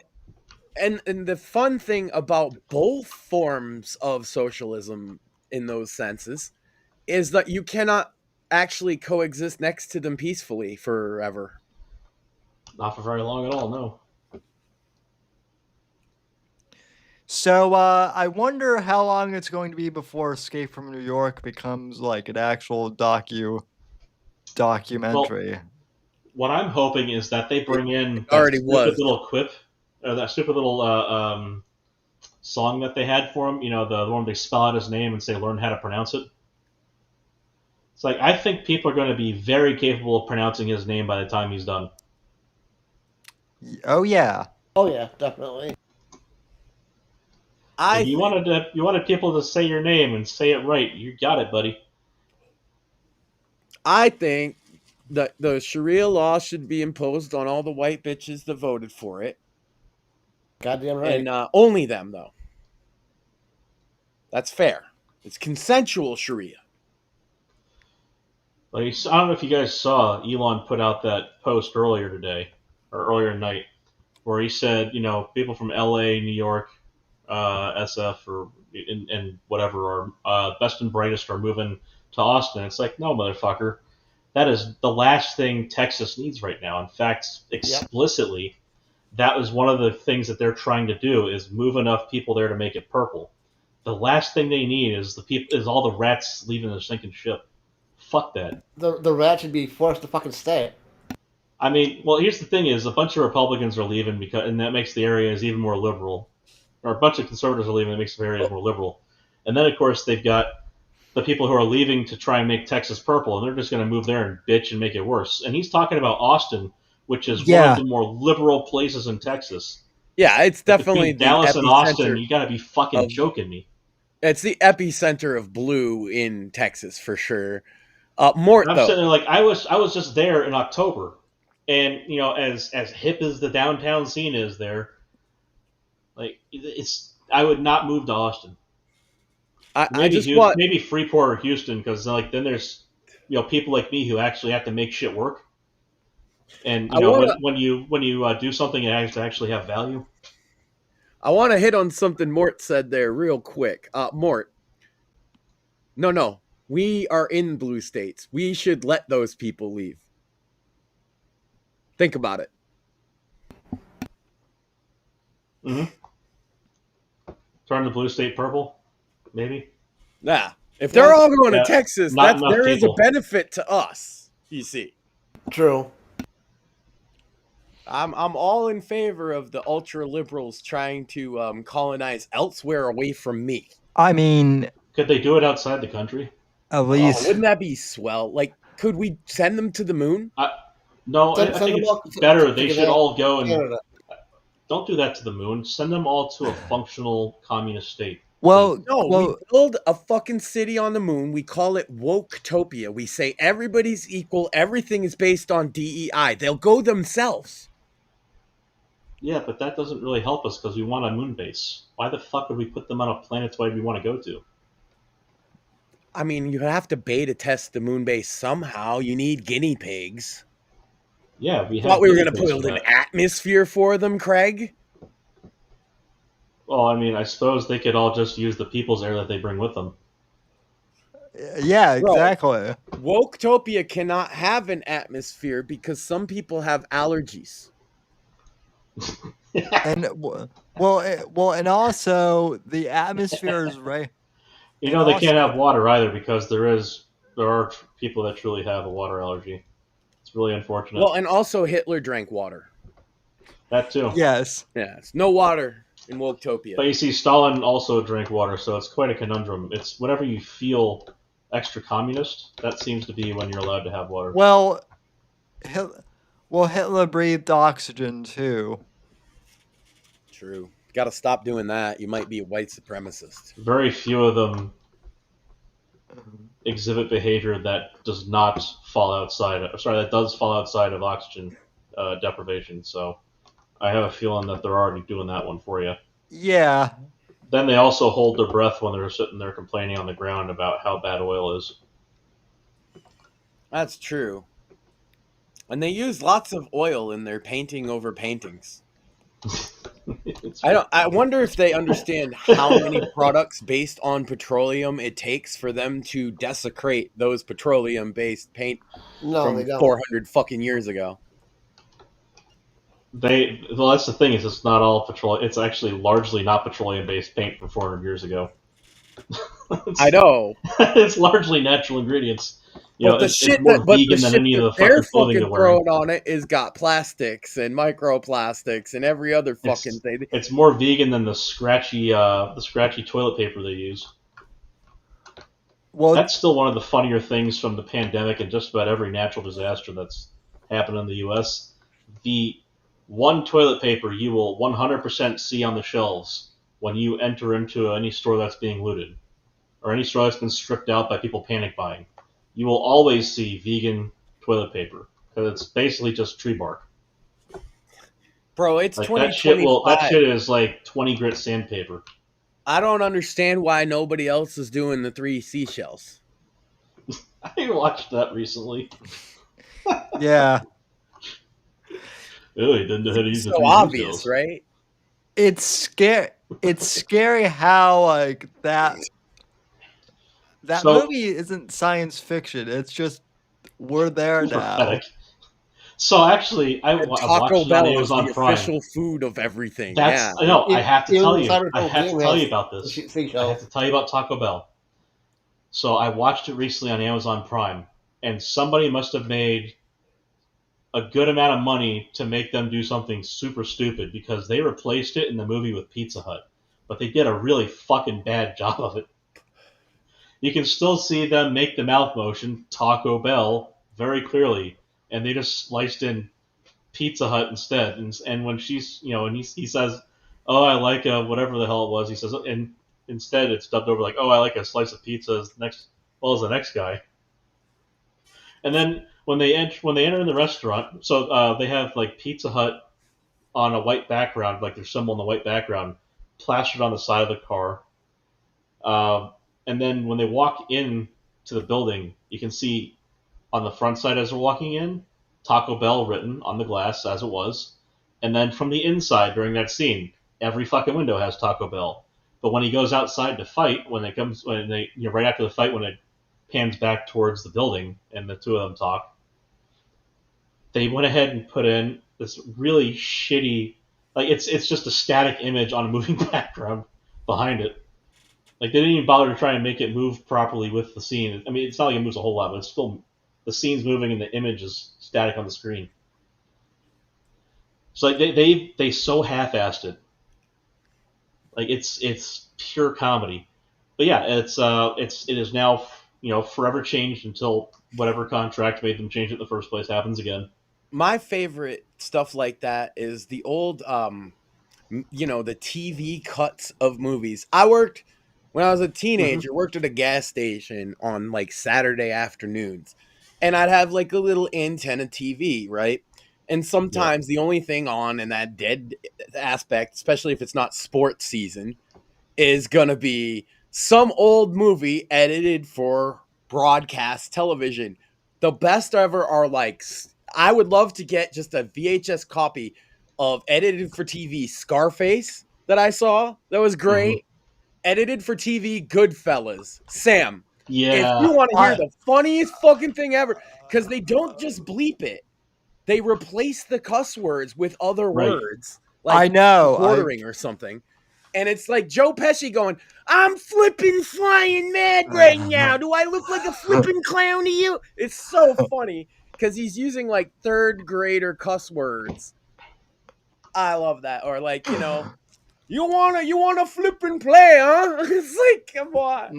Speaker 4: and the fun thing about both forms of socialism in those senses is that you cannot actually coexist next to them peacefully forever.
Speaker 6: Not for very long at all, no.
Speaker 3: So I wonder how long it's going to be before Escape from New York becomes like an actual documentary.
Speaker 6: Well, what I'm hoping is that they bring in little quip, or that stupid little song that they had for him. You know, the one they spell out his name and say, "Learn how to pronounce it." It's like, I think people are going to be very capable of pronouncing his name by the time he's done.
Speaker 3: Oh yeah.
Speaker 5: Oh yeah, definitely.
Speaker 6: You wanted people to say your name and say it right. You got it, buddy.
Speaker 4: I think that the Sharia law should be imposed on all the white bitches that voted for it.
Speaker 5: Goddamn right.
Speaker 4: And only them, though. That's fair. It's consensual Sharia.
Speaker 6: Like, I don't know if you guys saw, Elon put out that post earlier today, or earlier tonight, where he said, you know, people from LA, New York, SF, or and whatever, are best and brightest are moving to Austin. It's like, no, motherfucker. That is the last thing Texas needs right now. In fact, explicitly, that was one of the things that they're trying to do, is move enough people there to make it purple. The last thing they need is all the rats leaving the sinking ship. Fuck that.
Speaker 5: The rats should be forced to fucking stay.
Speaker 6: I mean, well, here's the thing: is a bunch of Republicans are leaving and that makes the areas even more liberal. Or a bunch of conservatives are leaving, that makes the areas more liberal. And then, of course, they've got the people who are leaving to try and make Texas purple, and they're just going to move there and bitch and make it worse. And he's talking about Austin, which is one of the more liberal places in Texas.
Speaker 4: Yeah, it's definitely
Speaker 6: between Dallas and Austin. You got to be fucking joking me.
Speaker 4: It's the epicenter of blue in Texas for sure. Mort,
Speaker 6: I'm
Speaker 4: though,
Speaker 6: sitting there like I was just there in October, and you know, as hip as the downtown scene is there, like I would not move to Austin. Maybe Freeport or Houston, because like then there's people like me who actually have to make shit work, and when you do something, it has to actually have value.
Speaker 4: I want to hit on something Mort said there real quick. Mort, no, we are in blue states. We should let those people leave. Think about it.
Speaker 6: Turn the blue state purple, maybe.
Speaker 4: Nah, if they're all going to Texas, there is a benefit to us. You see.
Speaker 5: True.
Speaker 4: I'm all in favor of the ultra liberals trying to colonize elsewhere away from me.
Speaker 3: I mean,
Speaker 6: could they do it outside the country?
Speaker 3: At least,
Speaker 4: wouldn't that be swell? Like, could we send them to the moon?
Speaker 6: No, I think it's better. They should all go and don't do that to the moon. Send them all to a functional communist state.
Speaker 4: We build a fucking city on the moon. We call it Woketopia. We say everybody's equal. Everything is based on DEI. They'll go themselves.
Speaker 6: Yeah, but that doesn't really help us because we want a moon base. Why the fuck would we put them on a planetoid we want to go to?
Speaker 4: I mean, you have to beta test the moon base somehow. You need guinea pigs.
Speaker 6: Yeah, we
Speaker 4: thought we were going to build an atmosphere for them, Craig.
Speaker 6: Well, I mean, I suppose they could all just use the people's air that they bring with them.
Speaker 3: Yeah, exactly.
Speaker 4: Woketopia cannot have an atmosphere because some people have allergies.
Speaker 3: And and also the atmosphere is right.
Speaker 6: They can't have water either because there are people that truly have a water allergy. It's really unfortunate.
Speaker 4: Well, and also Hitler drank water.
Speaker 6: That too.
Speaker 3: Yes.
Speaker 4: Yes. No water in Woketopia.
Speaker 6: But you see, Stalin also drank water, so it's quite a conundrum. It's whenever you feel extra communist, that seems to be when you're allowed to have water.
Speaker 3: Well, Hitler breathed oxygen too.
Speaker 4: True. Got to stop doing that. You might be a white supremacist.
Speaker 6: Very few of them exhibit behavior that does not fall outside. That does fall outside of oxygen deprivation. So I have a feeling that they're already doing that one for you.
Speaker 3: Yeah.
Speaker 6: Then they also hold their breath when they're sitting there complaining on the ground about how bad oil is.
Speaker 4: That's true. And they use lots of oil in their painting over paintings. I wonder if they understand how many products based on petroleum it takes for them to desecrate those petroleum-based paint from 400 fucking years ago.
Speaker 6: That's the thing, is it's not all petroleum. It's actually largely not petroleum-based paint from 400 years ago.
Speaker 4: I know.
Speaker 6: It's largely natural ingredients.
Speaker 4: The shit that they're fucking throwing on it is got plastics and microplastics and every other fucking thing.
Speaker 6: It's more vegan than the scratchy toilet paper they use. Well, that's still one of the funnier things from the pandemic and just about every natural disaster that's happened in the U.S. The one toilet paper you will 100% see on the shelves when you enter into any store that's being looted or any store that's been stripped out by people panic buying. You will always see vegan toilet paper because it's basically just tree bark.
Speaker 4: Bro, it's 2025.
Speaker 6: That shit is like 20 grit sandpaper.
Speaker 4: I don't understand why nobody else is doing the 3 seashells.
Speaker 6: I watched that recently.
Speaker 3: Yeah.
Speaker 6: Oh, he didn't know how to use the 3
Speaker 4: so obvious, right?
Speaker 3: It's scary how like that movie isn't science fiction. It's just we're there now.
Speaker 6: So actually, I watched it on Amazon Prime.
Speaker 4: Official food of everything.
Speaker 6: I know. I have to tell you. I have to tell you about this. I have to tell you about Taco Bell. So I watched it recently on Amazon Prime, and somebody must have made a good amount of money to make them do something super stupid because they replaced it in the movie with Pizza Hut, but they did a really fucking bad job of it. you can still see them make the mouth motion, Taco Bell, very clearly, and they just sliced in Pizza Hut instead. And when she's, and he says, "Oh, I like whatever the hell it was," he says, and instead it's dubbed over like, "Oh, I like a slice of pizza as the next guy." And then when they enter in the restaurant, so they have like Pizza Hut on a white background, like their symbol on the white background, plastered on the side of the car. And then when they walk in to the building, you can see on the front side as they're walking in, Taco Bell written on the glass as it was. And then from the inside during that scene, every fucking window has Taco Bell. But when he goes outside to fight, right after the fight, when it pans back towards the building and the two of them talk, they went ahead and put in this really shitty, like it's just a static image on a moving background behind it. Like they didn't even bother to try and make it move properly with the scene. I mean, it's not like it moves a whole lot, but it's still the scene's moving and the image is static on the screen. So like they so half-assed it. Like it's pure comedy. But yeah, it is now forever changed until whatever contract made them change it in the first place happens again.
Speaker 4: My favorite stuff like that is the old the TV cuts of movies. I worked when I was a teenager, worked at a gas station on like Saturday afternoons, and I'd have like a little antenna TV, right? And sometimes the only thing on in that dead aspect, especially if it's not sports season, is gonna be some old movie edited for broadcast television. The best ever are like, I would love to get just a VHS copy of edited for TV Scarface that I saw. That was great. Edited for TV Goodfellas. Sam, if you want to hear the funniest fucking thing ever, because they don't just bleep it. They replace the cuss words with other words. Like
Speaker 3: I know.
Speaker 4: Bordering or something. And it's like Joe Pesci going, "I'm flipping flying mad right now. Do I look like a flipping clown to you?" It's so funny because he's using like third grader cuss words. I love that. Or like, you wanna flip and play, huh? It's like, come on.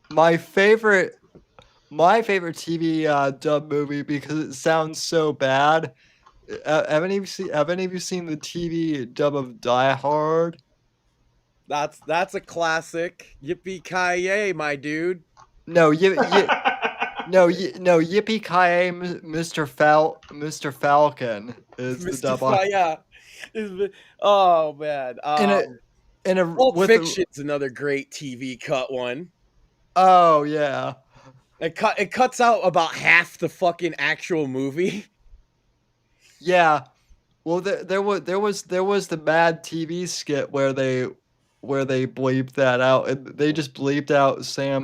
Speaker 3: My favorite TV dub movie, because it sounds so bad. Have any of you seen the TV dub of Die Hard?
Speaker 4: That's a classic. Yippee-ki-yay, my dude.
Speaker 3: No, Yippee-ki-yay, Mr. Falcon is the dub.
Speaker 4: Yeah. Oh man. Pulp Fiction's another great TV cut one.
Speaker 3: Oh yeah.
Speaker 4: It cuts out about half the fucking actual movie.
Speaker 3: Yeah. Well, there was the Mad TV skit where they bleeped that out, and they just bleeped out Sam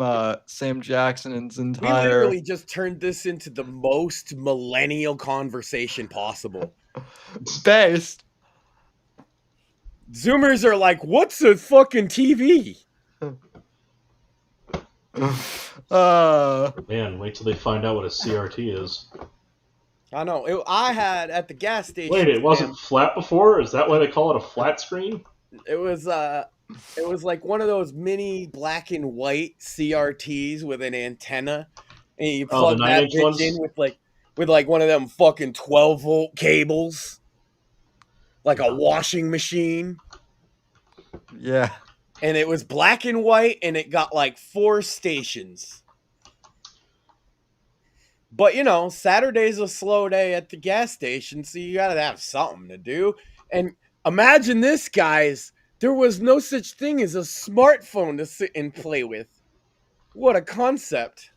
Speaker 3: Jackson's entire.
Speaker 4: We literally just turned this into the most millennial conversation possible.
Speaker 3: Based.
Speaker 4: Zoomers are like, "What's a fucking TV?"
Speaker 6: Man, wait till they find out what a CRT is.
Speaker 4: I know. I had at the gas station.
Speaker 6: Wait, it wasn't flat before? Is that why they call it a flat screen?
Speaker 4: It was like one of those mini black and white CRTs with an antenna, and you plug that bitch in with like one of them fucking 12-volt cables, like a washing machine.
Speaker 3: Yeah.
Speaker 4: And it was black and white, and it got like 4 stations. But, Saturday's a slow day at the gas station, so you gotta have something to do. And imagine this, guys. There was no such thing as a smartphone to sit and play with. What a concept.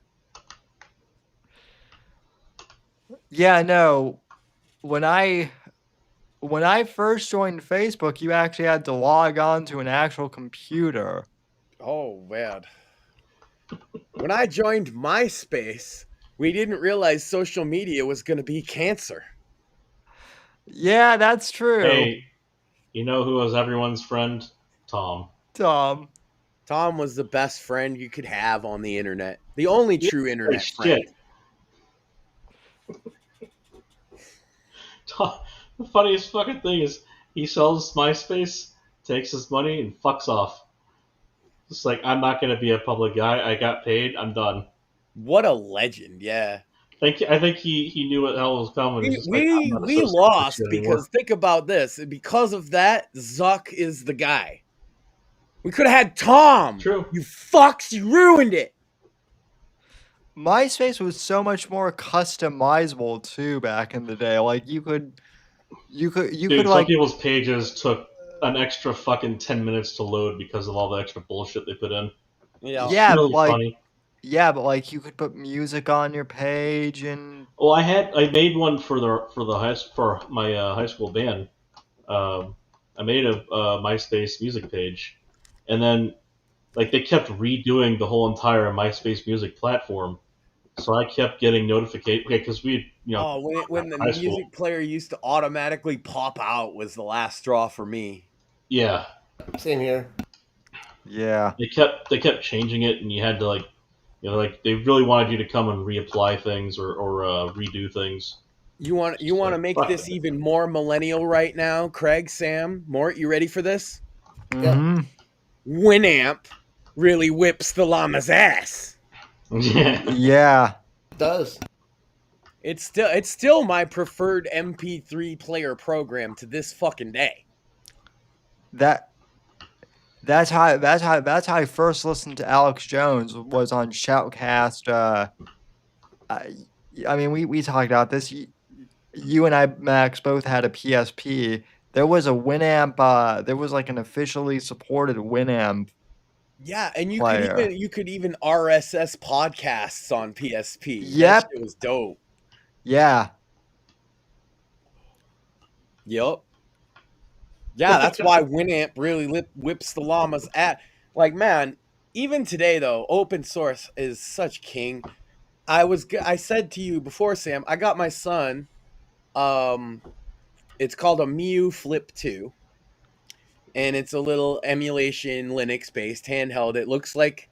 Speaker 3: Yeah, no. When I first joined Facebook, you actually had to log on to an actual computer.
Speaker 4: Oh, man. When I joined MySpace, we didn't realize social media was going to be cancer.
Speaker 3: Yeah, that's true.
Speaker 6: Hey, you know who was everyone's friend? Tom.
Speaker 4: Tom was the best friend you could have on the internet. The only true internet friend.
Speaker 6: Tom, the funniest fucking thing is he sells MySpace, takes his money, and fucks off. It's like, I'm not going to be a public guy. I got paid. I'm done.
Speaker 4: What a legend, yeah.
Speaker 6: I think he knew what the hell was coming. He's just like, I'm not
Speaker 4: We
Speaker 6: associated with
Speaker 4: lost
Speaker 6: this shit anymore.
Speaker 4: because think about this. Because of that, Zuck is the guy. We could have had Tom.
Speaker 6: True.
Speaker 4: You fucks, you ruined it.
Speaker 3: MySpace was so much more customizable too back in the day. Like you could
Speaker 6: Dude, some
Speaker 3: like
Speaker 6: people's pages took an extra fucking 10 minutes to load because of all the extra bullshit they put in.
Speaker 3: yeah,
Speaker 6: really
Speaker 3: but like
Speaker 6: funny.
Speaker 3: yeah, but like you could put music on your page and
Speaker 6: Well, I made one for my high school band. I made a MySpace music page, and then like they kept redoing the whole entire MySpace music platform, so I kept getting notifications because
Speaker 4: when the
Speaker 6: high school.
Speaker 4: music player used to automatically pop out was the last straw for me.
Speaker 6: Yeah,
Speaker 5: Same here.
Speaker 3: yeah.
Speaker 6: they kept changing it, and you had to like they really wanted you to come and reapply things or redo things.
Speaker 4: You want to make this even more millennial right now, Craig, Sam, Mort? You ready for this?
Speaker 3: Mm-hmm.
Speaker 4: Winamp really whips the llama's ass.
Speaker 3: Yeah.
Speaker 5: It does.
Speaker 4: It's still my preferred MP3 player program to this fucking day.
Speaker 3: That's how I first listened to Alex Jones was on Shoutcast. I mean, we talked about this. You and I, Max, both had a PSP. There was a Winamp. There was like an officially supported Winamp.
Speaker 4: Yeah, and you
Speaker 3: player.
Speaker 4: could even RSS podcasts on PSP.
Speaker 3: Yep,
Speaker 4: that shit was dope.
Speaker 3: Yeah.
Speaker 4: Yep. Yeah, that's why Winamp really whips the llama's ass. Like, man, even today though, open source is such king. I said to you before, Sam, I got my son. It's called a Miu Flip 2. And it's a little emulation Linux-based handheld. It looks like...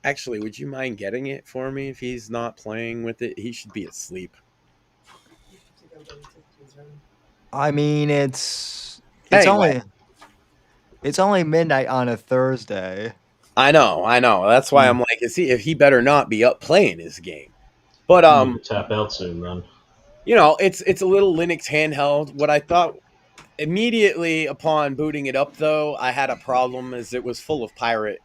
Speaker 4: Actually, would you mind getting it for me if he's not playing with it? He should be asleep.
Speaker 3: I mean, it's
Speaker 4: Anyway.
Speaker 3: it's only midnight on a Thursday.
Speaker 4: I know. That's why I'm like, if he better not be up playing his game. But
Speaker 6: tap out soon, man.
Speaker 4: It's a little Linux handheld. What I thought immediately upon booting it up, though, I had a problem, is it was full of pirate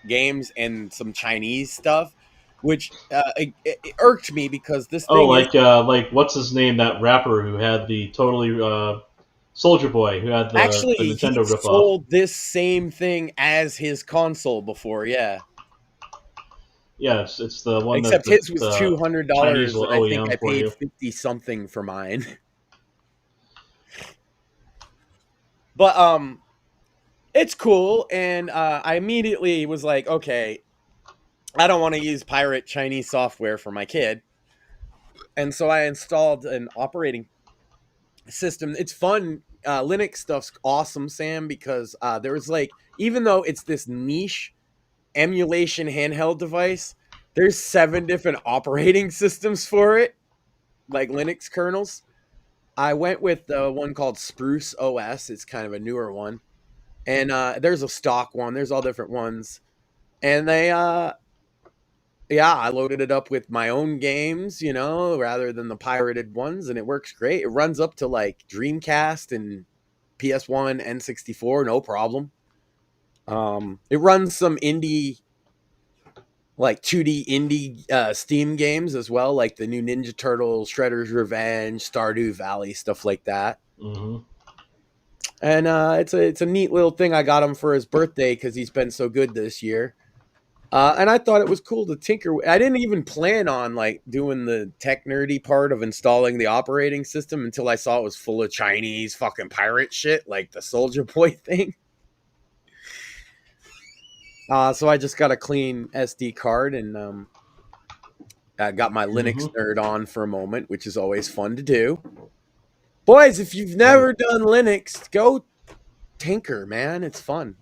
Speaker 4: games and some Chinese stuff, which it irked me because this thing.
Speaker 6: Like what's his name? That rapper who had the totally Soldier Boy, who had the Nintendo ripoff.
Speaker 4: Sold this same thing as his console before, yeah.
Speaker 6: Yeah, it's the one.
Speaker 4: Except his was $200. I think I paid 50 something for mine. But it's cool, and I immediately was like, okay, I don't want to use pirate Chinese software for my kid, and so I installed an operating system. It's fun. Linux stuff's awesome, Sam, because there was even though it's this niche emulation handheld device, there's 7 different operating systems for it, like Linux kernels. I went with the one called Spruce OS. It's kind of a newer one. And there's a stock one. There's all different ones. And they, I loaded it up with my own games, rather than the pirated ones. And it works great. It runs up to Dreamcast and PS1, N64, no problem. It runs some indie, 2D indie Steam games as well, like the new Ninja Turtles, Shredder's Revenge, Stardew Valley, stuff like that.
Speaker 6: Mm-hmm.
Speaker 4: And it's a neat little thing. I got him for his birthday because he's been so good this year. And I thought it was cool to tinker. I didn't even plan on doing the tech nerdy part of installing the operating system until I saw it was full of Chinese fucking pirate shit, like the Soldier Boy thing. So I just got a clean SD card and I got my Linux nerd on for a moment, which is always fun to do. Boys, if you've never done Linux, go tinker, man. It's fun.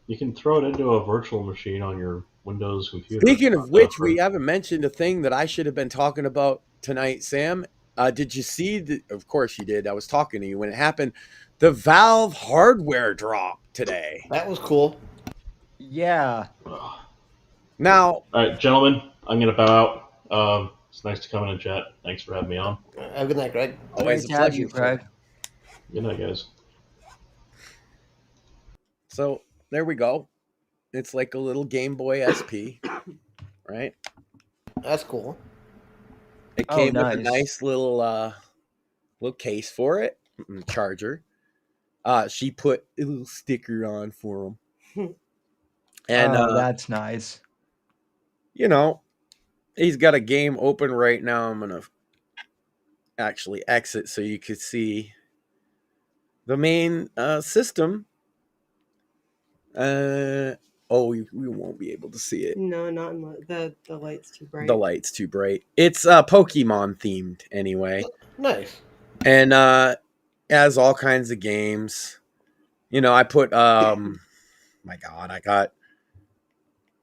Speaker 6: You can throw it into a virtual machine on your Windows computer.
Speaker 4: Speaking of which, we haven't mentioned a thing that I should have been talking about tonight, Sam. Did you see? Of course you did. I was talking to you when it happened. The Valve hardware drop today.
Speaker 5: That was cool.
Speaker 3: Yeah.
Speaker 4: Now,
Speaker 6: All right, gentlemen, I'm going to bow out. It's nice to come in and chat. Thanks for having me on.
Speaker 5: Have a good night, Greg.
Speaker 4: always a
Speaker 3: Great to have
Speaker 4: pleasure,
Speaker 3: you,
Speaker 4: sir.
Speaker 3: Greg.
Speaker 6: Good night, guys.
Speaker 4: So there we go. It's like a little Game Boy SP, right?
Speaker 5: That's cool.
Speaker 4: It
Speaker 3: Oh,
Speaker 4: came with a
Speaker 3: nice.
Speaker 4: nice little case for it, charger. She put a little sticker on for him, and
Speaker 3: that's nice.
Speaker 4: you know, he's got a game open right now. I'm gonna actually exit so you could see the main system. We won't be able to see it.
Speaker 2: No, not in the light's too bright.
Speaker 4: The light's too bright. It's Pokemon themed anyway.
Speaker 5: Nice.
Speaker 4: And has all kinds of games. You know, I put my God, I got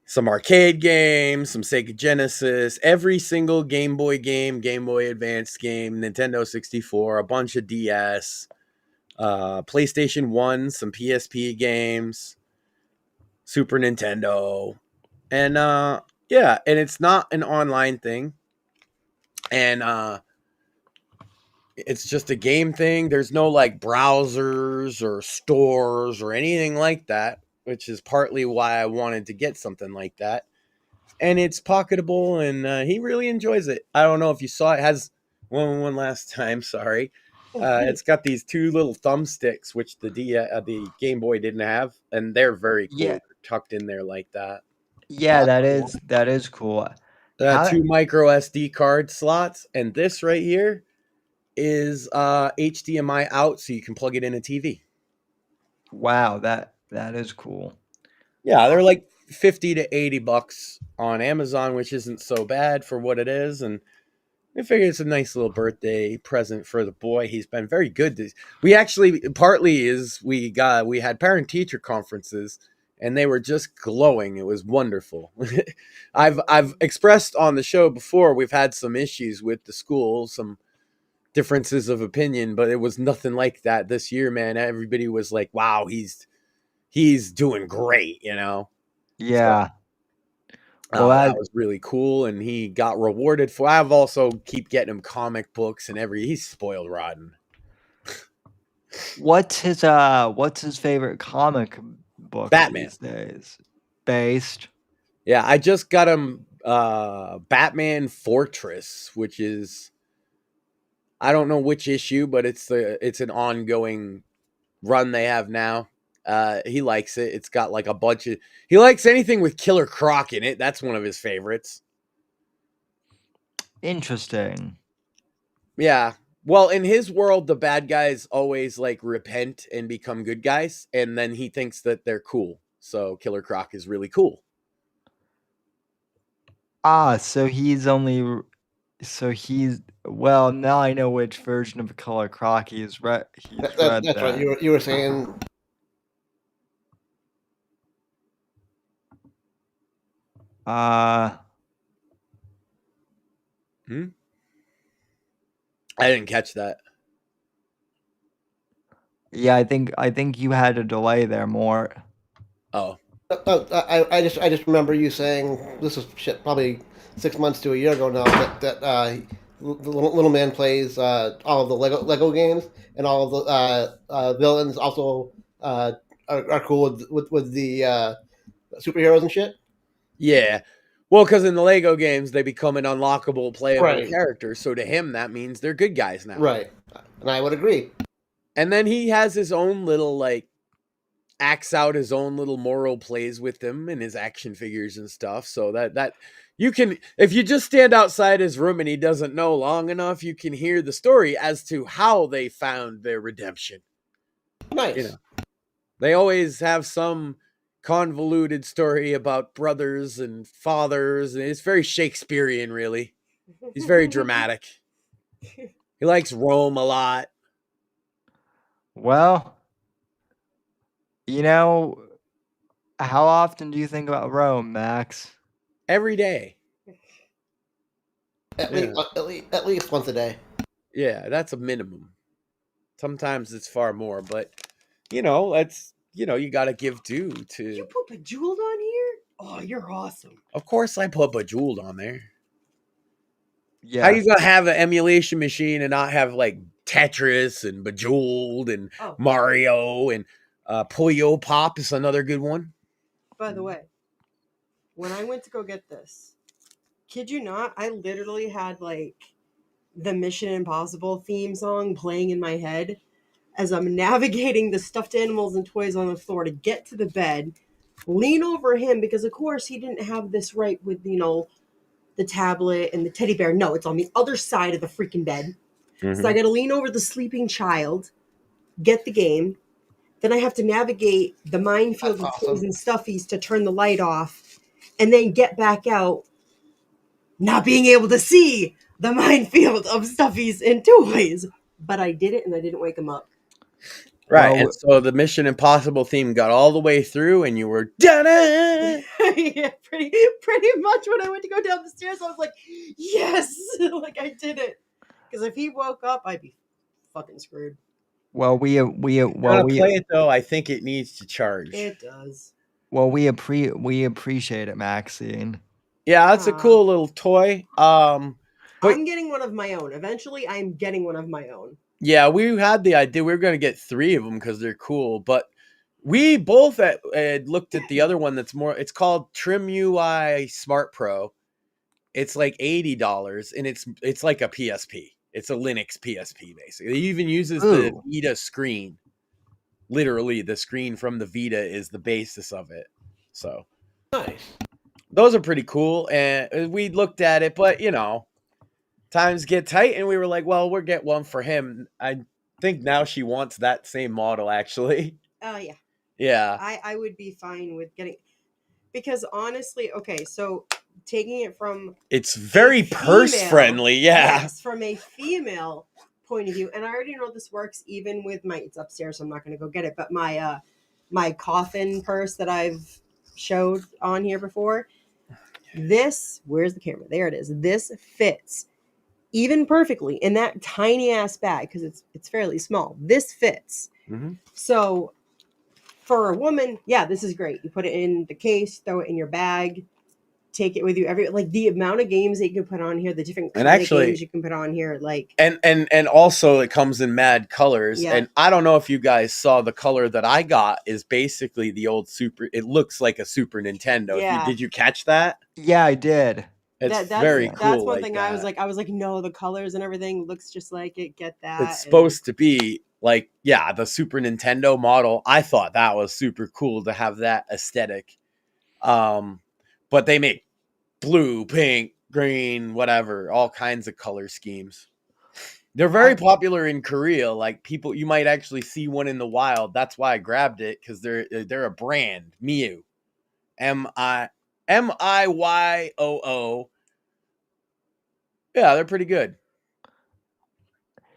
Speaker 4: some arcade games, some Sega Genesis, every single Game Boy game, Game Boy Advance game, Nintendo 64, a bunch of DS, PlayStation 1, some PSP games, Super Nintendo. And yeah, and it's not an online thing. And it's just a game thing. There's no like browsers or stores or anything like that, which is partly why I wanted to get something like that. And it's pocketable, and he really enjoys it. I don't know if you saw it. Has one last time. Sorry, it's got these two little thumbsticks, which the Game Boy didn't have, and they're very cool.
Speaker 3: Yeah.
Speaker 4: They're tucked in there like that.
Speaker 3: Yeah, that is cool. How-
Speaker 4: 2 micro SD card slots, and this right here is HDMI out, so you can plug it in a TV.
Speaker 3: Wow, that is cool.
Speaker 4: Yeah, they're like $50 to $80 on Amazon, which isn't so bad for what it is. And I figure it's a nice little birthday present for the boy. He's been very good. We actually we had parent teacher conferences, and they were just glowing. It was wonderful. I've expressed on the show before, we've had some issues with the school, some differences of opinion, but it was nothing like that this year, man. Everybody was like, wow, he's doing great, you know.
Speaker 3: Yeah.
Speaker 4: So,
Speaker 3: Well,
Speaker 4: that was really cool, and he got rewarded for. I've also keep getting him comic books and he's spoiled rotten.
Speaker 3: what's his favorite comic book
Speaker 4: Batman.
Speaker 3: these days? Based.
Speaker 4: Yeah, I just got him Batman Fortress, which is, I don't know which issue, but it's an ongoing run they have now. He likes it. It's got like a bunch of, he likes anything with Killer Croc in it. That's one of his favorites.
Speaker 3: Interesting.
Speaker 4: Yeah. Well, in his world, the bad guys always like repent and become good guys, and then he thinks that they're cool. So Killer Croc is really cool.
Speaker 3: So well, now I know which version of Killer Croc he's read.
Speaker 5: That's right. You were saying.
Speaker 4: I didn't catch that.
Speaker 3: Yeah, I think you had a delay there more.
Speaker 4: Oh.
Speaker 5: I just remember you saying, this was probably 6 months to a year ago now, that the little man plays all of the Lego games, and all of the villains also are cool with the superheroes and shit.
Speaker 4: Yeah. Well, because in the Lego games, they become an unlockable playable character. So to him, that means they're good guys now.
Speaker 5: Right. And I would agree.
Speaker 4: And then he has his own little, like, acts out his own little moral plays with them and his action figures and stuff. So that you can, if you just stand outside his room and he doesn't know long enough, you can hear the story as to how they found their redemption.
Speaker 5: Nice.
Speaker 4: You know, they always have some convoluted story about brothers and fathers, and it's very Shakespearean, really. He's very dramatic. He likes Rome a lot.
Speaker 3: Well, you know, how often do you think about Rome, Max?
Speaker 4: Every day.
Speaker 5: At least once a day.
Speaker 4: Yeah, that's a minimum. Sometimes it's far more, but you know, you got to give due to.
Speaker 2: You put Bejeweled on here? Oh, you're awesome.
Speaker 4: Of course, I put Bejeweled on there.
Speaker 3: Yeah.
Speaker 4: How you gonna have an emulation machine and not have like Tetris and Bejeweled and Mario and Puyo Pop is another good one.
Speaker 2: By the way, when I went to go get this, kid you not, I literally had like the Mission Impossible theme song playing in my head as I'm navigating the stuffed animals and toys on the floor to get to the bed, lean over him because of course he didn't have this right with, the tablet and the teddy bear. No, it's on the other side of the freaking bed. Mm-hmm. So I got to lean over the sleeping child, get the game. Then I have to navigate the minefield of toys and stuffies to turn the light off and then get back out, not being able to see the minefield of stuffies and toys. But I did it and I didn't wake him up.
Speaker 4: Right, and so the Mission Impossible theme got all the way through, and you were done.
Speaker 2: Yeah, pretty much. When I went to go down the stairs, I was like, "Yes!" Like I did it. Because if he woke up, I'd be fucking screwed.
Speaker 3: Well, we
Speaker 4: play it though. I think it needs to charge.
Speaker 2: It does.
Speaker 3: Well, we appreciate it, Maxine.
Speaker 4: Yeah, that's a cool little toy.
Speaker 2: I'm getting one of my own. Eventually, I'm getting one of my own.
Speaker 4: Yeah, we had the idea we were going to get 3 of them because they're cool, but we both had looked at the other one that's more. It's called Trim UI Smart Pro. It's like $80, and it's like a PSP. It's a Linux PSP basically. It even uses the Vita screen. Literally, the screen from the Vita is the basis of it. So
Speaker 5: nice.
Speaker 4: Those are pretty cool, and we looked at it, but times get tight, and we were like, well, we'll get one for him. I think now she wants that same model, actually.
Speaker 2: Yeah.
Speaker 4: Yeah.
Speaker 2: I would be fine with getting, because honestly, okay, so taking it from...
Speaker 4: It's very purse-friendly, yeah.
Speaker 2: Yes, from a female point of view, and I already know this works even with it's upstairs, so I'm not going to go get it, but my coffin purse that I've showed on here before, where's the camera? There it is. This fits even perfectly in that tiny ass bag because it's fairly small. This fits. Mm-hmm. So for a woman, yeah, this is great. You put it in the case, throw it in your bag, take it with you the amount of games that you can put on here, the different games you can put on here,
Speaker 4: and also it comes in mad colors. Yeah. And I don't know if you guys saw the color that I got is basically the old it looks like a Super Nintendo.
Speaker 2: Yeah.
Speaker 4: Did you catch that?
Speaker 3: Yeah, I did.
Speaker 4: That's very cool.
Speaker 2: That's one thing I was like, no, the colors and everything looks just like it. Get that.
Speaker 4: It's supposed to be the Super Nintendo model. I thought that was super cool to have that aesthetic. But they make blue, pink, green, whatever, all kinds of color schemes. They're very popular in Korea. Like people, you might actually see one in the wild. That's why I grabbed it, because they're a brand, Miu, Miyoo. Yeah, they're pretty good.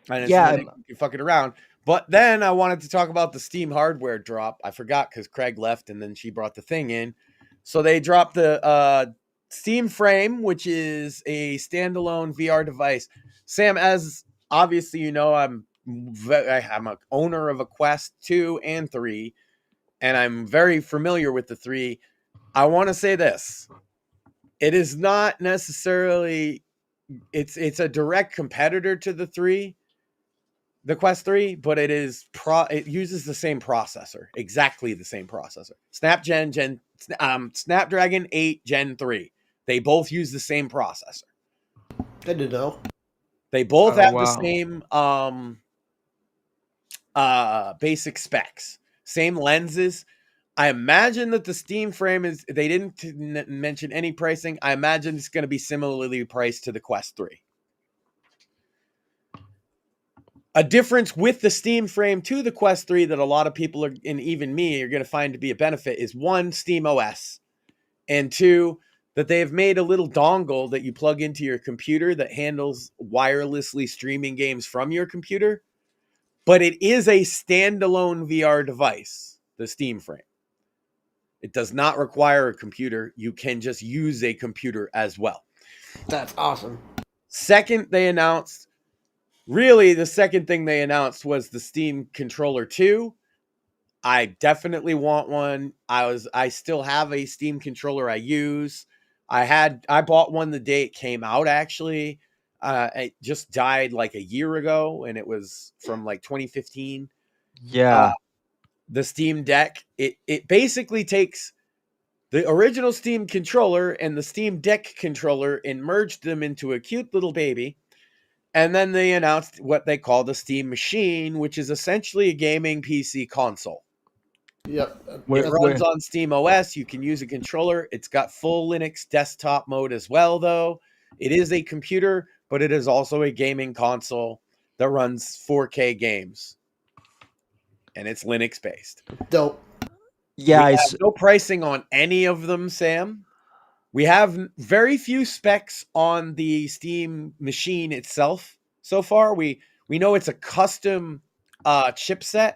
Speaker 4: And you fuck it around. But then I wanted to talk about the Steam hardware drop. I forgot because Craig left, and then she brought the thing in. So they dropped the Steam Frame, which is a standalone VR device. Sam, as obviously you know, I'm an owner of a Quest 2 and 3, and I'm very familiar with the 3. I want to say this. It is not necessarily... It's a direct competitor to the Quest 3, but it uses the same processor, exactly the same processor. Snapdragon 8 Gen 3. They both use the same processor.
Speaker 5: Good to know.
Speaker 4: They both have the same basic specs, same lenses. I imagine that the Steam Frame they didn't mention any pricing. I imagine it's going to be similarly priced to the Quest 3. A difference with the Steam Frame to the Quest 3 that a lot of people and even me are going to find to be a benefit is 1, Steam OS, and 2, that they have made a little dongle that you plug into your computer that handles wirelessly streaming games from your computer, but it is a standalone VR device, the Steam Frame. It does not require a computer. You can just use a computer as well.
Speaker 5: That's awesome.
Speaker 4: Second, the second thing they announced was the Steam Controller 2. I definitely want one. I still have a Steam controller I use. I bought one the day it came out, actually. It just died like a year ago, and it was from like 2015.
Speaker 3: Yeah.
Speaker 4: The Steam Deck, it basically takes the original Steam controller and the Steam Deck controller and merged them into a cute little baby. And then they announced what they call the Steam Machine, which is essentially a gaming PC console.
Speaker 5: Yep.
Speaker 4: It runs on Steam OS. You can use a controller. It's got full Linux desktop mode as well, though. It is a computer, but it is also a gaming console that runs 4K games. And it's Linux based.
Speaker 5: Dope.
Speaker 3: Yeah,
Speaker 4: we have no pricing on any of them, Sam. We have very few specs on the Steam Machine itself so far. We know it's a custom chipset,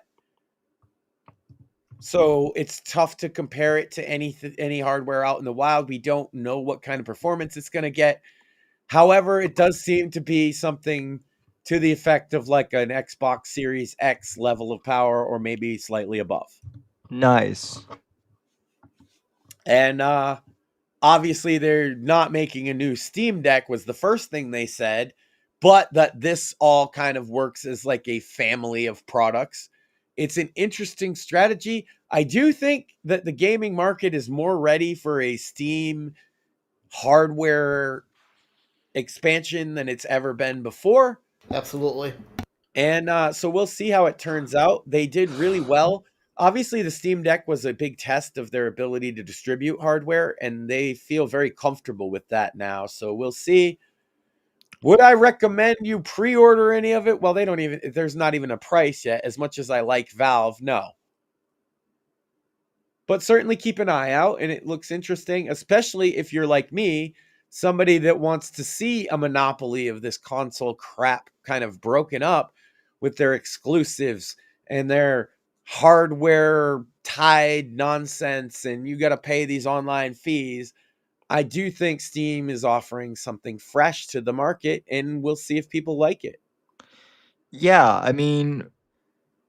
Speaker 4: so it's tough to compare it to any hardware out in the wild. We don't know what kind of performance it's going to get. However, it does seem to be something to the effect of like an Xbox Series X level of power, or maybe slightly above.
Speaker 3: Nice.
Speaker 4: And obviously they're not making a new Steam Deck was the first thing they said, but that this all kind of works as like a family of products. It's an interesting strategy. I do think that the gaming market is more ready for a Steam hardware expansion than it's ever been before.
Speaker 5: Absolutely.
Speaker 4: And so we'll see how it turns out. They did really well. Obviously, the Steam Deck was a big test of their ability to distribute hardware, and they feel very comfortable with that now. So we'll see. Would I recommend you pre-order any of it? Well, there's not even a price yet. As much as I like Valve, no. But certainly keep an eye out, and it looks interesting, especially if you're like me, somebody that wants to see a monopoly of this console crap kind of broken up with their exclusives and their hardware tied nonsense, and you got to pay these online fees. I do think Steam is offering something fresh to the market, and we'll see if people like it.
Speaker 3: Yeah, I mean,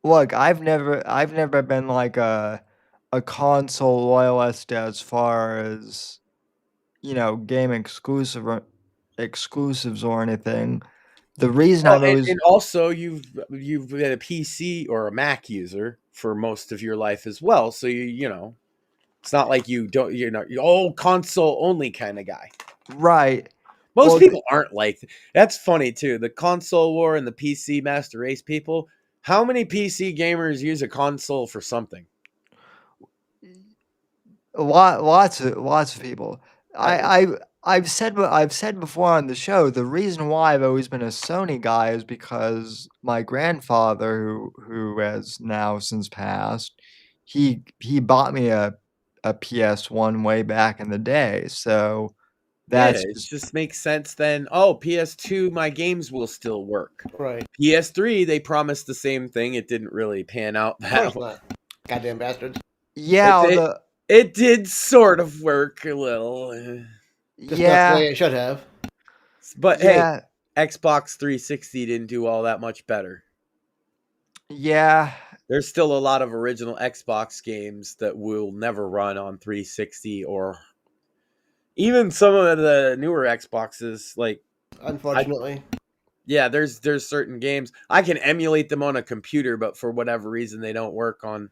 Speaker 3: look, I've never been like a console loyalist as far as, game exclusives or anything. The reason I've always
Speaker 4: and also you've been a PC or a Mac user for most of your life as well, so you know it's not like you're console only kind of guy.
Speaker 3: right.
Speaker 4: Most people aren't like that's funny too. The console war and the PC master race people. How many PC gamers use a console for something?
Speaker 3: Lots of people. I've said before on the show, the reason why I've always been a Sony guy is because my grandfather, who has now since passed, he bought me a PS1 way back in the day. So that's
Speaker 4: it just makes sense then. Oh, PS2, my games will still work.
Speaker 5: Right.
Speaker 4: PS3, they promised the same thing. It didn't really pan out that
Speaker 5: way. Goddamn bastards.
Speaker 3: Yeah,
Speaker 4: it did sort of work a little.
Speaker 5: Just not the way it should have.
Speaker 4: But hey, Xbox 360 didn't do all that much better.
Speaker 3: Yeah.
Speaker 4: There's still a lot of original Xbox games that will never run on 360 or even some of the newer Xboxes. Like,
Speaker 5: unfortunately.
Speaker 4: There's certain games. I can emulate them on a computer, but for whatever reason, they don't work on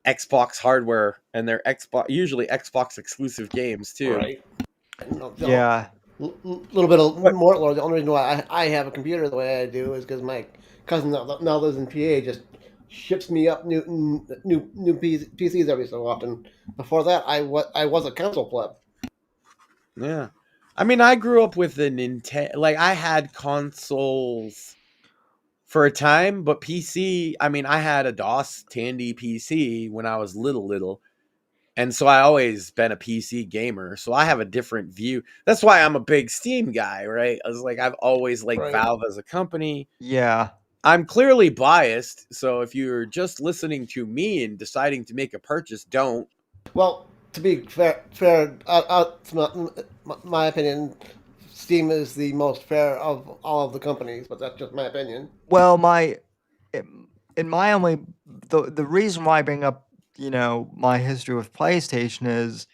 Speaker 4: Xbox hardware, and they're usually Xbox exclusive games too.
Speaker 5: Right.
Speaker 3: Yeah.
Speaker 5: Little bit of more. The only reason why I have a computer the way I do is because my cousin now lives in PA, just ships me up new PCs every so often. Before that, I was a console pleb.
Speaker 4: Yeah, I mean, I grew up with the Nintendo. Like, I had consoles for a time, but PC. I mean, I had a DOS Tandy PC when I was little. And so I always been a PC gamer, so I have a different view. That's why I'm a big Steam guy, right? I was like, I've always liked Valve as a company.
Speaker 3: Yeah.
Speaker 4: I'm clearly biased, so if you're just listening to me and deciding to make a purchase, don't.
Speaker 5: Well, to be fair, my opinion, Steam is the most fair of all of the companies, but that's just my opinion.
Speaker 3: Well, my only the reason why I bring up, my history with PlayStation is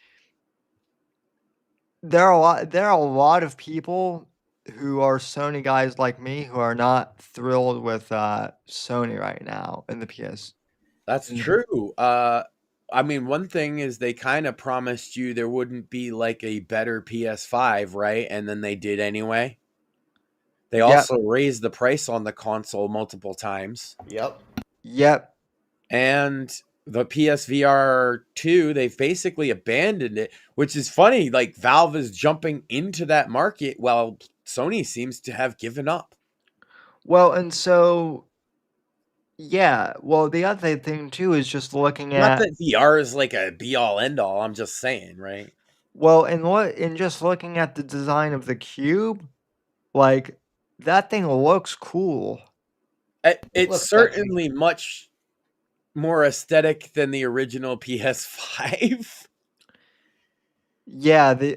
Speaker 3: there are a lot of people who are Sony guys like me who are not thrilled with Sony right now in the PS.
Speaker 4: That's true. I mean, one thing is they kind of promised you there wouldn't be like a better PS5, right? And then they did anyway. They also raised the price on the console multiple times.
Speaker 3: Yep.
Speaker 4: And the PSVR 2, they've basically abandoned it, which is funny. Like, Valve is jumping into that market while Sony seems to have given up.
Speaker 3: Well, and so, yeah. Well, the other thing too is just looking
Speaker 4: Not
Speaker 3: at
Speaker 4: that VR is like a be-all, end-all. I'm just saying, right?
Speaker 3: well, and just looking at the design of the cube, like that thing looks cool.
Speaker 4: It's
Speaker 5: looks
Speaker 4: certainly much more aesthetic than the original PS5.
Speaker 3: Yeah.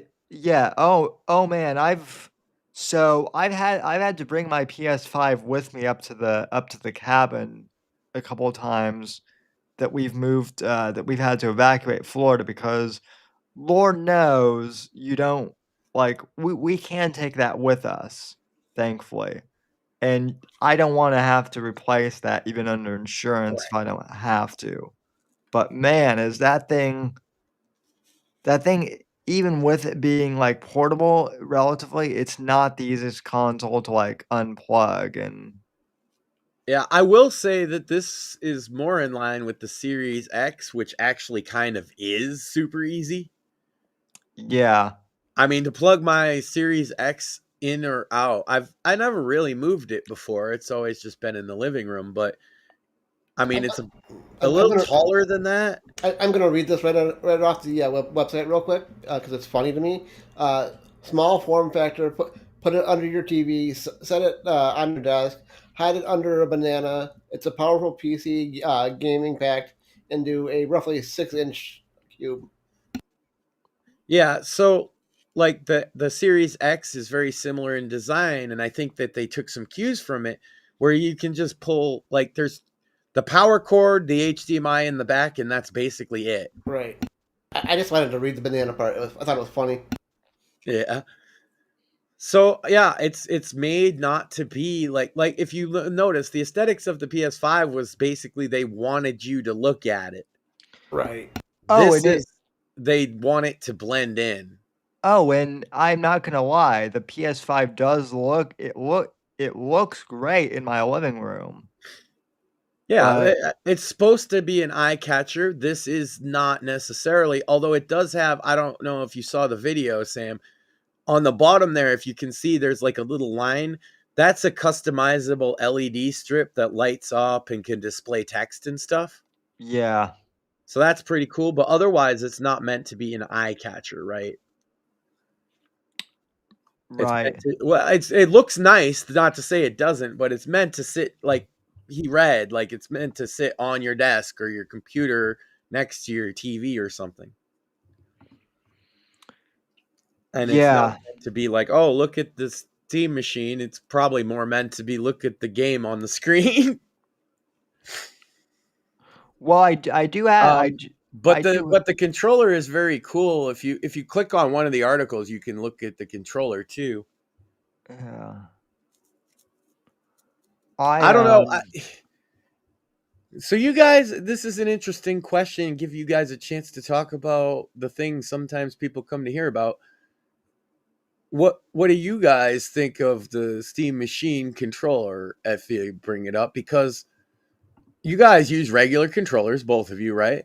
Speaker 3: Oh man, I've had to bring my PS5 with me up to the cabin a couple of times that we've moved that we've had to evacuate Florida because Lord knows you don't like we can take that with us, thankfully. And I don't want to have to replace that even under insurance if I don't have to. But man, is that thing even with it being like portable relatively, it's not the easiest console to like unplug and
Speaker 4: Yeah, I will say that this is more in line with the Series X, which actually kind of is super easy.
Speaker 3: yeah.
Speaker 4: I mean, to plug my Series X in or out, I never really moved it before. It's always just been in the living room, but I mean, it's a little taller than that.
Speaker 5: I'm going to read this right off the website real quick because it's funny to me. Small form factor, put it under your TV, set it on your desk, hide it under a banana. It's a powerful PC gaming packed into a roughly 6-inch cube.
Speaker 4: Yeah, so like the Series X is very similar in design, and I think that they took some cues from it where you can just pull, like, there's the power cord, the HDMI in the back, and that's basically it.
Speaker 5: Right. I just wanted to read the banana part. I thought it was funny.
Speaker 4: Yeah. So yeah, it's made not to be like if you notice, the aesthetics of the PS5 was basically they wanted you to look at it.
Speaker 5: Right.
Speaker 4: They want it to blend in.
Speaker 3: Oh, and I'm not gonna lie, the PS5 does it looks great in my living room.
Speaker 4: Yeah, it's supposed to be an eye catcher. This is not necessarily, although it does have, I don't know if you saw the video, Sam, on the bottom there, if you can see, there's like a little line. That's a customizable LED strip that lights up and can display text and stuff.
Speaker 3: Yeah.
Speaker 4: So that's pretty cool, but otherwise it's not meant to be an eye catcher, right?
Speaker 3: Right.
Speaker 4: It looks nice, not to say it doesn't, but it's meant to sit, like he read, like it's meant to sit on your desk or your computer next to your TV or something. And it's not meant to be like, oh, look at this Steam machine. It's probably more meant to be, look at the game on the screen.
Speaker 3: Well, I do have
Speaker 4: but the controller is very cool. If you click on one of the articles, you can look at the controller too.
Speaker 3: Yeah.
Speaker 4: I don't know. So you guys, this is an interesting question. Give you guys a chance to talk about the things sometimes people come to hear about. What do you guys think of the Steam Machine controller if you bring it up? Because you guys use regular controllers, both of you, right?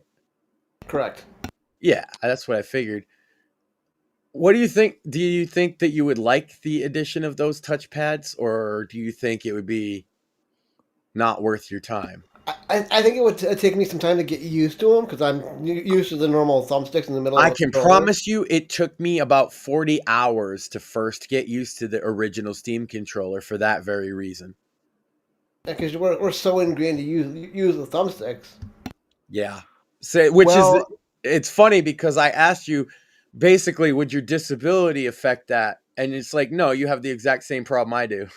Speaker 5: Correct.
Speaker 4: Yeah, that's what I figured. What do you think? Do you think that you would like the addition of those touchpads, or do you think it would be not worth your time?
Speaker 5: I think it would take me some time to get used to them because I'm used to the normal thumbsticks in the middle.
Speaker 4: I can promise you it took me about 40 hours to first get used to the original Steam controller for that very reason.
Speaker 5: Because we're so ingrained to use the thumbsticks.
Speaker 4: Yeah. It's funny because I asked you, basically, would your disability affect that? And it's like, no, you have the exact same problem I do.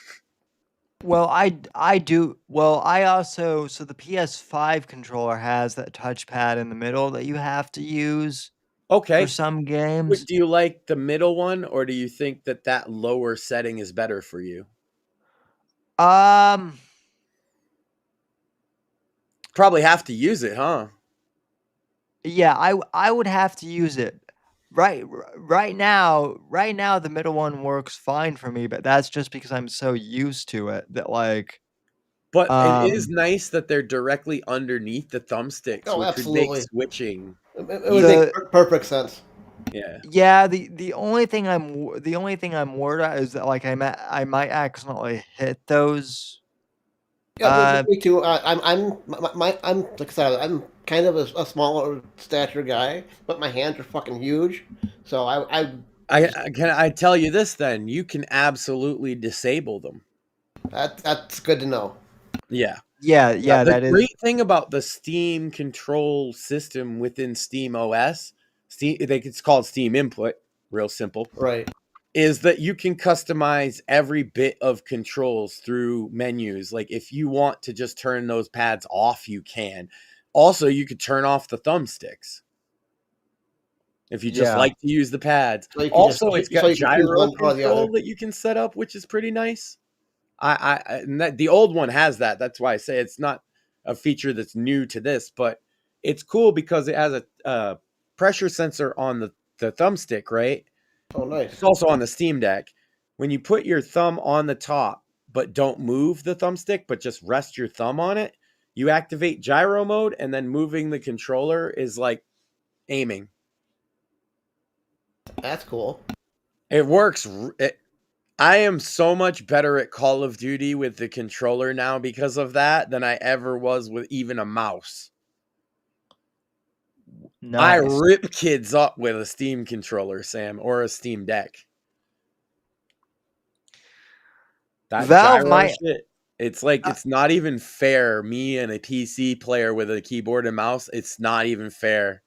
Speaker 3: Well, I do. Well, I also so the PS5 controller has that touchpad in the middle that you have to use for
Speaker 4: Okay.
Speaker 3: some
Speaker 4: But
Speaker 3: games.
Speaker 4: do you like the middle one, or do you think that that lower setting is better for you?
Speaker 3: Um,
Speaker 4: Probably have to use it, huh?
Speaker 3: yeah, I would have to use it. Right now the middle one works fine for me, but that's just because I'm so used to it that like
Speaker 4: But it is nice that they're directly underneath the thumbsticks,
Speaker 5: Oh,
Speaker 4: which would make
Speaker 5: absolutely.
Speaker 4: switching
Speaker 5: It would make
Speaker 3: the
Speaker 5: perfect sense.
Speaker 4: yeah.
Speaker 3: yeah, the only thing I'm worried about is that like I might accidentally hit those.
Speaker 5: Yeah, me too. I'm like I said, I'm kind of a smaller stature guy, but my hands are fucking huge. So
Speaker 4: Can I tell you this then? You can absolutely disable them.
Speaker 5: that's good to know.
Speaker 3: Yeah,
Speaker 4: The
Speaker 3: that is.
Speaker 4: great thing about the Steam control system within Steam OS, it's called Steam Input, real simple,
Speaker 5: Right.
Speaker 4: is that you can customize every bit of controls through menus. Like if you want to just turn those pads off, you can. Also, you could turn off the thumbsticks if you just
Speaker 3: Yeah.
Speaker 4: like to use the pads.
Speaker 5: So you can
Speaker 4: Also,
Speaker 5: just
Speaker 4: it's got
Speaker 5: so you can choose
Speaker 4: gyro
Speaker 5: one or the other.
Speaker 4: control that you can set up, which is pretty nice. The old one has that. That's why I say it's not a feature that's new to this, but it's cool because it has a pressure sensor on the thumbstick, right?
Speaker 5: Oh, nice.
Speaker 4: It's also on the Steam Deck. When you put your thumb on the top, but don't move the thumbstick, but just rest your thumb on it, you activate gyro mode, and then moving the controller is like aiming.
Speaker 5: That's cool.
Speaker 4: It works. I am so much better at Call of Duty with the controller now because of that than I ever was with even a mouse. I
Speaker 3: Nice.
Speaker 4: rip kids up with a Steam controller, Sam, or a Steam Deck. That
Speaker 3: Valve
Speaker 4: gyro
Speaker 3: might.
Speaker 4: shit. It's like it's not even fair. Me and a PC player with a keyboard and mouse, it's not even fair.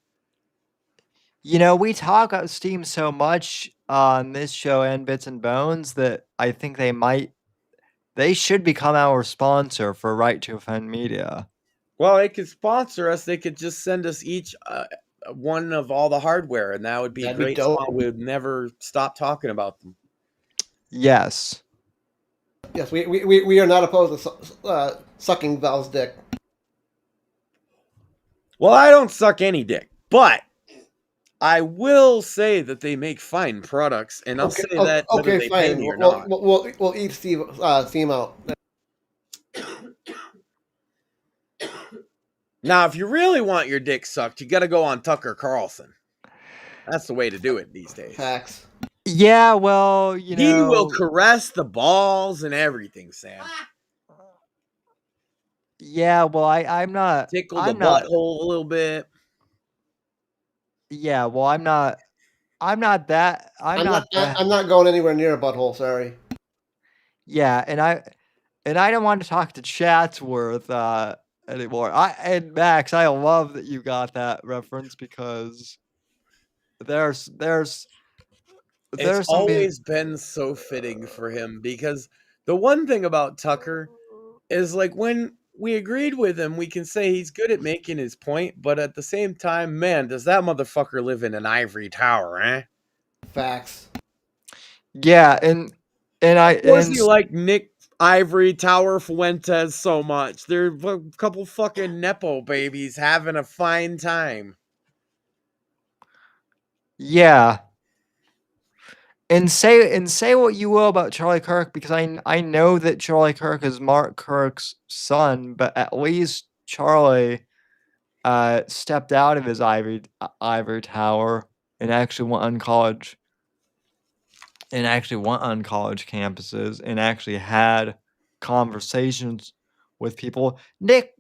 Speaker 3: You know, we talk about Steam so much on this show and Bits and Bones that I think they should become our sponsor for Right to Offend Media.
Speaker 4: Well, they could sponsor us. They could just send us each one of all the hardware, and that would be
Speaker 5: That'd
Speaker 4: great.
Speaker 5: be dope.
Speaker 4: We would never stop talking about them.
Speaker 3: Yes.
Speaker 5: Yes, we are not opposed to sucking Valve's dick.
Speaker 4: Well, I don't suck any dick, but I will say that they make fine products, and I'll say that whether they pay me or not.
Speaker 5: We'll eat Steam out.
Speaker 4: Now, if you really want your dick sucked, you got to go on Tucker Carlson. That's the way to do it these days.
Speaker 5: Facts.
Speaker 3: Yeah, well, you know.
Speaker 4: He will caress the balls and everything, Sam.
Speaker 3: Yeah, well, I'm not.
Speaker 4: Tickle the butthole a little bit.
Speaker 3: Yeah, well, I'm not that. I'm
Speaker 5: not going anywhere near a butthole. Sorry.
Speaker 3: Yeah, and I don't want to talk to Chatsworth anymore. And Max, I love that you got that reference because there's
Speaker 4: it's always been so fitting for him because the one thing about Tucker is like when we agreed with him, we can say he's good at making his point, but at the same time, man, does that motherfucker live in an ivory tower, eh?
Speaker 5: Facts.
Speaker 3: Yeah, and
Speaker 4: you like Nick Ivory Tower Fuentes so much. They're a couple fucking nepo babies having a fine time.
Speaker 3: Yeah. And say what you will about Charlie Kirk, because I know that Charlie Kirk is Mark Kirk's son, but at least Charlie stepped out of his ivory tower and actually went on college campuses and actually had conversations with people. Nick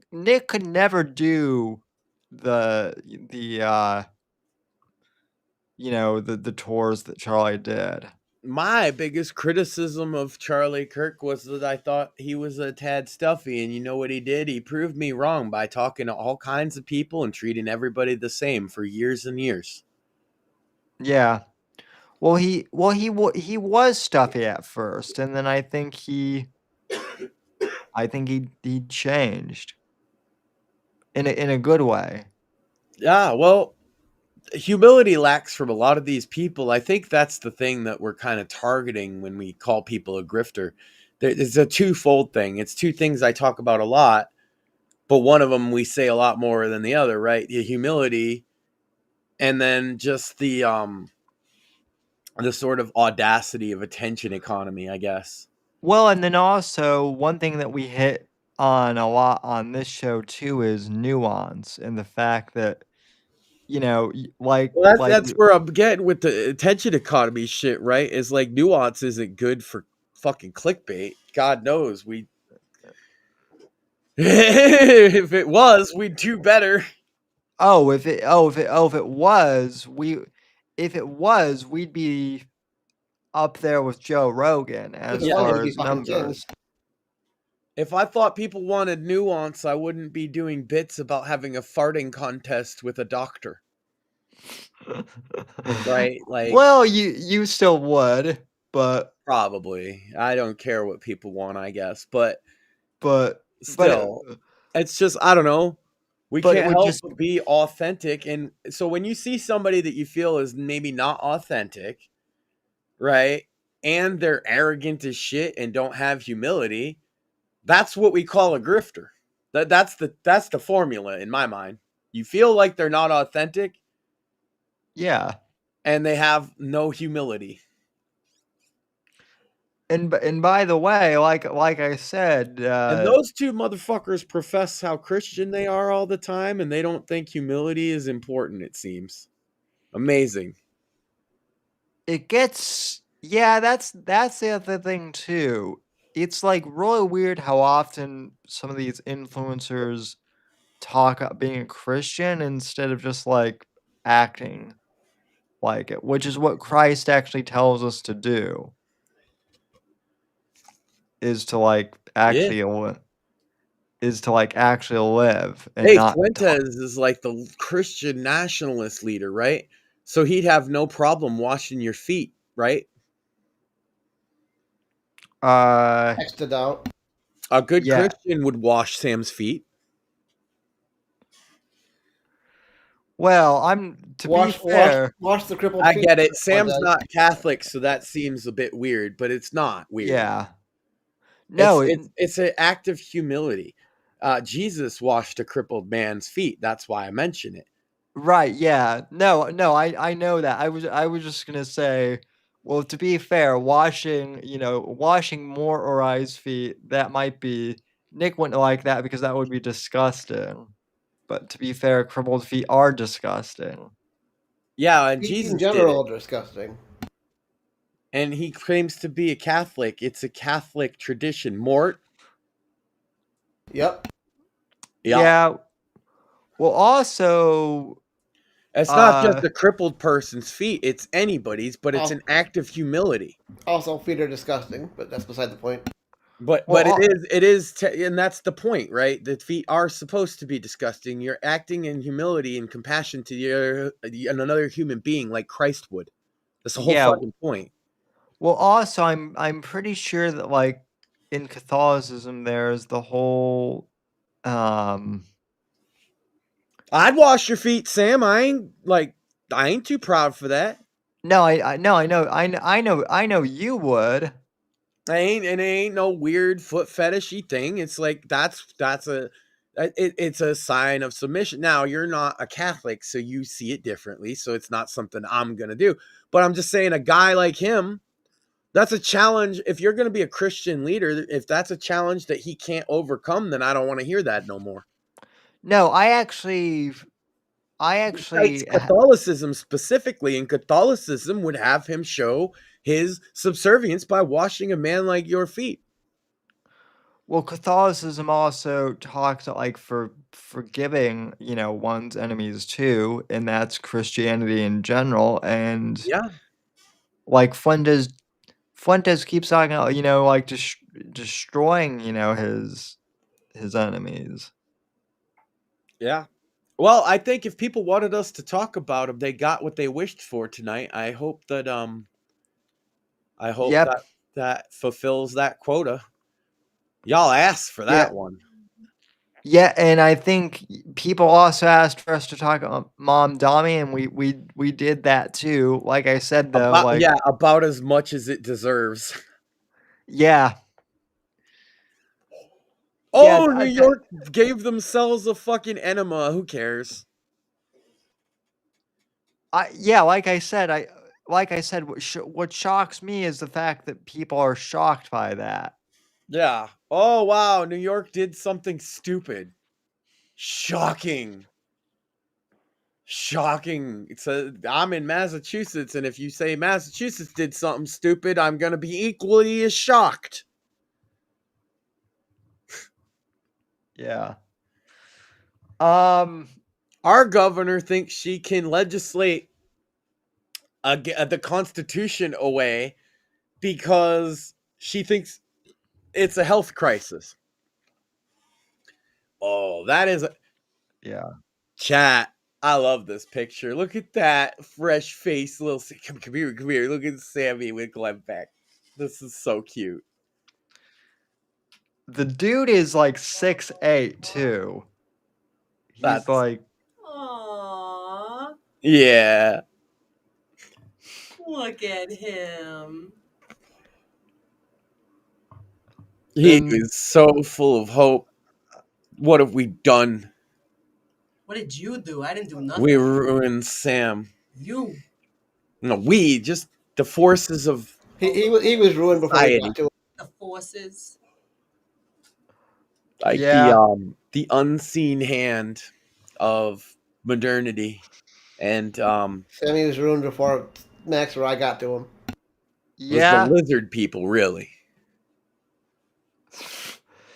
Speaker 3: could never do the the tours that Charlie did.
Speaker 4: My biggest criticism of Charlie Kirk was that I thought he was a tad stuffy, and you know what he did? He proved me wrong by talking to all kinds of people and treating everybody the same for years and years.
Speaker 3: Yeah. Well, he was stuffy at first, and then I think he I think he changed in a good way.
Speaker 4: Yeah, well, humility lacks from a lot of these people. I think that's the thing that we're kind of targeting when we call people a grifter. It's a twofold thing. It's two things I talk about a lot, but one of them we say a lot more than the other, right? The humility, and then just the sort of audacity of attention economy, I guess.
Speaker 3: Well, and then also one thing that we hit on a lot on this show too is nuance and the fact that like
Speaker 4: Well,
Speaker 3: like
Speaker 4: that's where I'm getting with the attention economy shit, right? Is like nuance isn't good for fucking clickbait. God knows we. If it was, we'd do better.
Speaker 3: if it was, we'd be up there with Joe Rogan as far as numbers.
Speaker 4: If I thought people wanted nuance, I wouldn't be doing bits about having a farting contest with a doctor. Right? Like,
Speaker 3: well, you still would, but
Speaker 4: probably. I don't care what people want, I guess, but still,
Speaker 3: but
Speaker 4: it's just, I don't know. We
Speaker 3: But it
Speaker 4: can't
Speaker 3: would
Speaker 4: help
Speaker 3: just
Speaker 4: but be authentic. And so when you see somebody that you feel is maybe not authentic, right? And they're arrogant as shit and don't have humility, that's what we call a grifter. That's the formula in my mind. You feel like they're not authentic,
Speaker 3: yeah.
Speaker 4: and they have no humility.
Speaker 3: And by the way, like I said,
Speaker 4: And those two motherfuckers profess how Christian they are all the time, and they don't think humility is important, it seems. Amazing.
Speaker 3: it gets that's the other thing too. It's like really weird how often some of these influencers talk about being a Christian instead of just like acting like it, which is what Christ actually tells us to do. Is to like actually live and
Speaker 4: Hey,
Speaker 3: not
Speaker 4: Fuentes is like the Christian nationalist leader, right? So he'd have no problem washing your feet, right?
Speaker 5: Texted out.
Speaker 4: A good
Speaker 3: yeah.
Speaker 4: Christian would wash Sam's feet.
Speaker 3: Well, be fair.
Speaker 5: Wash the crippled
Speaker 4: I
Speaker 5: feet.
Speaker 4: get it. Sam's not Catholic, so that seems a bit weird, but it's not weird.
Speaker 3: Yeah. No,
Speaker 4: it's an act of humility. Jesus washed a crippled man's feet. That's why I mention it.
Speaker 3: right, yeah. No, I know that. I was just gonna say, well, to be fair, washing Mortheous' feet, that might be Nick wouldn't like that because that would be disgusting. But to be fair, crippled feet are disgusting.
Speaker 4: Yeah, and
Speaker 5: Feet
Speaker 4: Jesus
Speaker 5: in general
Speaker 4: did it.
Speaker 5: are disgusting.
Speaker 4: And he claims to be a Catholic. It's a Catholic tradition. Mort.
Speaker 5: Yep.
Speaker 3: Yeah. Well, also,
Speaker 4: it's not just a crippled person's feet. It's anybody's, but it's an act of humility.
Speaker 5: Also, feet are disgusting, but that's beside the point.
Speaker 4: But it is, and that's the point, right? The feet are supposed to be disgusting. You're acting in humility and compassion to another human being, like Christ would. That's the whole fucking point.
Speaker 3: Well, also, I'm pretty sure that like in Catholicism, there's the whole.
Speaker 4: I'd wash your feet, Sam. I ain't too proud for that.
Speaker 3: No, I know you would.
Speaker 4: It ain't no weird foot fetishy thing. It's like it's a sign of submission. Now, you're not a Catholic, so you see it differently. So it's not something I'm gonna do. But I'm just saying, a guy like him, that's a challenge. If you're gonna be a Christian leader, if that's a challenge that he can't overcome, then I don't want to hear that no more.
Speaker 3: No, I actually
Speaker 4: Catholicism specifically, and Catholicism would have him show his subservience by washing a man like your feet.
Speaker 3: Well, Catholicism also talks like for forgiving, one's enemies too, and that's Christianity in general. And
Speaker 4: yeah,
Speaker 3: like Fuentes keeps talking about, like destroying, his enemies.
Speaker 4: Yeah. Well, I think if people wanted us to talk about them, they got what they wished for tonight. I hope that that fulfills that quota. Y'all asked for that one.
Speaker 3: Yeah, and I think people also asked for us to talk about Mamdani, and we did that too. Like I said, though,
Speaker 4: about as much as it deserves.
Speaker 3: Yeah.
Speaker 4: Oh, New York gave themselves a fucking enema. Who cares?
Speaker 3: Like I said, what shocks me is the fact that people are shocked by that.
Speaker 4: Yeah. Oh wow, New York did something stupid. Shocking. I'm in Massachusetts, and if you say Massachusetts did something stupid, I'm gonna be equally as shocked.
Speaker 3: Yeah.
Speaker 4: Our governor thinks she can legislate the Constitution away because she thinks it's a health crisis. Oh, that is chat. I love this picture. Look at that fresh face, little. Come here. Look at Sammy with Glenn Beck. This is so cute.
Speaker 3: The dude is like 6'8" too. He's like,
Speaker 2: aww.
Speaker 4: Yeah.
Speaker 2: Look at him.
Speaker 4: He is so full of hope. What have we done?
Speaker 2: What did you do? I didn't do nothing.
Speaker 4: We ruined Sam.
Speaker 2: You.
Speaker 4: No, just the forces of.
Speaker 5: He was ruined before he got to it.
Speaker 2: The forces.
Speaker 4: Like the unseen hand of modernity, and
Speaker 5: Sammy was ruined before Max or I got to him.
Speaker 3: Yeah,
Speaker 4: was the lizard people really?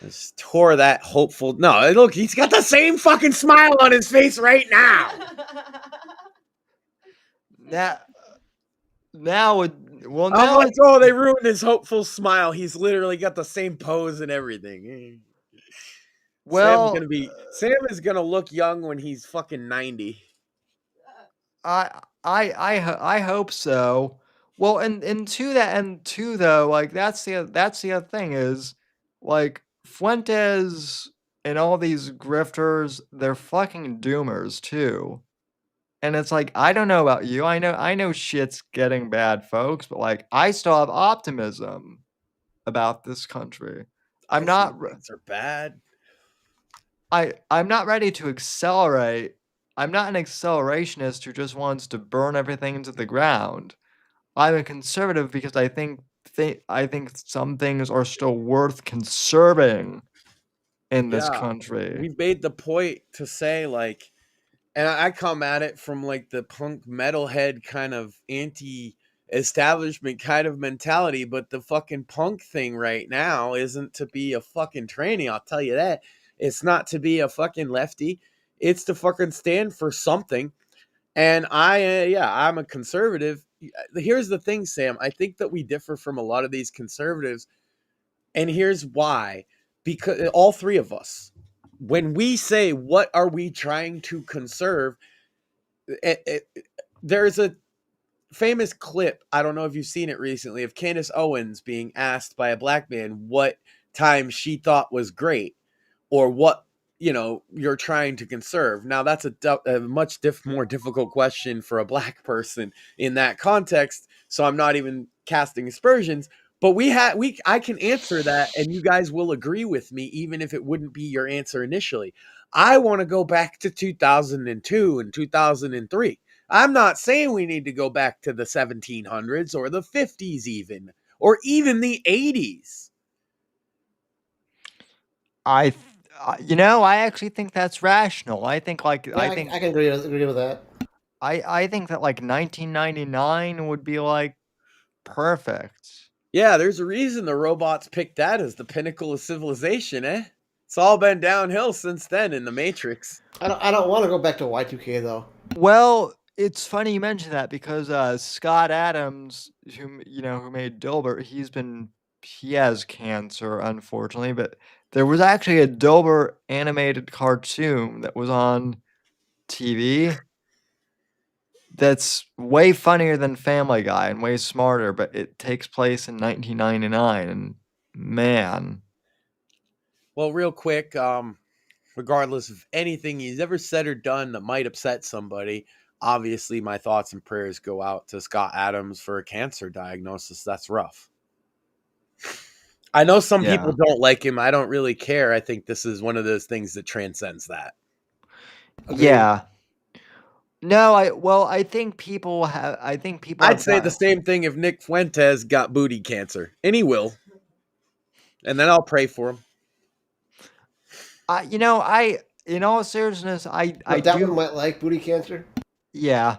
Speaker 4: Just tore that hopeful. No, look, he's got the same fucking smile on his face right now.
Speaker 3: They
Speaker 4: ruined his hopeful smile. He's literally got the same pose and everything.
Speaker 3: Well,
Speaker 4: Sam is gonna look young when he's fucking 90.
Speaker 3: I hope so. Well, and to that end too, though, like that's the other thing is, like Fuentes and all these grifters, they're fucking doomers too. And it's like, I don't know about you. I know shit's getting bad, folks, but like I still have optimism about this country.
Speaker 4: Things are bad.
Speaker 3: I'm not ready to accelerate. I'm not an accelerationist who just wants to burn everything into the ground. I'm a conservative because I think some things are still worth conserving in this country.
Speaker 4: We made the point to say, like, and I come at it from like the punk metalhead kind of anti-establishment kind of mentality, but the fucking punk thing right now isn't to be a fucking tranny, I'll tell you that. It's not to be a fucking lefty. It's to fucking stand for something. And I'm a conservative. Here's the thing, Sam. I think that we differ from a lot of these conservatives. And here's why. Because all three of us, when we say, what are we trying to conserve? There's a famous clip. I don't know if you've seen it recently of Candace Owens being asked by a black man what time she thought was great or what you're trying to conserve. Now that's a much more difficult question for a black person in that context. So I'm not even casting aspersions, but I can answer that and you guys will agree with me, even if it wouldn't be your answer initially. I want to go back to 2002 and 2003. I'm not saying we need to go back to the 1700s or the 50s even, or even the 80s.
Speaker 3: I actually think that's rational. I think I can
Speaker 5: agree with that.
Speaker 3: I think that like 1999 would be like perfect.
Speaker 4: Yeah, there's a reason the robots picked that as the pinnacle of civilization, eh? It's all been downhill since then in the Matrix.
Speaker 5: I don't want to go back to Y2K though.
Speaker 3: Well, it's funny you mention that because Scott Adams, who made Dilbert, he has cancer, unfortunately, but there was actually a Dilbert animated cartoon that was on TV that's way funnier than Family Guy and way smarter, but it takes place in 1999, and man,
Speaker 4: Well, real quick, regardless of anything he's ever said or done that might upset somebody, obviously my thoughts and prayers go out to Scott Adams for a cancer diagnosis. That's rough. I know some people don't like him. I don't really care. I think this is one of those things that transcends that.
Speaker 5: Agreed.
Speaker 3: Yeah. No, I think people have.
Speaker 4: I'd say the same thing if Nick Fuentes got booty cancer, and he will. And then I'll pray for him.
Speaker 3: In all seriousness, I
Speaker 5: that
Speaker 3: do.
Speaker 5: one might like booty cancer.
Speaker 3: Yeah.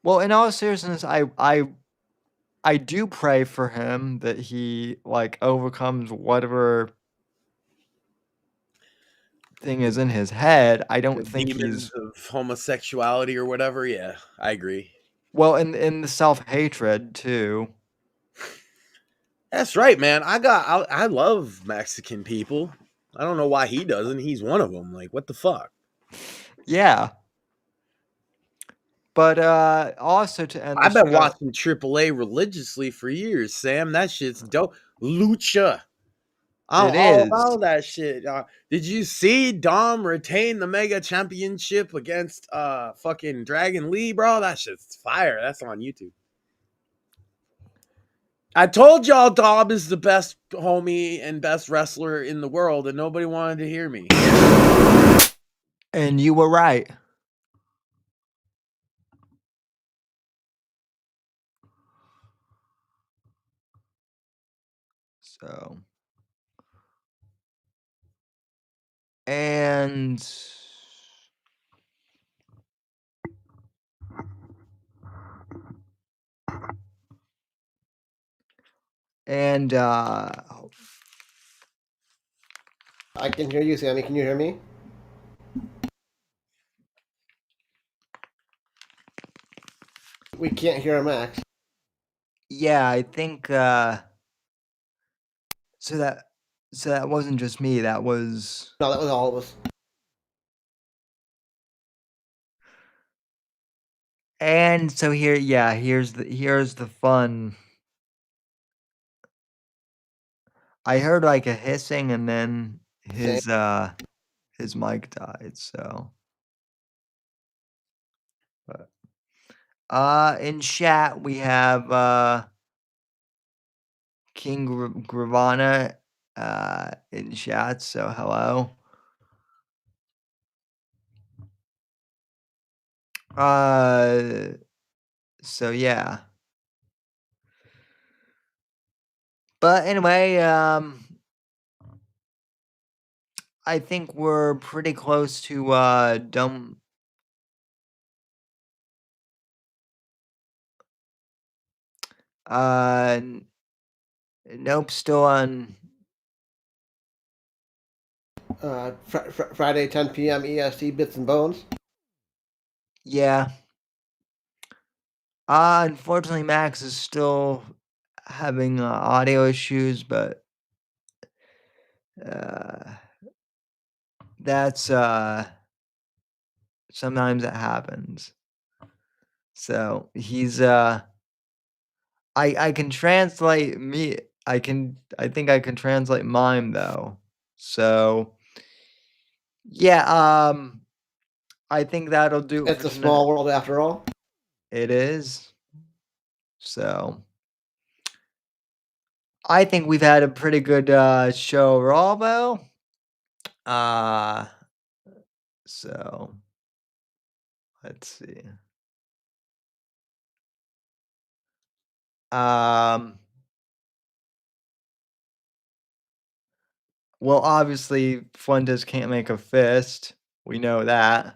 Speaker 3: Well, in all seriousness, I do pray for him that he overcomes whatever thing is in his head. I don't think
Speaker 4: demons of homosexuality or whatever. Yeah, I agree.
Speaker 3: Well, in the self-hatred too.
Speaker 4: That's right, man. I love Mexican people. I don't know why he doesn't. He's one of them. Like, what the fuck?
Speaker 3: Yeah. But also to end,
Speaker 4: I've been watching AAA religiously for years, Sam. That shit's dope. Lucha. I'm all about that shit. Did you see Dom retain the Mega Championship against fucking Dragon Lee, bro? That shit's fire. That's on YouTube. I told y'all Dom is the best homie and best wrestler in the world, and nobody wanted to hear me.
Speaker 3: And you were right. So. And
Speaker 5: I can hear you, Sammy. Can you hear me? We can't hear Max.
Speaker 3: Yeah, I think so that wasn't just me, that was
Speaker 5: No, that was all of us.
Speaker 3: And so here's the fun. I heard like a hissing and then his mic died, so. But, in chat we have King Gravana in chat, so hello. So yeah. But anyway, I think we're pretty close to done. Nope, still on.
Speaker 5: Friday, 10 p.m. EST, Bits and Bones.
Speaker 3: Yeah. Unfortunately, Max is still having audio issues, but that's sometimes it happens. So he's I can translate me. I think I can translate mime though. So yeah, I think that'll do it.
Speaker 5: It's a small world after all.
Speaker 3: It is. So I think we've had a pretty good show overall, though. So let's see. Well, obviously, Fuentes can't make a fist. We know that.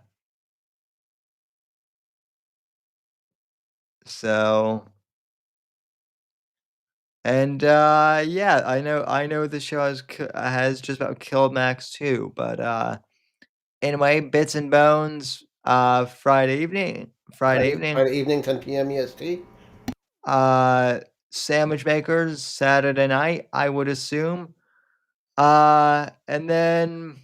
Speaker 3: So, and yeah, I know the show has just about killed Max too. But anyway, Bits and Bones, Friday evening,
Speaker 5: 10 p.m. EST.
Speaker 3: Sandwich Makers Saturday night, I would assume. And then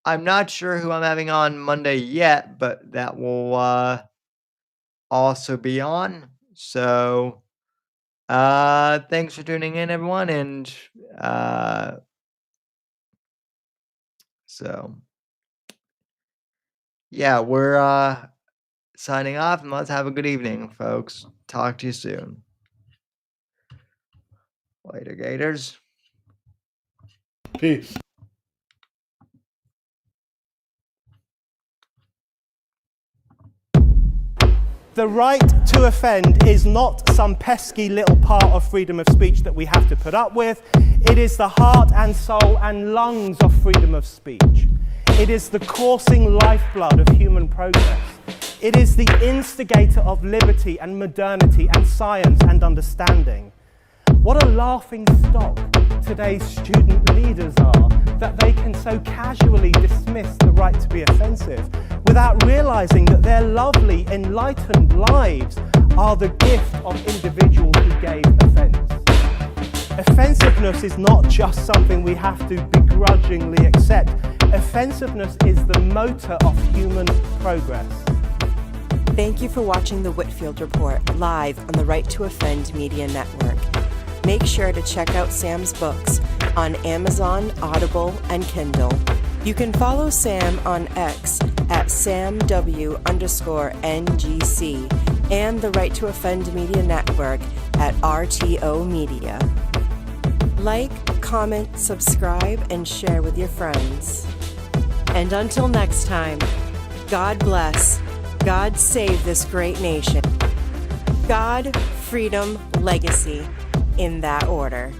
Speaker 3: I'm not sure who I'm having on Monday yet, but that will also be on. So thanks for tuning in, everyone, and So, yeah, we're signing off, and let's have a good evening, folks. Talk to you soon. Later, Gators.
Speaker 5: Peace.
Speaker 1: The right to offend is not some pesky little part of freedom of speech that we have to put up with. It is the heart and soul and lungs of freedom of speech. It is the coursing lifeblood of human progress. It is the instigator of liberty and modernity and science and understanding. What a laughing stock today's student leaders are, that they can so casually dismiss the right to be offensive without realizing that their lovely, enlightened lives are the gift of individuals who gave offense. Offensiveness is not just something we have to begrudgingly accept. Offensiveness is the motor of human progress.
Speaker 2: Thank you for watching the Whitfield Report live on the Right to Offend Media Network. Make sure to check out Sam's books on Amazon, Audible, and Kindle. You can follow Sam on X at SamW_NGC and the Right to Offend Media Network at RTO Media. Like, comment, subscribe, and share with your friends. And until next time, God bless, God save this great nation. God, freedom, legacy, in that order.